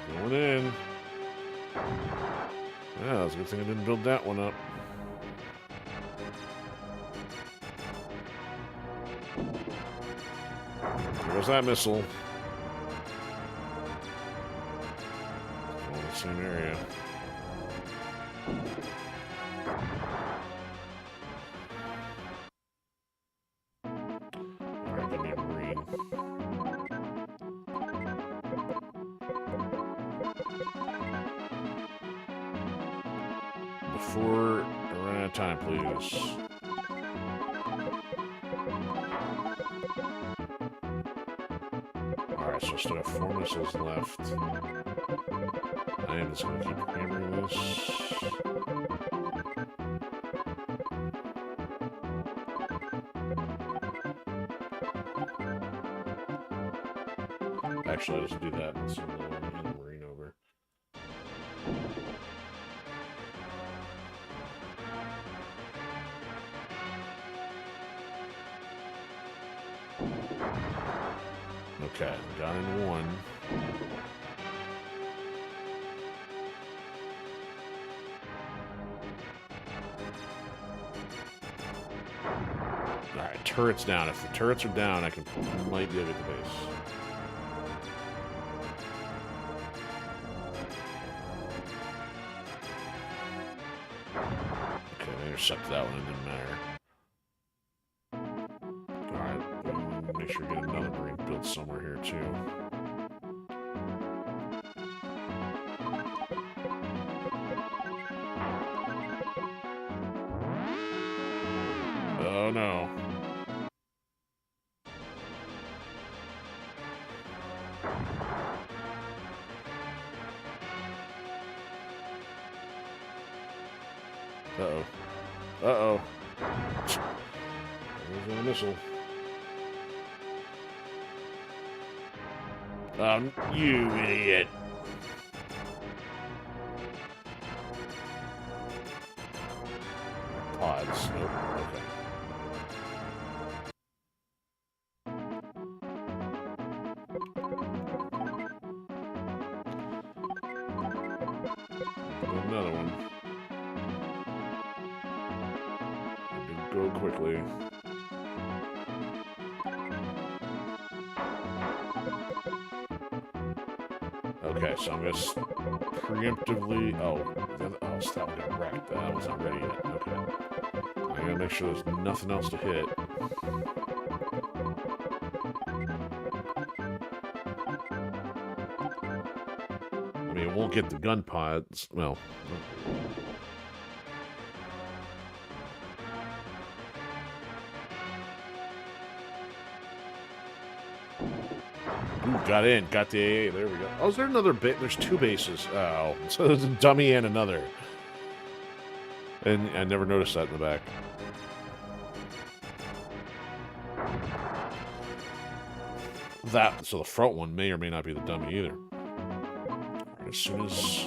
S1: Going in. Yeah, it's a good thing I didn't build that one up. There's that missile. All in the same area. Alright, give me a Marine. Before I run out of time, please. Alright, so I still have 4 missiles left. I am just going to keep hammering this. Actually, I'll just do that and send the Marine over. Okay, got in one. Alright, turrets down. If the turrets are down, I might be able to get the base. Okay, they intercepted that one, it didn't matter. sure we get another marine built somewhere here, too. Oh, no. Uh-oh. Uh-oh. There's a missile. You idiot. Pods. Nope. Okay. Another one. Go quickly. Okay, so I'm just preemptively. Oh, stop getting wrecked. That wasn't ready yet. Okay. I gotta make sure there's nothing else to hit. I mean, it won't get the gun pods. Well. Ooh, got in. Got the AA. There we go. Oh, is there another base? There's two bases. Oh, so there's a dummy and another. And I never noticed that in the back. So the front one may or may not be the dummy either. Right, as soon as...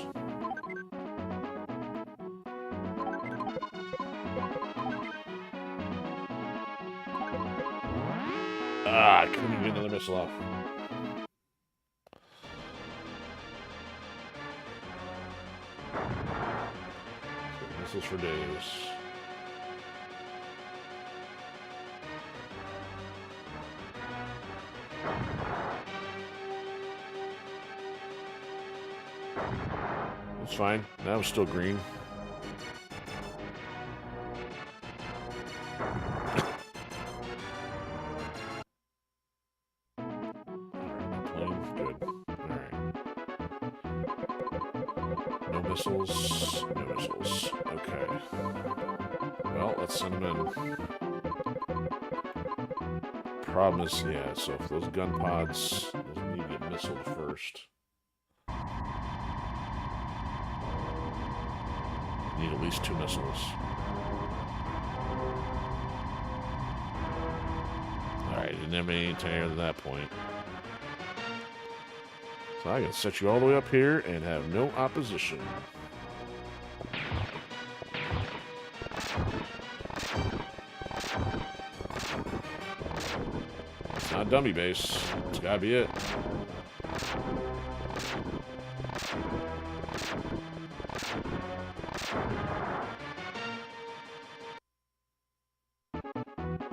S1: I couldn't even get another missile off. Missiles for days. It's fine. That was still green. Missiles. No missiles. Okay. Well, let's send them in. Problem is, yeah, so if those gun pods, those need to get missiled first. Need at least 2 missiles. Alright, didn't have anything higher than that point. So I can set you all the way up here and have no opposition. It's not a dummy base. It's gotta be it.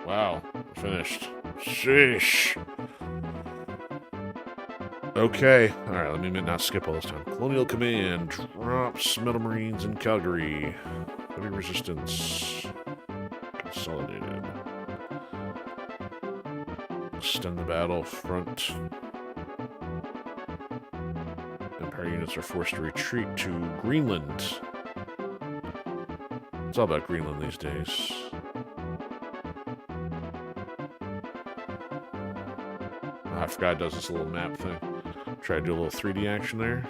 S1: Wow, finished. Sheesh. Okay, alright, let me not skip all this time. Colonial Command drops Metal Marines in Calgary. Heavy resistance. Consolidated. Extend the battle front. Empire units are forced to retreat to Greenland. It's all about Greenland these days. I forgot it does this little map thing. Try to do a little 3D action there.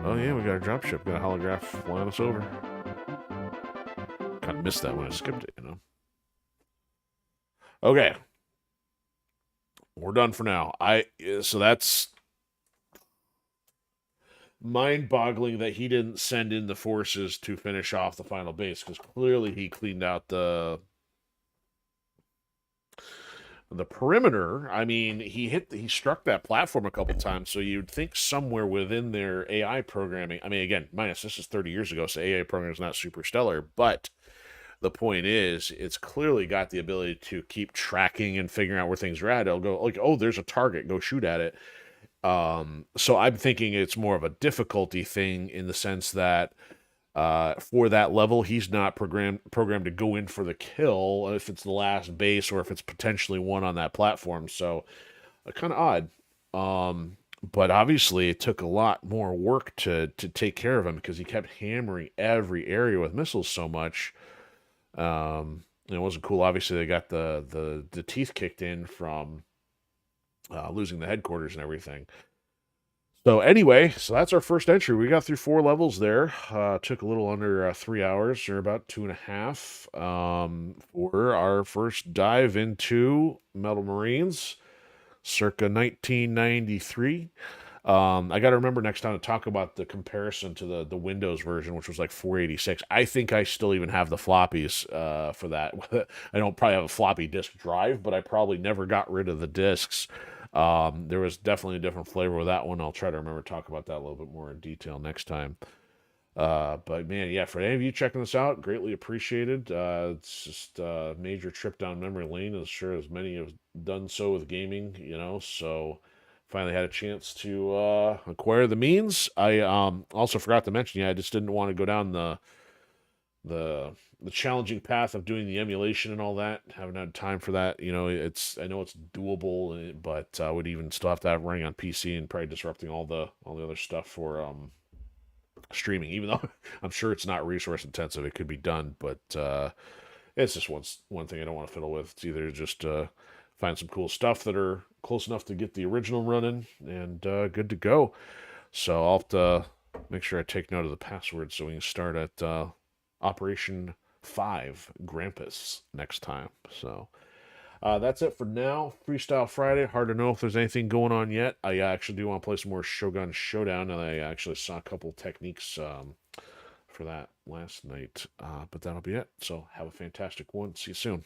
S1: Oh yeah, we got a dropship. Got a holograph flying us over. Kind of missed that when I skipped it, you know. Okay. We're done for now. So that's mind-boggling that he didn't send in the forces to finish off the final base, because clearly he cleaned out the perimeter. I mean, he struck that platform a couple times, so you'd think somewhere within their AI programming, I mean, again, this is 30 years ago, so AI programming is not super stellar, but the point is, it's clearly got the ability to keep tracking and figuring out where things are at. It'll go, like, oh, there's a target, go shoot at it. So I'm thinking it's more of a difficulty thing in the sense that For that level, he's not programmed to go in for the kill if it's the last base or if it's potentially one on that platform. So kind of odd. But obviously, it took a lot more work to take care of him because he kept hammering every area with missiles so much. And it wasn't cool. Obviously, they got the teeth kicked in from losing the headquarters and everything. So anyway, so that's our first entry. We got through 4 levels there. Took a little under 3 hours, or about 2.5, for our first dive into Metal Marines, circa 1993. I got to remember next time to talk about the comparison to the Windows version, which was like 486. I think I still even have the floppies for that. I don't probably have a floppy disk drive, but I probably never got rid of the disks. There was definitely a different flavor with that one. I'll try to remember to talk about that a little bit more in detail next time. But man, yeah, for any of you checking this out, greatly appreciated. It's just a major trip down memory lane, as sure as many have done so with gaming, so finally had a chance to acquire the means. I also forgot to mention, I just didn't want to go down the challenging path of doing the emulation and all that. Haven't had time for that. I know it's doable, but I would even still have to have running on PC and probably disrupting all the other stuff for streaming. Even though I'm sure it's not resource intensive, it could be done. But it's just one thing I don't want to fiddle with. It's either just find some cool stuff that are close enough to get the original running and good to go. So I'll have to make sure I take note of the password so we can start at Operation 5 Grampus next time. So that's it for now. Freestyle Friday. Hard to know if there's anything going on yet. I actually do want to play some more Shogun Showdown, and I actually saw a couple techniques for that last night. But that'll be it. So have a fantastic one. See you soon.